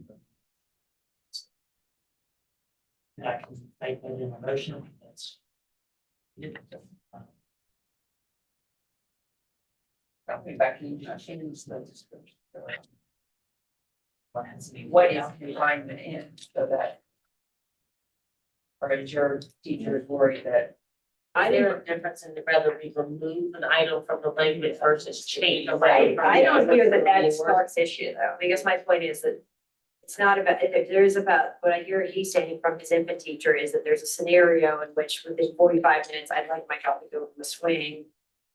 And I can make that in a motion. That's. Probably back in the description. What is confinement in, so that. Or is your teacher worried that? I think the difference in whether we remove an item from the language versus change. Right, I don't hear that sparks issue though, because my point is that it's not about, if there is about, what I hear he's saying from his infant teacher is that there's a scenario in which within 45 minutes, I'd like my child to go from a swing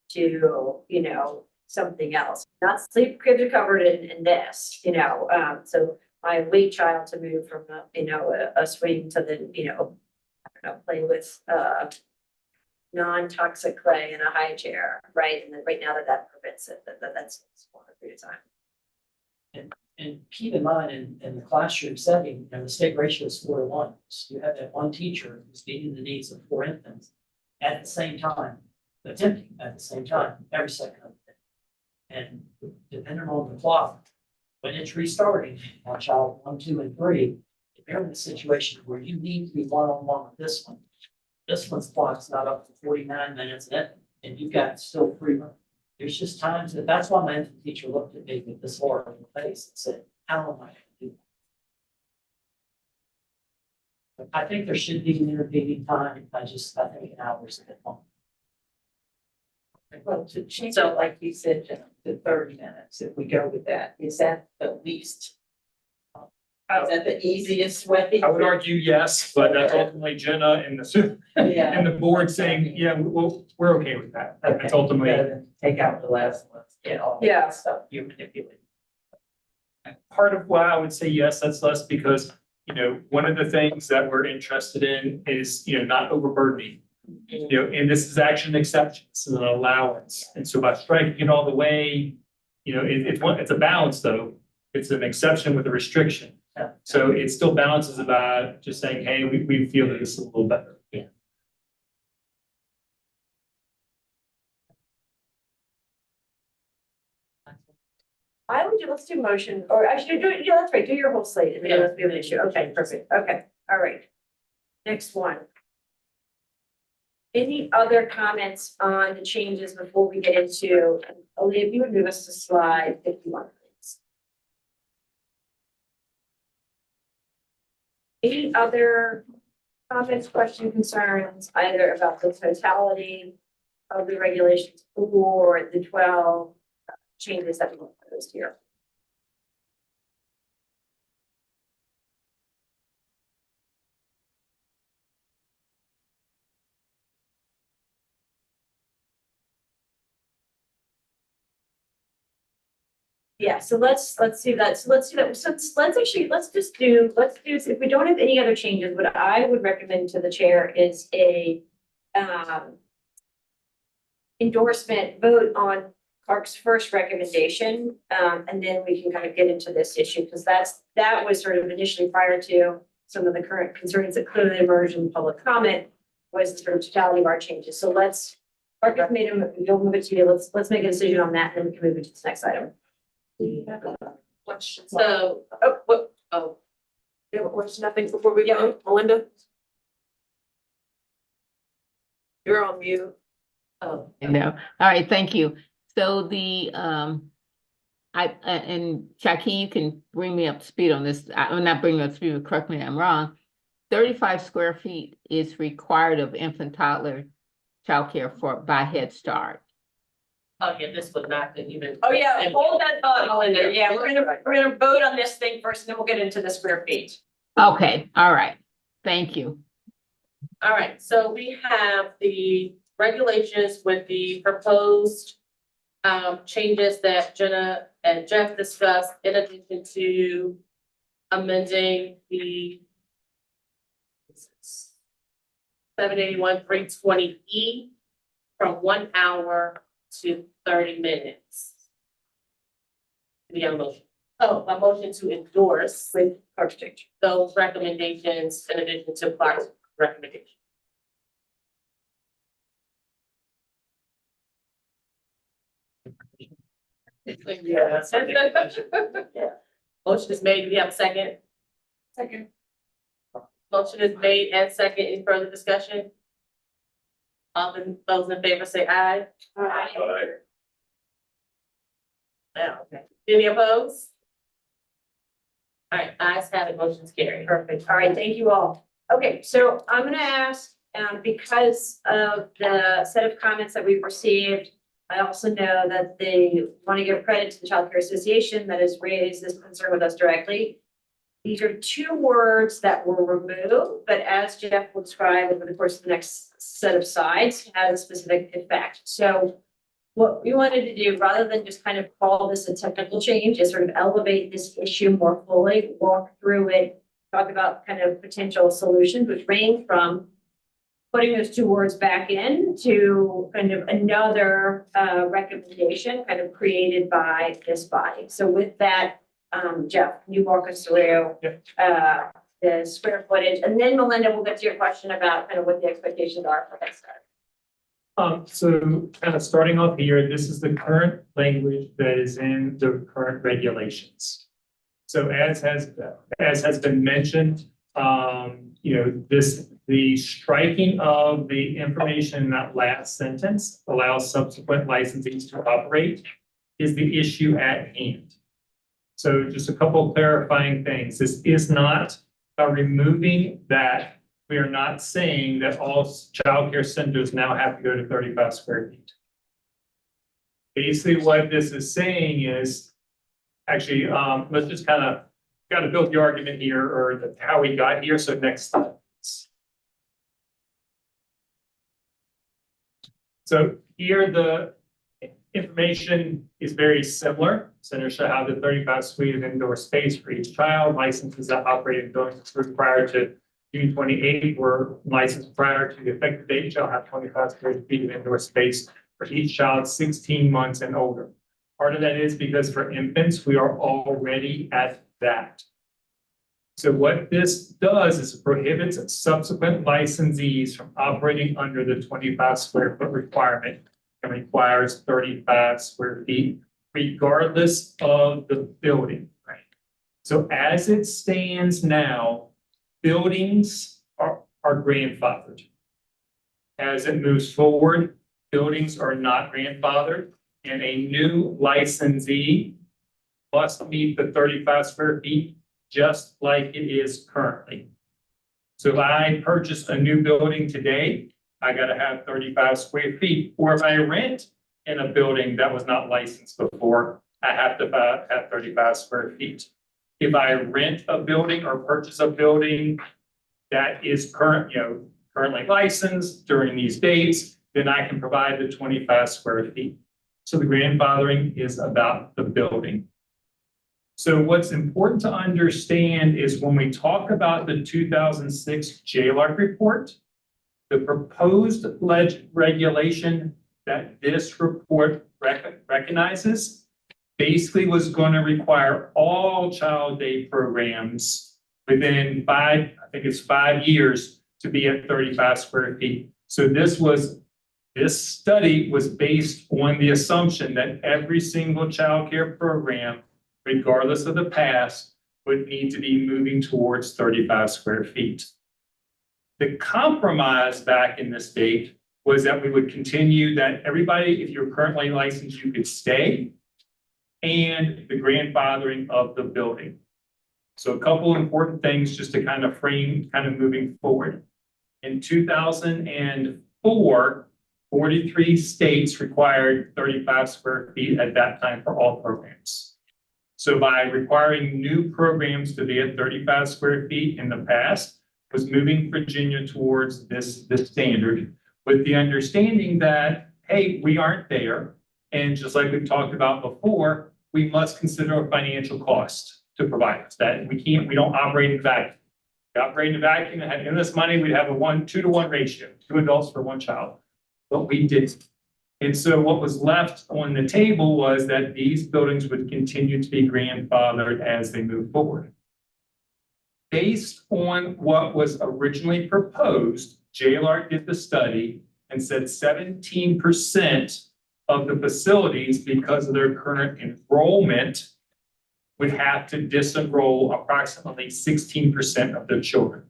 to, you know, something else. Not sleep cribs are covered in this, you know, so my weight child to move from a, you know, a swing to the, you know, I don't know, play with non-toxic clay in a high chair, right? And then right now that prevents it, that's a longer period of time. And keep in mind, in the classroom setting, you know, the state ratio is 4-to-1. So you have that one teacher who's meeting the needs of 4 infants at the same time, attempting at the same time, every second of it. And depending on the clock, when it's restarting, on child 1, 2, and 3, if you're in a situation where you need to be one-on-one with this one, this one's clock's not up to 49 minutes and you've got still 3 minutes. There's just times that's why my infant teacher looked at me with this horror in the face and said, how am I gonna do that? I think there should be an intervening time. I think an hour is a bit long. Well, to change it, like you said, Jenna, to 30 minutes, if we go with that, is that the least? Is that the easiest way? I would argue yes, but that's ultimately Jenna and the, Yeah. and the board saying, yeah, we're okay with that. That's ultimately. Rather than take out the last one, all that stuff you manipulate. Part of why I would say yes, that's less because, one of the things that we're interested in is, not overburdening. And this is actually an exception, this is an allowance. And so by striking it all the way, it's a balance though. It's an exception with a restriction. So it still balances about just saying, hey, we feel that this is a little better. Yeah. I would let's do motion, or actually do it, yeah, that's right, do your whole slate, and then let's do an issue, okay, perfect, okay, all right. Next one. Any other comments on the changes before we get into, Aaliyah, if you would move us to slide 51, please. Any other comments, questions, concerns, either about the totality of the regulations or the 12 changes that we proposed here? Yeah, so let's do that. So let's do that. So let's do, if we don't have any other changes, what I would recommend to the chair is a endorsement vote on Clark's first recommendation. And then we can kind of get into this issue because that was sort of initially prior to some of the current concerns that clearly emerged in public comment was the sort of totality of our changes. So Clark has made you'll move it to you. Let's make a decision on that and then we can move it to the next item. Question. So, there's nothing before we go, Melinda? You're on mute. Oh. No, all right, thank you. So the, and Jackie, you can bring me up to speed on this. I'm not bringing up to speed, but correct me if I'm wrong. 35 square feet is required of infant toddler childcare by Head Start. Oh, yeah, this would not even. Oh, yeah, hold that thought, Melinda. Yeah, we're gonna vote on this thing first, and then we'll get into the square feet. Okay, all right, thank you. All right, so we have the regulations with the proposed changes that Jenna and Jeff discussed, in addition to amending the 781-320E from 1 hour to 30 minutes. The motion. Oh, a motion to endorse with architecture those recommendations in addition to Clark's recommendation. Yeah. Motion is made. Do we have a second? Second. Motion is made and second. Any further discussion? Those in favor say aye. Aye. Now, okay. Any opposed? All right, ayes have it, motion's carried. Perfect. All right, thank you all. Okay, so I'm gonna ask, because of the set of comments that we've received, I also know that they want to give credit to the Child Care Association that has raised this concern with us directly. These are 2 words that were removed, but as Jeff will describe over the course of the next set of slides, has a specific effect. So what we wanted to do, rather than just kind of call this a technical change, is sort of elevate this issue more fully, walk through it, talk about kind of potential solutions, which range from putting those 2 words back in to kind of another recommendation kind of created by this body. So with that, Jeff, can you walk us through the square footage? And then Melinda, we'll get to your question about kind of what the expectations are for next start. So kind of starting off here, this is the current language that is in the current regulations. So as has been mentioned, the striking of the information in that last sentence allows subsequent licensees to operate is the issue at hand. So just a couple of clarifying things. This is not removing that. We are not saying that all childcare centers now have to go to 35 square feet. Basically, what this is saying is, actually, let's just kind of build the argument here, or how we got here. So next slide. So here the information is very similar. Centers shall have the 35 suite of indoor space for each child. Licenses that operate in buildings approved prior to June 28 were licensed prior to the effective date shall have 25 square feet of indoor space for each child 16 months and older. Part of that is because for infants, we are already at that. So what this does is it prohibits subsequent licensees from operating under the 25 square foot requirement and requires 35 square feet, regardless of the building. Right? So as it stands now, buildings are grandfathered. As it moves forward, buildings are not grandfathered, and a new licensee must meet the 35 square feet just like it is currently. So if I purchase a new building today, I got to have 35 square feet. Or if I rent in a building that was not licensed before, I have to have 35 square feet. If I rent a building or purchase a building that is currently licensed during these dates, then I can provide the 25 square feet. So the grandfathering is about the building. So what's important to understand is when we talk about the 2006 JLARC report, the proposed regulation that this report recognizes basically was going to require all child day programs within 5 years to be at 35 square feet. So this study was based on the assumption that every single child care program, regardless of the past, would need to be moving towards 35 square feet. The compromise back in this date was that we would continue that everybody, if you're currently licensed, you could stay, and the grandfathering of the building. So a couple important things just to kind of frame moving forward. In 2004, 43 states required 35 square feet at that time for all programs. So by requiring new programs to be at 35 square feet in the past, was moving Virginia towards this standard with the understanding that, hey, we aren't there. And just like we've talked about before, we must consider a financial cost to provide us that we don't operate in vacuum. If we operate in a vacuum and had endless money, we'd have a 2-to-1 ratio, 2 adults for 1 child. But we didn't. And so what was left on the table was that these buildings would continue to be grandfathered as they move forward. Based on what was originally proposed, JLARC did the study and said 17% of the facilities, because of their current enrollment, would have to disenroll approximately 16% of their children.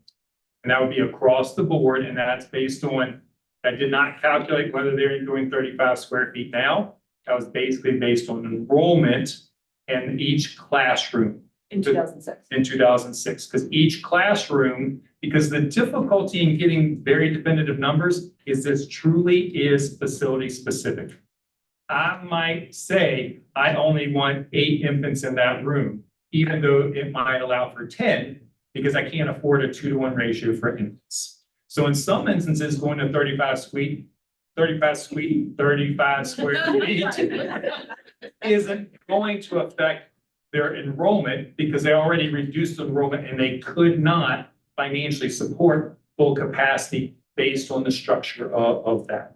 And that would be across the board, and that's based on, that did not calculate whether they're doing 35 square feet now. That was basically based on enrollment in each classroom. In 2006. In 2006, because each classroom, because the difficulty in getting very definitive numbers is this truly is facility specific. I might say I only want 8 infants in that room, even though it might allow for 10, because I can't afford a 2-to-1 ratio for infants. So in some instances, going to 35 square feet isn't going to affect their enrollment because they already reduced enrollment and they could not financially support full capacity based on the structure of that.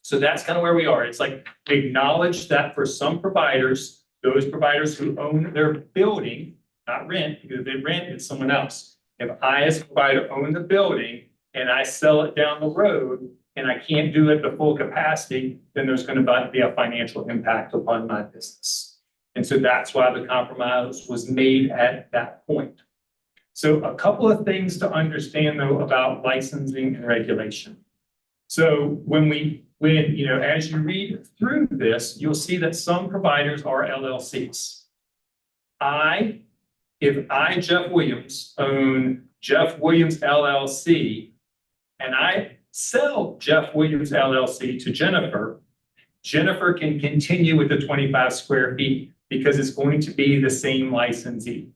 So that's kind of where we are. It's like acknowledge that for some providers, those providers who own their building, not rent, because if they rent, it's someone else. If I as a provider own the building and I sell it down the road and I can't do it to full capacity, then there's going to be a financial impact upon my business. And so that's why the compromise was made at that point. So a couple of things to understand though about licensing and regulation. So when you know, as you read through this, you'll see that some providers are LLCs. If I, Jeff Williams, own Jeff Williams LLC, and I sell Jeff Williams LLC to Jennifer, Jennifer can continue with the 25 square feet because it's going to be the same licensee.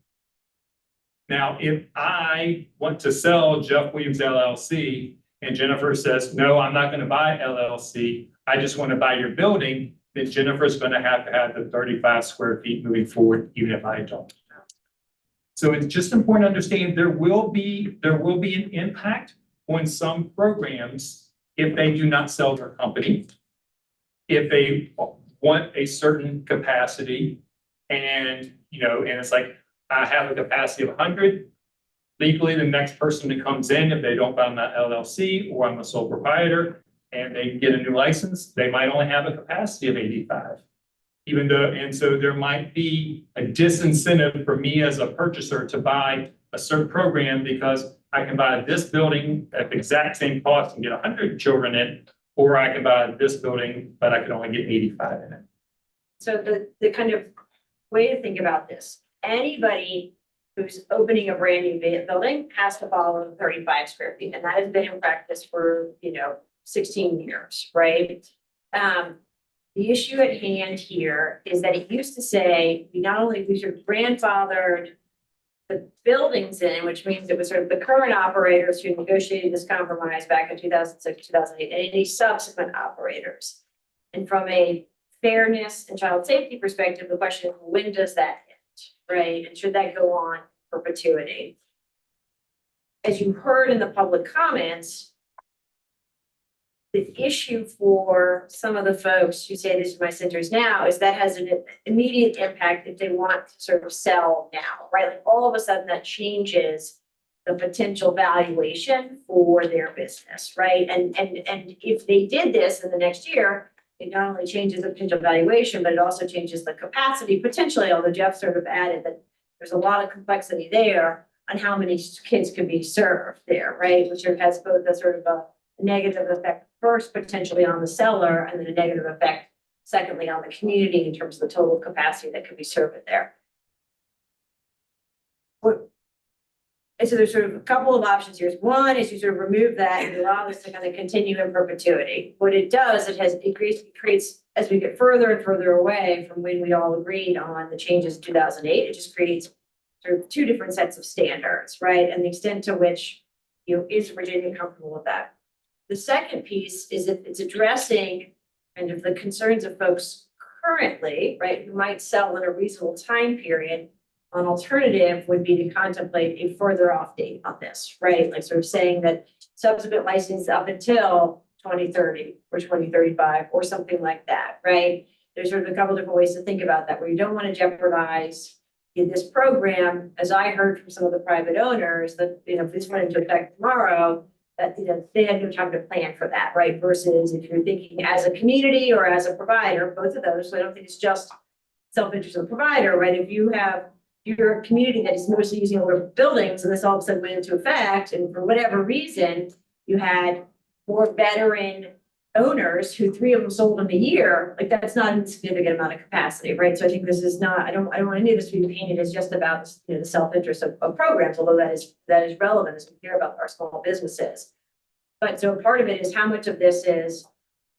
Now, if I want to sell Jeff Williams LLC and Jennifer says, no, I'm not going to buy LLC, I just want to buy your building, then Jennifer's going to have the 35 square feet moving forward, even if I don't. So it's just important to understand there will be an impact on some programs if they do not sell their company, if they want a certain capacity, and it's like, I have a capacity of 100. Legally, the next person that comes in, if they don't buy my LLC or I'm a sole proprietor and they get a new license, they might only have a capacity of 85. And so there might be a disincentive for me as a purchaser to buy a certain program because I can buy this building at the exact same cost and get 100 children in, or I can buy this building, but I can only get 85 in it. So the kind of way to think about this, anybody who's opening a brand new building has to follow the 35 square feet, and that has been in practice for 16 years, right? The issue at hand here is that it used to say we not only sort of grandfathered the buildings in, which means it was sort of the current operators who negotiated this compromise back in 2006, 2008, and any subsequent operators. And from a fairness and child safety perspective, the question is, when does that end, right? And should that go on perpetuity? As you heard in the public comments, the issue for some of the folks who say this is my centers now is that has an immediate impact if they want to sort of sell now, right? Like all of a sudden that changes the potential valuation for their business, right? And if they did this in the next year, it not only changes the potential valuation, but it also changes the capacity potentially, although Jeff sort of added that there's a lot of complexity there on how many kids can be served there, right? Which has both a sort of a negative effect first potentially on the seller and then a negative effect secondly on the community in terms of the total capacity that could be served there. And so there's sort of a couple of options here. One is you sort of remove that and allow this to kind of continue in perpetuity. What it does, it creates, as we get further and further away from when we all agreed on the changes in 2008, it just creates sort of two different sets of standards, right? And the extent to which, is Virginia comfortable with that? The second piece is that it's addressing kind of the concerns of folks currently, right, who might sell in a reasonable time period. An alternative would be to contemplate a further off date on this, right? Like sort of saying that subsequent license up until 2030 or 2035 or something like that, right? There's sort of a couple different ways to think about that where you don't want to jeopardize in this program, as I heard from some of the private owners, that if this went into effect tomorrow, that they had no time to plan for that, right? Versus if you're thinking as a community or as a provider, both of those. So I don't think it's just self-interest of the provider, right? If you're a community that is mostly using older buildings and this all of a sudden went into effect, and for whatever reason, you had more veteran owners who 3 of them sold in a year, like that's not a significant amount of capacity, right? So I think this is not, I don't want any of this to be painted as just about the self-interest of programs, although that is relevant as we hear about our small businesses. But so part of it is how much of this is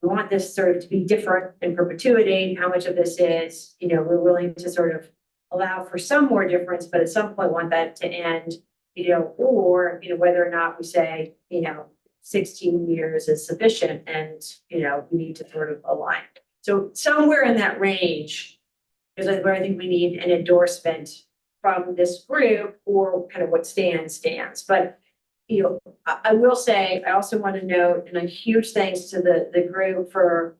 we want this sort of to be different in perpetuity, how much of this is, we're willing to sort of allow for some more difference, but at some point want that to end, or whether or not we say, 16 years is sufficient and, we need to sort of align. So somewhere in that range is where I think we need an endorsement from this group or kind of what stands. But, I will say, I also want to note, and a huge thanks to the group for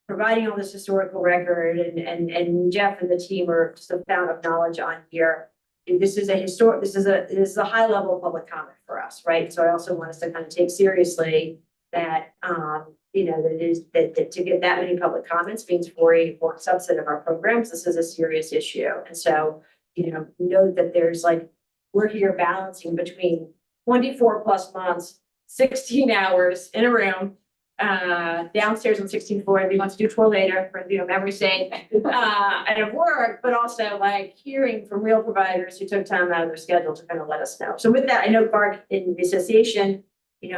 providing all this historical record and Jeff and the team are just a fountain of knowledge on here. This is a high level of public comment for us, right? So I also want us to kind of take seriously that, that to get that many public comments means for a subset of our programs, this is a serious issue. And so, know that there's like we're here balancing between 24+ months, 16 hours in a room, downstairs on 16th floor, if you want to do tour later for, memory sake, and of work, but also like hearing from real providers who took time out of their schedule to kind of let us know. So with that, I know Clark in the association,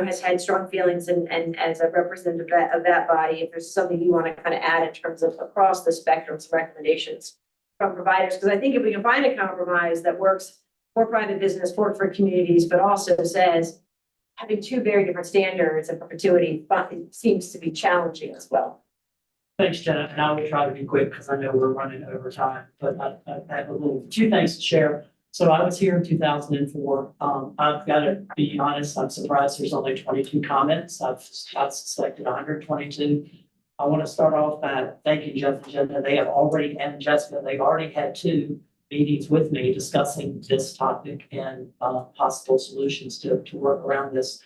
has had strong feelings and as a representative of that body, if there's something you want to kind of add in terms of across the spectrum, some recommendations from providers, because I think if we can find a compromise that works for private business, for communities, but also says, having two very different standards in perpetuity seems to be challenging as well. Thanks, Jenna, and I will try to be quick because I know we're running over time, but I have two things to share. So I was here in 2004. I've got to be honest, I'm surprised there's only 22 comments. I've selected 122. I want to start off by thanking Jeff and Jenna. And Jessica, they've already had 2 meetings with me discussing this topic and possible solutions to work around this.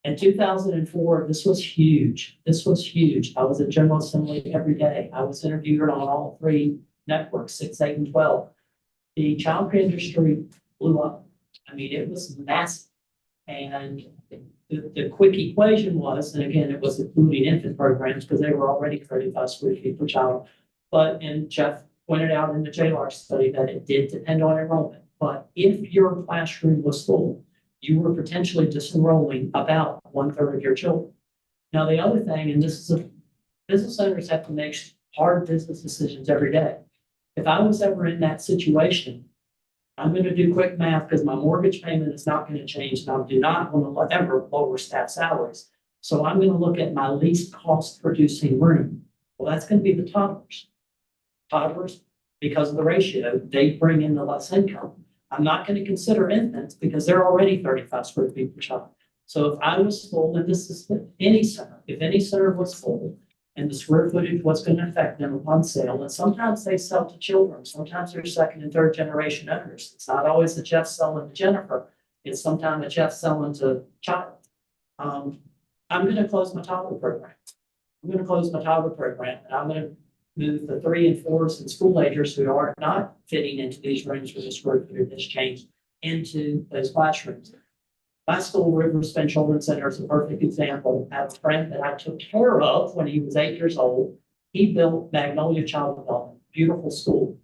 In 2004, this was huge. This was huge. I was at General Assembly every day. I was interviewed on all 3 networks, 6, 8, and 12. The childcare industry blew up. I mean, it was massive. And the quick equation was, and again, it was including infant programs because they were already 35 square feet per child. And Jeff pointed out in the JLAR study that it did depend on enrollment. But if your classroom was full, you were potentially disenrolling about 1/3 of your children. Now, the other thing, and this is business owners have to make hard business decisions every day. If I was ever in that situation, I'm going to do quick math because my mortgage payment is not going to change. And I do not want to ever lower staff salaries. So I'm going to look at my least cost producing room. Well, that's going to be the toddlers. Toddlers, because of the ratio, they bring in the less income. I'm not going to consider infants because they're already 35 square feet per child. So if I was full, and this is any center, if any center was full and the square footage was going to affect them upon sale, and sometimes they sell to children, sometimes they're 2nd and 3rd generation owners. It's not always a Jeff selling to Jennifer. It's sometimes a Jeff selling to child. I'm going to close my toddler program. I'm going to close my toddler program, and I'm going to move the 3 and 4s and school agers who are not fitting into these rooms where the square footage has changed into those classrooms. My school, Rivers Bend Children's Center, is a perfect example. I have a friend that I took care of when he was 8 years old. He built Magnolia Child Development, beautiful school.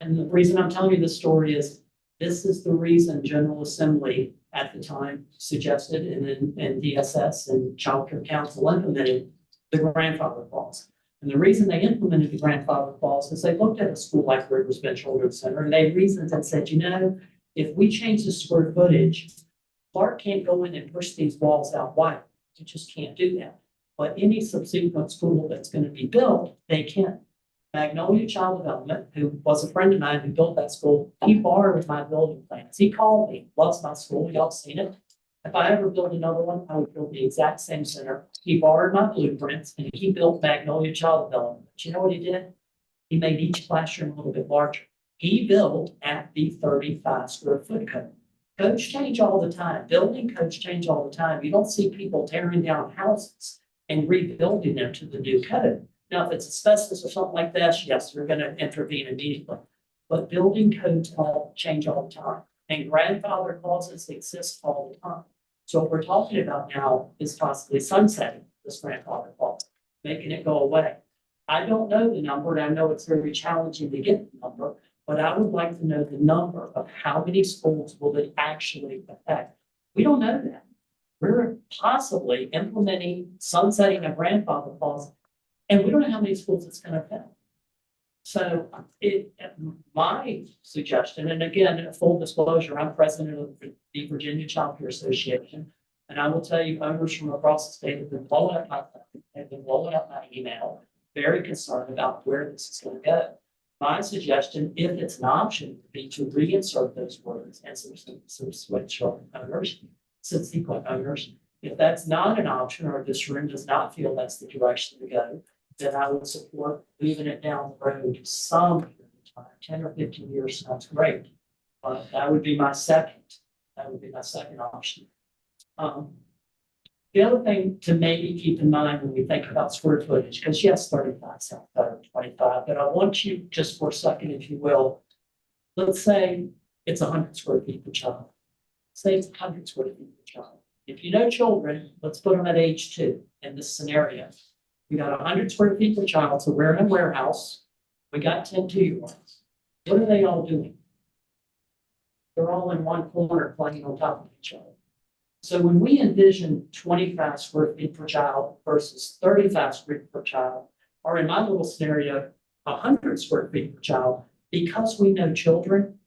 And the reason I'm telling you this story is this is the reason General Assembly at the time suggested and DSS and Child Care Council implemented the grandfather clause. And the reason they implemented the grandfather clause is they looked at a school like Rivers Bend Children's Center and they reasoned and said, if we change the square footage, Clark can't go in and push these walls out wide. You just can't do that. But any subsequent school that's going to be built, they can. Magnolia Child Development, who was a friend of mine who built that school, he borrowed my building plans. He called me, loves my school, y'all seen it. If I ever build another one, I would build the exact same center. He borrowed my blueprints and he built Magnolia Child Development. But you know what he did? He made each classroom a little bit larger. He built at the 35 square foot code. Codes change all the time. Building codes change all the time. You don't see people tearing down houses and rebuilding them to the new code. Now, if it's asbestos or something like this, yes, we're going to intervene immediately. But building codes all change all the time. And grandfather clauses exist all the time. So what we're talking about now is possibly sunsetting this grandfather clause, making it go away. I don't know the number, and I know it's very challenging to get the number, but I would like to know the number of how many schools will it actually affect. We don't know that. We're possibly implementing sunsetting a grandfather clause, and we don't know how many schools it's going to affect. So my suggestion, and again, full disclosure, I'm president of the Virginia Child Care Association, and I will tell you, owners from across the state have been blowing up my email, very concerned about where this is going to go. My suggestion, if it's an option, would be to reinsert those words and some switch owners, subsequent owners. If that's not an option, or this room does not feel that's the direction to go, then I would support moving it down the road some period of time. 10 or 15 years sounds great, but that would be my second. That would be my second option. The other thing to maybe keep in mind when we think about square footage, because yes, 35 sounds better than 25, but I want you just for a second, if you will, let's say it's 100 square feet per child. Say it's 100 square feet per child. If you know children, let's put them at age 2 in this scenario. We got 100 square feet per child, so we're in a warehouse. We got 10 2-year-olds. What are they all doing? They're all in one corner playing on top of each other. So when we envision 25 square feet per child versus 35 square feet per child, or in my little scenario, 100 square feet per child, because we know children,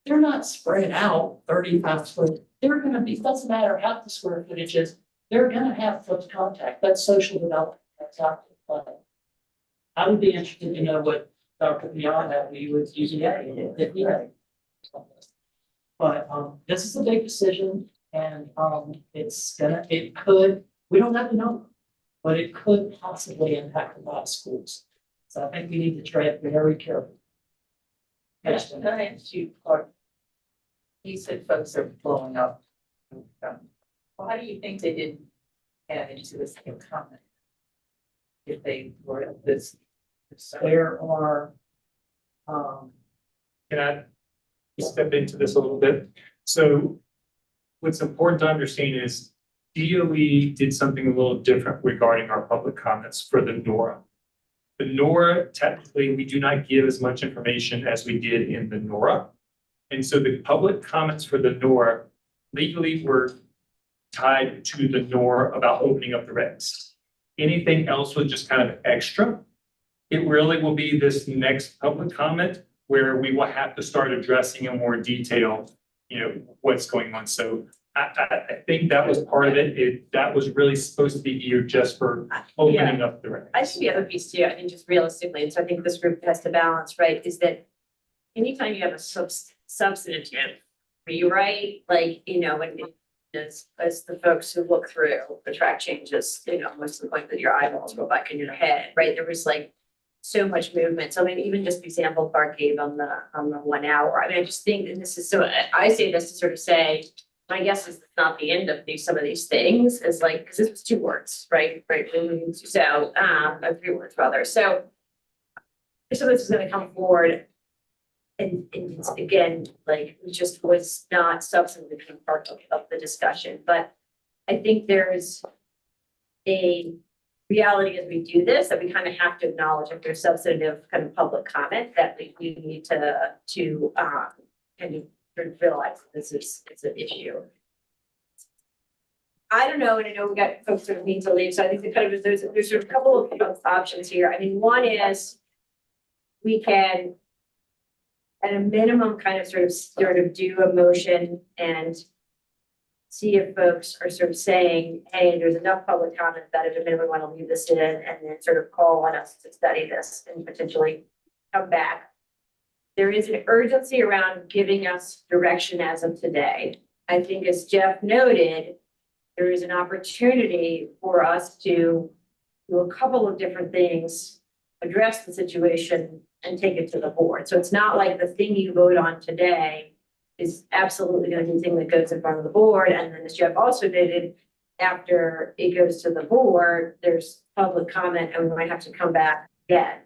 they're not spread out 35 square. They're gonna be, doesn't matter how the square footage is, they're gonna have close contact. That's social development, that's active play. I would be interested to know what Dr. Piana, he was using if he had. But this is a big decision, and it could, we don't have the number, but it could possibly impact a lot of schools. So I think we need to tread very carefully. Yes, can I ask you, Clark? You said folks are blowing up. Why do you think they didn't add into this comment? If they were at this. There are, Can I step into this a little bit? So what's important to understand is DOE did something a little different regarding our public comments for the NORA. The NORA, technically, we do not give as much information as we did in the NORA. And so the public comments for the NORA legally were tied to the NORA about opening up the regs. Anything else was just kind of extra. It really will be this next public comment where we will have to start addressing in more detail, what's going on. So I think that was part of it. That was really supposed to be geared just for opening up the regs. I think the other piece too, I mean, just realistically, and so I think this group has to balance, right, is that anytime you have a substantive, you right, like, and as the folks who look through the track changes, most of the point that your eyeballs go back in your head, right? There was like so much movement. So I mean, even just the example Clark gave on the 1 hour. I mean, I just think, and this is so, I say this to sort of say, my guess is it's not the end of some of these things, is like, because this was 2 words, right? So 3 words rather. So this is going to come forward. And it's, again, like, it just was not substantively part of the discussion. But I think there's a reality as we do this, that we kind of have to acknowledge if there's substantive kind of public comment that we need to kind of realize this is, it's an issue. I don't know, and I know we got folks sort of need to leave, so I think the kind of there's sort of a couple of options here. I mean, one is we can, at a minimum, kind of sort of do a motion and see if folks are sort of saying, hey, there's enough public comment that at a minimum we want to leave this in, and then sort of call on us to study this and potentially come back. There is an urgency around giving us direction as of today. I think, as Jeff noted, there is an opportunity for us to do a couple of different things, address the situation, and take it to the board. So it's not like the thing you vote on today is absolutely going to be the thing that goes in front of the board. And then, as Jeff also noted, after it goes to the board, there's public comment and we might have to come back again.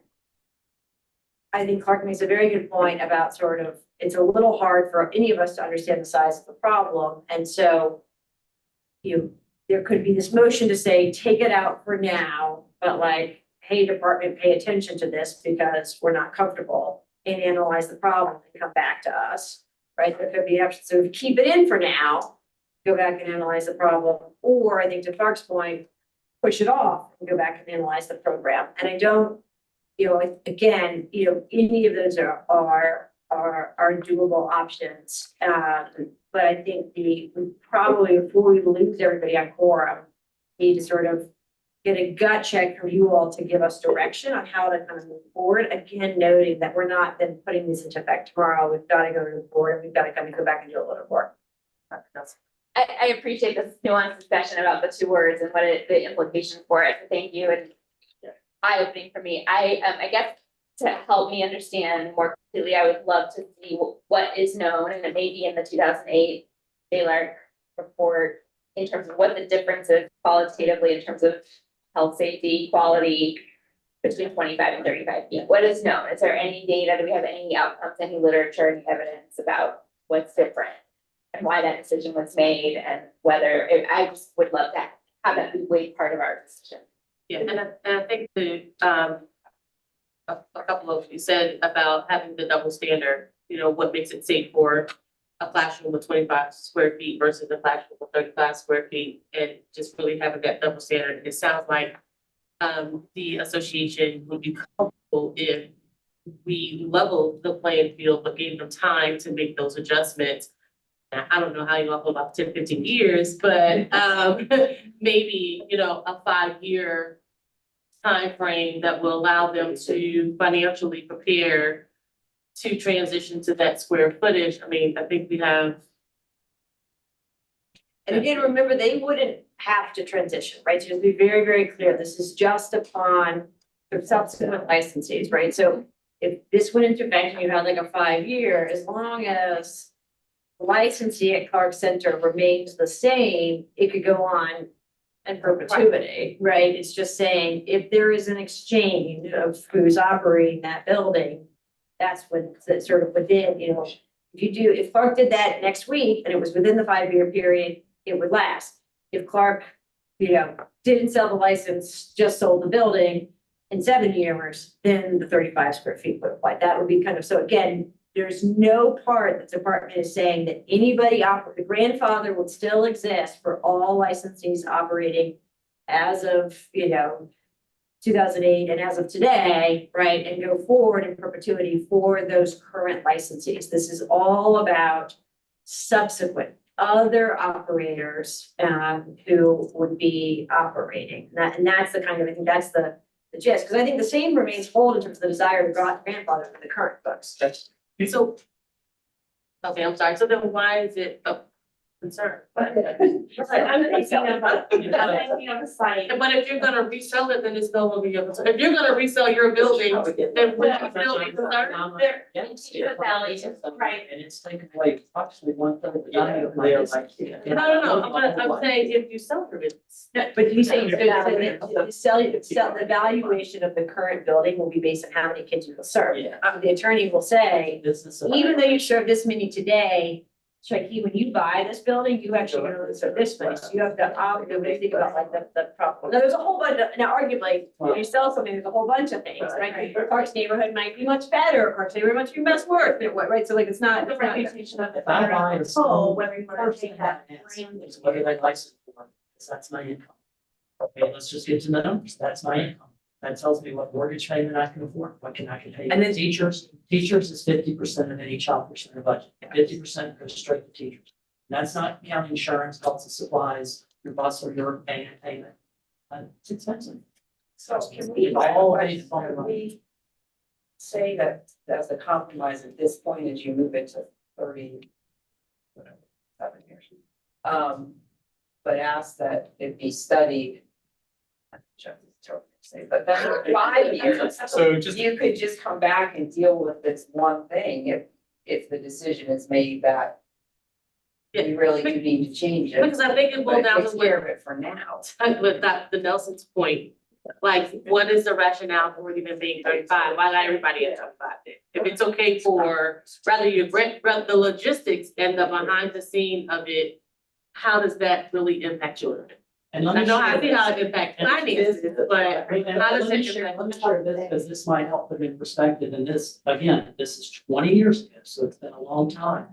I think Clark makes a very good point about sort of, it's a little hard for any of us to understand the size of the problem. And so there could be this motion to say, take it out for now, but like, hey, department, pay attention to this because we're not comfortable, and analyze the problem and come back to us, right? There could be options, so keep it in for now, go back and analyze the problem, or I think to Clark's point, push it off and go back and analyze the program. And I don't, again, any of those are doable options. But I think we probably, before we lose everybody on quorum, need to sort of get a gut check from you all to give us direction on how to kind of move forward. Again, noting that we're not then putting these into effect tomorrow. We've got to go to the board and we've got to kind of go back and do a little more. I appreciate this nuanced discussion about the 2 words and what the implications for it. So thank you, and eye-opening for me. I guess to help me understand more completely, I would love to see what is known, and it may be in the 2008 Baylor report, in terms of what the difference is qualitatively in terms of health, safety, quality between 25 and 35 feet. What is known? Is there any data? Do we have any outcomes, any literature, any evidence about what's different and why that decision was made and whether, I just would love to have that be way part of our decision. Yeah, and I think a couple of you said about having the double standard, you know, what makes it safe for a classroom with 25 square feet versus a classroom with 35 square feet, and just really having that double standard. It sounds like the association would be comfortable if we leveled the playing field, but gave them time to make those adjustments. And I don't know how you all feel about 10, 15 years, but maybe, you know, a 5-year time frame that will allow them to financially prepare to transition to that square footage. I mean, I think we have. And again, remember, they wouldn't have to transition, right? So just be very, very clear, this is just upon their subsequent licensees, right? So if this went into effect and you had like a 5-year, as long as the licensee at Clark Center remains the same, it could go on in perpetuity, right? It's just saying, if there is an exchange of who's operating that building, that's when it's sort of within, you know, if Clark did that next week and it was within the 5-year period, it would last. If Clark, you know, didn't sell the license, just sold the building in 7 years, then the 35 square feet would apply. That would be kind of, so again, there's no part that the department is saying that anybody the grandfather would still exist for all licensees operating as of, you know, 2008 and as of today, right? And go forward in perpetuity for those current licensees. This is all about subsequent other operators who would be operating. And that's the kind of, I think that's the gist, because I think the same remains hold in terms of the desire to grandfather for the current folks. So, okay, I'm sorry. So then why is it a concern? I'm thinking about the site. But if you're gonna resell it, then it's no longer your concern. If you're gonna resell your building, then would you still be concerned? Right. And it's taken away approximately 1/3 of the value of there, like. No, I'm saying if you sell your business. But he's saying the valuation of the current building will be based on how many kids you will serve. The attorney will say, even though you serve this many today, Shaiki, when you buy this building, you actually gonna serve this many. So you have to, think about like the problem. Now, there's a whole bunch of, now arguably, when you sell something, there's a whole bunch of things, right? Park's neighborhood might be much better, Park's neighborhood might be much worse, right? So like, it's not. The reputation of the. If I buy a school, whether you want to take that. is whether they license for, because that's my income. Okay, let's just get to the numbers. That's my income. That tells me what mortgage payment I can afford, what can I pay. And then teachers is 50% of any child percent budget. 50% goes straight to teachers. And that's not counting insurance, costs of supplies, your bus or your payment. It's expensive. So can we say that as a compromise at this point, as you move into 30, whatever, 7 years? But ask that it be studied. But then in 5 years, So just- you could just come back and deal with this one thing if the decision is made that you really do need to change it. Because I think it boils down to Take care of it for now. with the Nelson's point, like, what is the rationale for even being 35? Why not everybody at 35? If it's okay for, rather the logistics and the behind the scene of it, how does that really impact you? And I know I see how it impacts finances, but how does it impact? Let me share this, because this might help put in perspective, and this, again, this is 20 years ago, so it's been a long time.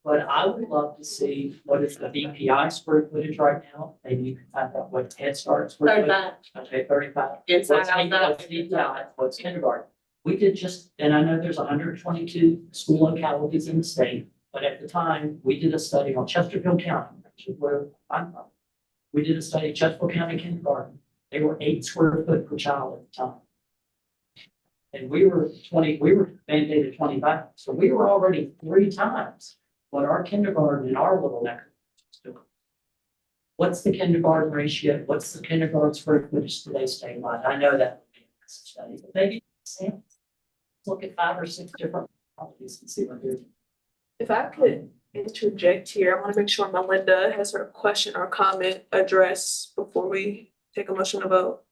But I would love to see what is the BPI square footage right now, maybe you can find out what Head Start square footage. 35. Okay, 35. Inside, What's BPI, what's kindergarten? We did just, and I know there's 122 school localities in the state, but at the time, we did a study on Chesterfield County, which is where I'm from. We did a study, Chesterfield County kindergarten. They were 8 square foot per child at the time. And we were mandated 25. So we were already 3 times what our kindergarten in our little neck was doing. What's the kindergarten ratio? What's the kindergarten square footage today statewide? I know that would be a study, but maybe look at 5 or 6 different properties and see what they're doing. If I could interject here, I want to make sure Melinda has her question or comment addressed before we take a motion to vote.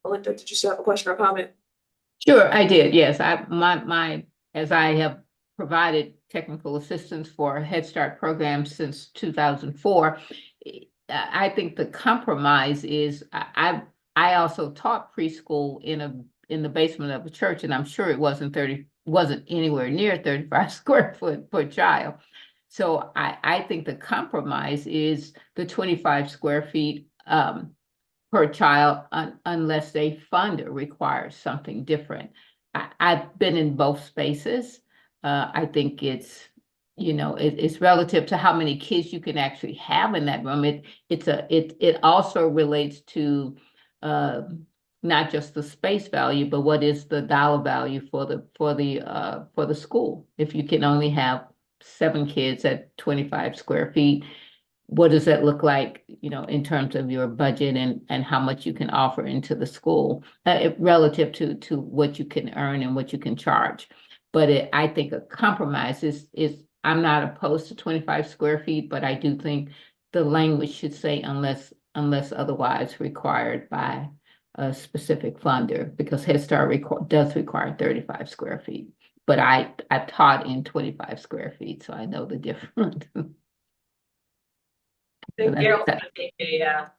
Melinda, did you still have a question or comment? Sure, I did. Yes, as I have provided technical assistance for Head Start programs since 2004. I think the compromise is I also taught preschool in the basement of a church, and I'm sure it wasn't anywhere near 35 square foot per child. So I think the compromise is the 25 square feet per child unless they fund or require something different. I've been in both spaces. I think it's, it's relative to how many kids you can actually have in that room. It also relates to not just the space value, but what is the dollar value for the school. If you can only have 7 kids at 25 square feet, what does that look like, in terms of your budget and how much you can offer into the school, relative to what you can earn and what you can charge. But I think a compromise is I'm not opposed to 25 square feet, but I do think the language should say unless otherwise required by a specific funder, because Head Start does require 35 square feet. But I taught in 25 square feet, so I know the difference. I think Daryl's gonna take a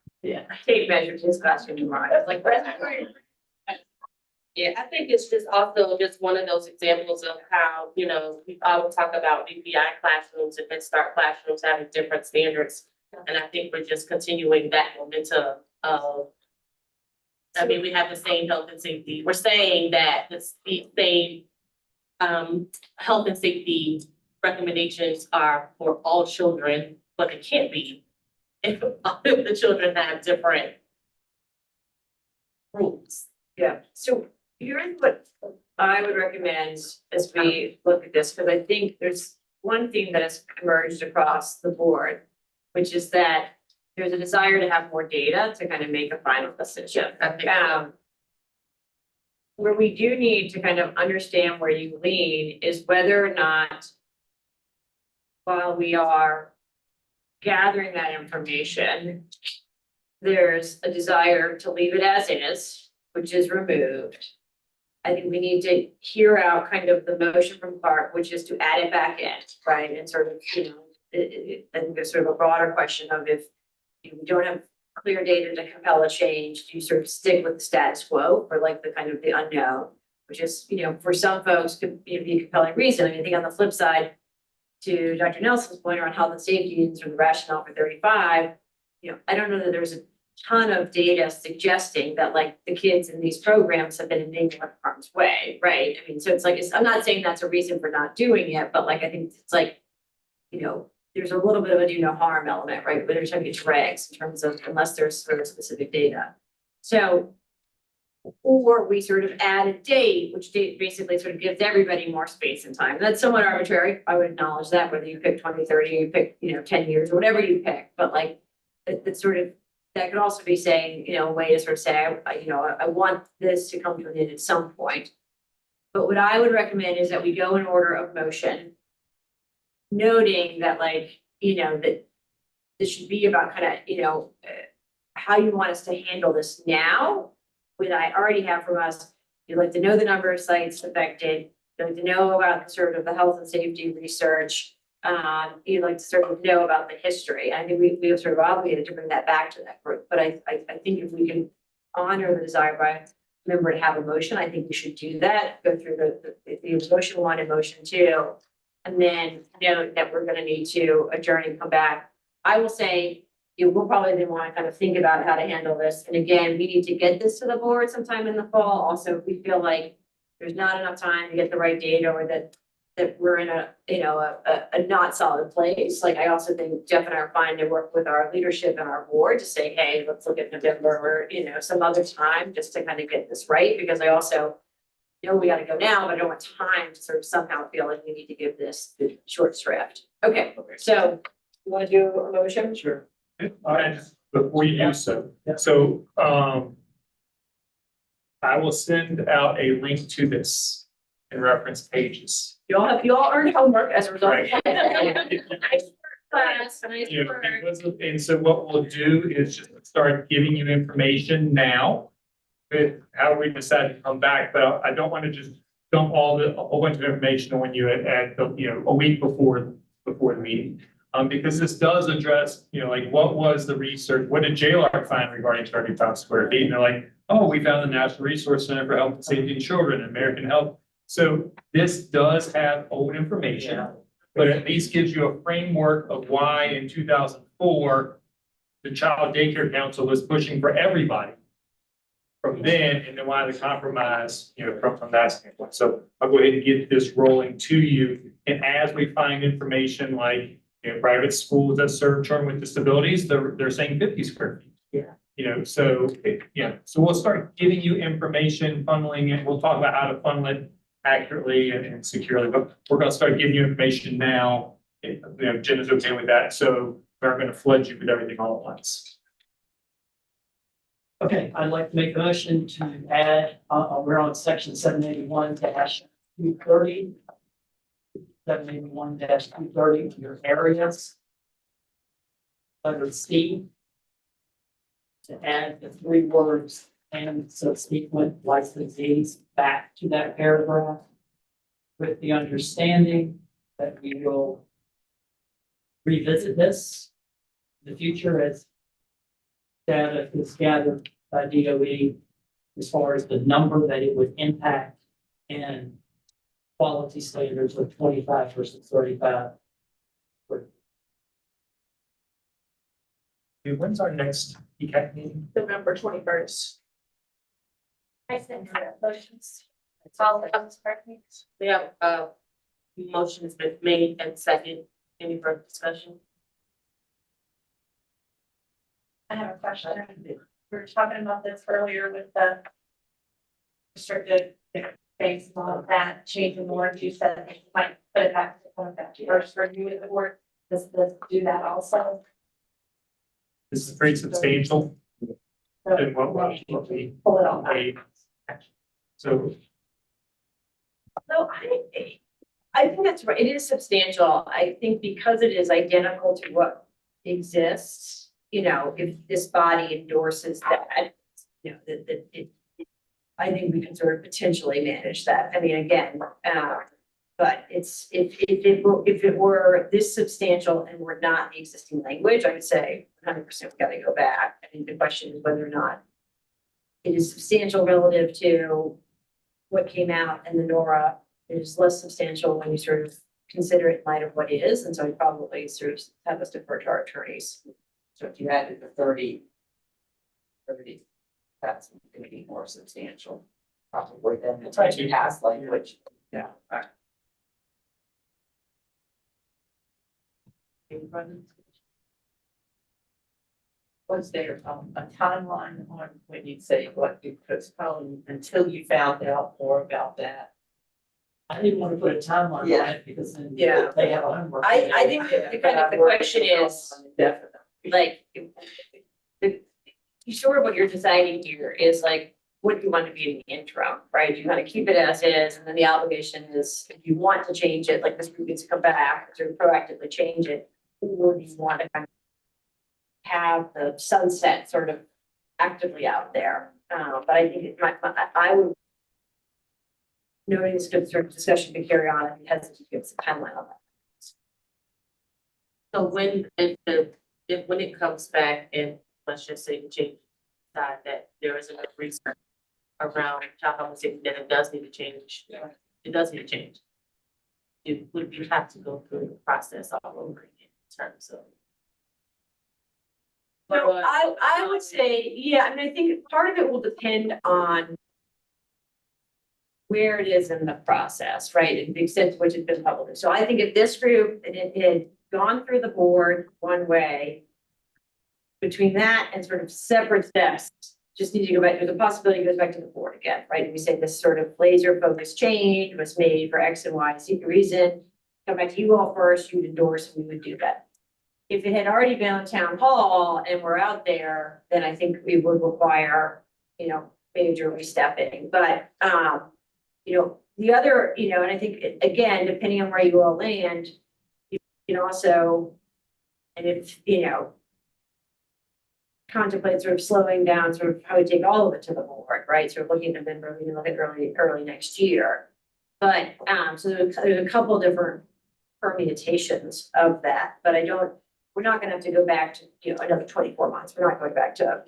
tape measure to his classroom tomorrow. I was like, where's that going? Yeah, I think it's just also just one of those examples of how, we always talk about VPI classrooms and Head Start classrooms having different standards. And I think we're just continuing that momentum of, we have the same health and safety. We're saying that the same health and safety recommendations are for all children, but it can't be if the children have different rules. Yeah, so here's what I would recommend as we look at this, because I think there's one theme that has emerged across the board, which is that there's a desire to have more data to kind of make a final decision. Where we do need to kind of understand where you lean is whether or not, while we are gathering that information, there's a desire to leave it as is, which is removed. I think we need to hear out kind of the motion from Clark, which is to add it back in, right? And sort of, I think there's sort of a broader question of if we don't have clear data to compel a change, do you sort of stick with the status quo for like the kind of the unknown, which is, for some folks could be a compelling reason. I think on the flip side, to Dr. Nelson's point around health and safety and sort of the rationale for 35, I don't know that there's a ton of data suggesting that like the kids in these programs have been in danger of harm's way, right? So it's like, I'm not saying that's a reason for not doing it, but like, I think it's like, there's a little bit of a do no harm element, right? But they're trying to get drags in terms of, unless there's sort of specific data. So, or we sort of add a date, which basically sort of gives everybody more space and time. That's somewhat arbitrary. I would acknowledge that, whether you pick 20, 30, you pick, 10 years or whatever you pick, but like, it's sort of, that could also be saying, a way to sort of say, I want this to come to an end at some point. But what I would recommend is that we go in order of motion, noting that like, that this should be about kind of, how you want us to handle this now. What I already have from us, you'd like to know the number of sites affected, you'd like to know about sort of the health and safety research. You'd like to sort of know about the history. I think we have sort of obligated to bring that back to that group. But I think if we can honor the desire by a member to have a motion, I think we should do that, go through the motion 1 and motion 2, and then note that we're going to need to adjourn and come back. I will say, we'll probably then want to kind of think about how to handle this. And again, we need to get this to the board sometime in the fall. Also, if we feel like there's not enough time to get the right data, or that we're in a not solid place. Like, I also think Jeff and I are fine to work with our leadership and our board to say, hey, let's look at November or, some other time just to kind of get this right. Because I also know we got to go now, but I don't want time to sort of somehow feel like we need to give this the short shrift. Okay, so you want to do a motion? Sure. And before you do so, I will send out a link to this in reference pages. You all earned homework as a result of that. Nice class, nice work. And so what we'll do is just start giving you information now, with how we decide to come back, but I don't want to just dump a whole bunch of information on you at the, a week before the meeting. Because this does address, like what was the research, what did JLARC find regarding 35 square feet? And they're like, oh, we found the National Resource Center for Health and Safety in Children, American Health. So this does have old information, but at least gives you a framework of why in 2004, the Child Daycare Council was pushing for everybody from then, and then why the compromise, from that standpoint. So I'll go ahead and get this rolling to you. And as we find information like, private schools that serve children with disabilities, they're saying 50 square feet. Yeah. So we'll start giving you information, funneling it. We'll talk about how to funnel it accurately and securely, but we're going to start giving you information now. Jen is okay with that. So we're not going to flood you with everything all at once. Okay, I'd like to make a motion to add, we're on section 781-230. 781-230, your areas. Letter C. To add the 3 words and subsequent licensees back to that paragraph. With the understanding that we will revisit this in the future as data is gathered by DOE as far as the number that it would impact and quality standards of 25 versus 35. When's our next Ecac meeting? November 21st. I sent motions. Follow up, we have, motions been made and second. Any further discussion? I have a question. We were talking about this earlier with the restricted space and all of that, changing the word. You said that you might put it back to first review of the word. Does this do that also? This is pretty substantial. And what we pull it all paid. So No, I think that's right. It is substantial. I think because it is identical to what exists, if this body endorses that, I think we can sort of potentially manage that. I mean, again, but it's, if it were this substantial and we're not the existing language, I would say 100% we gotta go back. I think the question is whether or not it is substantial relative to what came out in the NORA. It is less substantial when you sort of consider it in light of what is, and so I'd probably sort of have us defer to our attorneys. So if you added the 30, that's gonna be more substantial, probably than the tiny past language. Yeah. Was there a timeline on when you'd say what you postponed until you found out more about that? I didn't want to put a timeline on it because then they have a homework. I think the kind of the question is, like, sort of what you're deciding here is like, what do you want to be in the interim, right? You want to keep it as is, and then the obligation is, if you want to change it, like this group needs to come back, sort of proactively change it, or do you want to kind of have the sunset sort of actively out there? But I think I would, knowing this good sort of discussion to carry on, it has to give us a timeline on that. So when it comes back and let's just say the change that there is enough research around child health and safety that it does need to change. It does need to change. It would be have to go through the process all over again in terms of. So I would say, yeah, I mean, I think part of it will depend on where it is in the process, right? And the extent to which it's been published. So I think if this group, it had gone through the board one way, between that and sort of separate steps, just need to go back, there's a possibility it goes back to the board again, right? We say this sort of laser focused change was made for X and Y reason, come back to you all first, you'd endorse, and we would do that. If it had already been on town hall and we're out there, then I think we would require, major restepping. But, the other, and I think, again, depending on where you all land, you can also, and if, contemplate sort of slowing down, sort of how we take all of it to the board, right? Sort of looking at November, we can look at early next year. But, so there's a couple different permutations of that, but we're not gonna have to go back to, another 24 months. We're not going back to,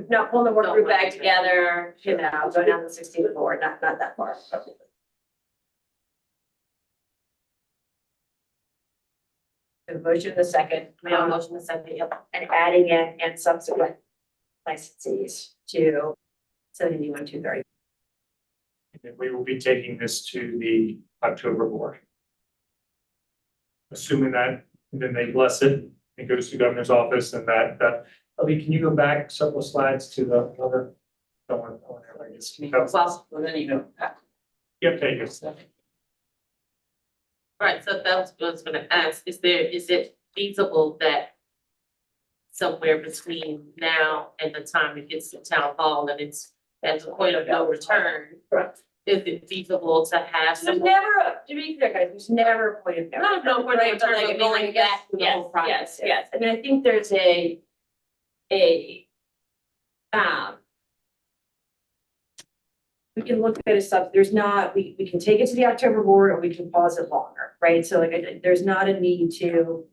not pulling the work group back together, going down the 16th floor, not that far. The motion, the second, we have a motion, the second, and adding in and subsequent licensees to 71-230. And we will be taking this to the October board. Assuming that, then they bless it, it goes to the governor's office and that, Ellie, can you go back several slides to the other? Don't want everybody to. Well, then you go. Yep, there you go. Right, so that's what I was gonna ask, is it feasible that somewhere between now and the time it gets to town hall and it's at the point of no return? Correct. Is it feasible to have There's some? never, to be clear, guys, there's never a point of no. Point of return, but going back through the whole process. Yes, I mean, I think there's we can look at a there's not, we can take it to the October board or we can pause it longer, right? So like, there's not a need to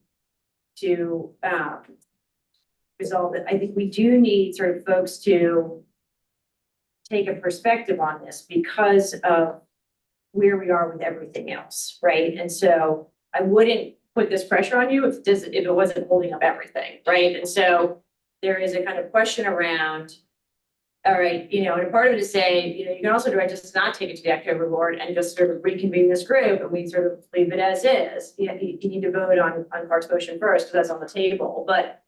resolve it. I think we do need sort of folks to take a perspective on this because of where we are with everything else, right? And so I wouldn't put this pressure on you if it wasn't holding up everything, right? And so there is a kind of question around, all right, and part of it is saying, you can also direct us to not take it to the October board and just sort of reconvene this group and we sort of leave it as is. You need to vote on Clark's motion first because that's on the table, but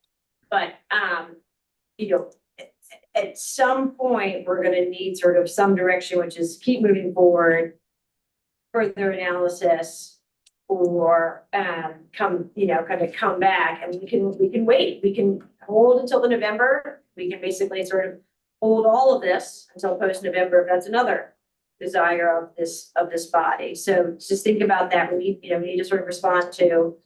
at some point, we're gonna need sort of some direction, which is keep moving forward, further analysis, or come back, and we can wait. We can hold until the November. We can basically sort of hold all of this until post-November if that's another desire of this body. So just think about that. We need to sort of respond to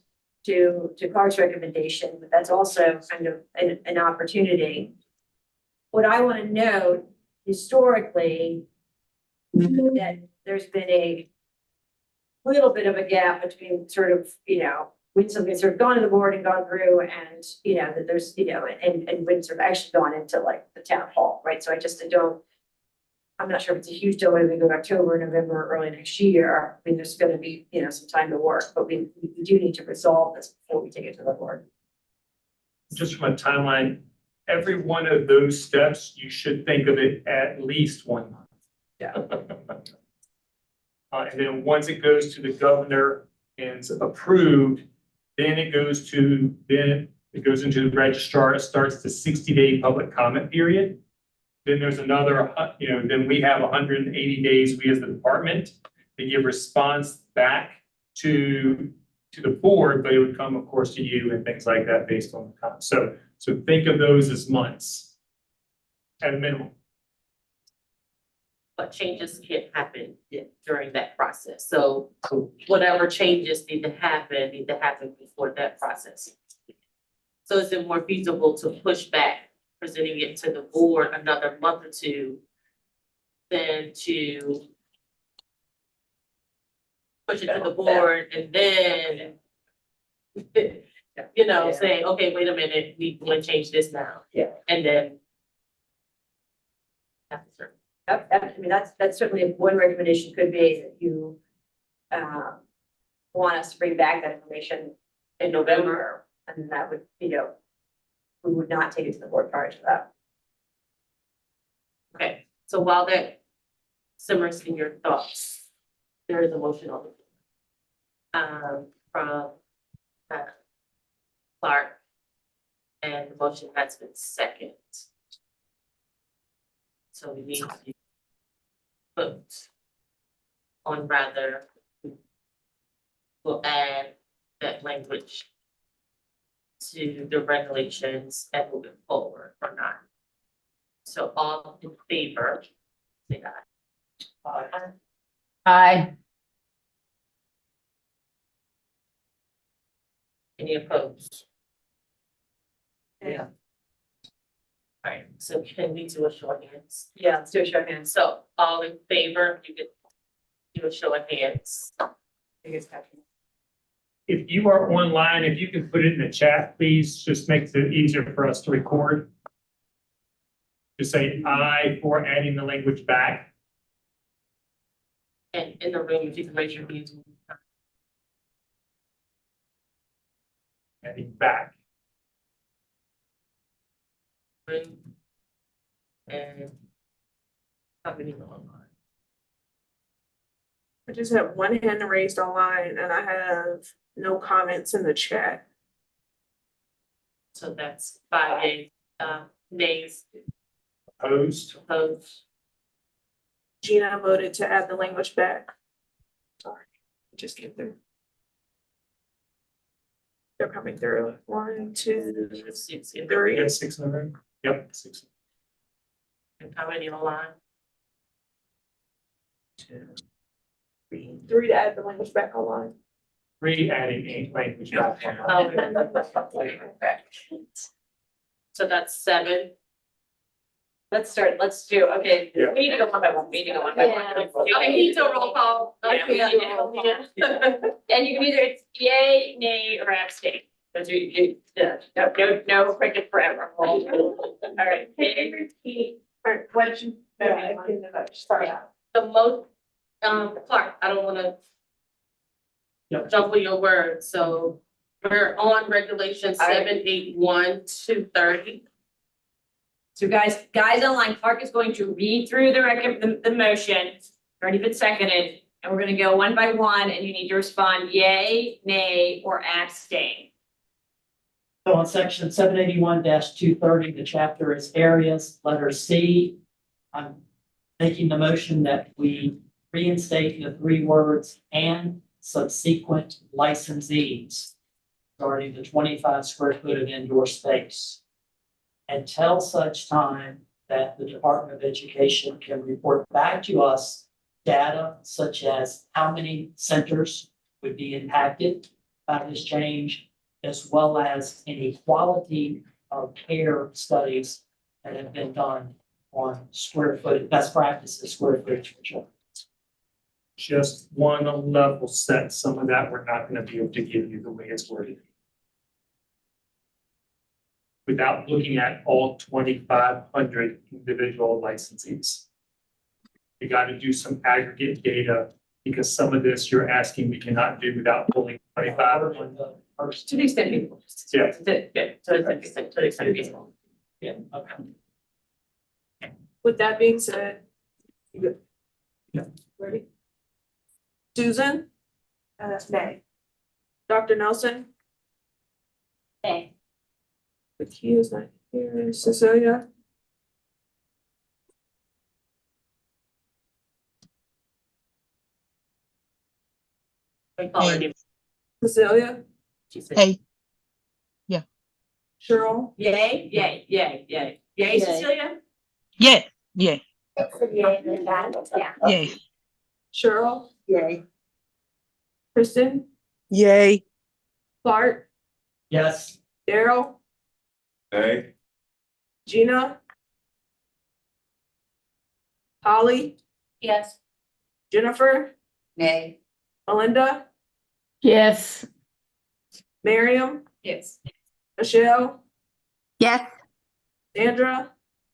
Clark's recommendation, but that's also kind of an opportunity. What I want to note historically, that there's been a little bit of a gap between sort of, when something's sort of gone to the board and gone through and, that there's, and when sort of actually gone into like the town hall, right? So I'm not sure if it's a huge deal whether we go to October, November, or early next year. I mean, there's going to be, some time to work, but we do need to resolve this before we take it to the board. Just from a timeline, every one of those steps, you should think of it at least 1 month. Yeah. And then once it goes to the governor and it's approved, then it goes into the registrar. It starts the 60-day public comment period. Then there's another, then we have 180 days, we as the department, to give response back to the board, but it would come, of course, to you and things like that based on the comment. So think of those as months at a minimum. But changes can happen during that process. So whatever changes need to happen before that process. So is it more feasible to push back presenting it to the board another month or two than to push it to the board and then say, okay, wait a minute, we want to change this now. Yeah. And then I mean, that's certainly one recommendation could be that you want us to bring back that information in November, and that would, we would not take it to the board prior to that. Okay, so while that simmers in your thoughts, there is a motion on the floor. From Clark, and the motion has been seconded. So we need to vote on rather we'll add that language to the regulations and move it forward or not. So all in favor, say aye. Aye. Any opposed? Yeah. Alright, so can we do a short hands? Yeah, let's do a show of hands. So all in favor, you do a show of hands. If you are online, if you can put it in the chat, please, just makes it easier for us to record. Just say I for adding the language back. And in the room, if you can raise your hands. Adding back. And how many online? I just have one hand raised online and I have no comments in the chat. So that's 5 nays. Opposed. Opposed. Gina voted to add the language back. Sorry, it just came through. They're coming through. 1, 2, 3. We got 6 in the room. Yep, 6. And how many online? 2, 3. 3 to add the language back online. 3 adding language back. So that's 7. Let's do, okay, Yeah. we need to go one by one, we need to go one by one. Okay, need to roll call. Yeah, we need to roll call. And you can either, it's yay, nay, or abstain. Those are no cricket forever. All right, can you repeat? What did you? Sorry. The most, Clark, I don't wanna jumble your words, so we're on regulation 781-230. So guys online, Clark is going to read through the motion, already been seconded, and we're gonna go one by one, and you need to respond yay, nay, or abstain. So on section 781-230, the chapter is areas, letter C. I'm making the motion that we reinstate the 3 words and subsequent licensees regarding the 25 square foot of indoor space. Until such time that the Department of Education can report back to us data such as how many centers would be impacted by this change, as well as any quality of care studies that have been done on square foot, best practices, square footage for children. Just one level set. Some of that we're not going to be able to give you the way it's worded. Without looking at all 2,500 individual licensees. You got to do some aggregate data because some of this you're asking we cannot do without pulling 25. To the extent people. Yeah. To the extent people. Yeah, okay. With that being said, you good? Yeah. Ready? Susan? Nay. Dr. Nelson? Nay. But he is not here. Cecilia? Cecilia? Hey. Yeah. Cheryl? Yay, yay, yay, yay. Yay, Cecilia? Yeah. Yeah. Yeah. Cheryl? Yay. Kristen? Yay. Clark? Yes. Daryl? Nay. Gina? Holly? Yes. Jennifer? Nay. Melinda? Yes. Miriam? Yes. Michelle? Yes. Sandra?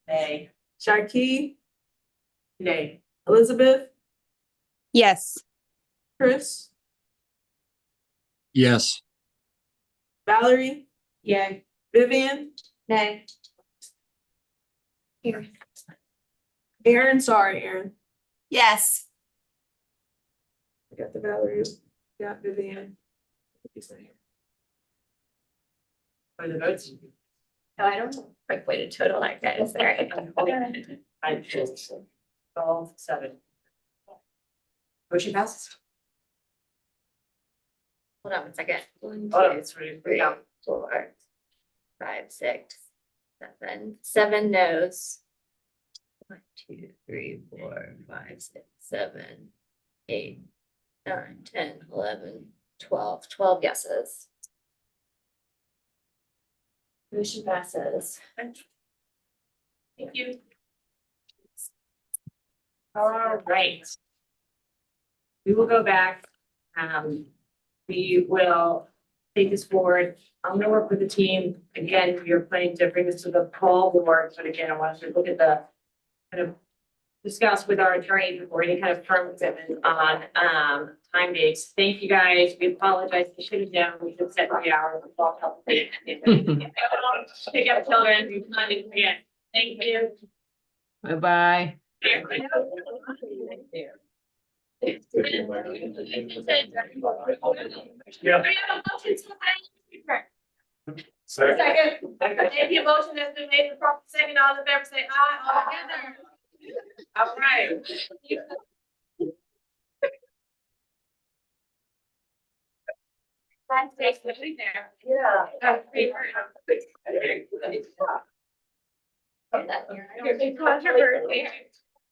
Nay. Shaki? Nay. Elizabeth? Yes. Chris? Yes. Valerie? Yay. Vivian? Nay. Aaron, sorry, Aaron. Yes. I got the Valerie, got Vivian. He's not here. For the votes. Oh, I don't know. Quick way to total that, guys. Sorry. I just 12-7. Motion passes. Hold on one second. 1, Oh, 2, it's really 3, 4, 5, 6, 7. 7 no's. 1, 2, 3, 4, 5, 6, 7, 8, 9, 10, 11, 12. 12 yeses. Motion passes. Thank you. All right. we will go back. We will take this forward. I'm gonna work with the team. Again, you're planning to bring this to the fall board, but again, I want to look at the kind of discuss with our attorney before any kind of firm commitment on time dates. Thank you, guys. We apologize. We should have known. We should set 3 hours. We've all helped. Pick up children. We plan it again. Thank you. Bye-bye. Thank you. Yeah. Second. Second. Thank you. Motion has been made and properly second. All in favor, say aye. All together. All right. That takes the thing there. Yeah. Controversy.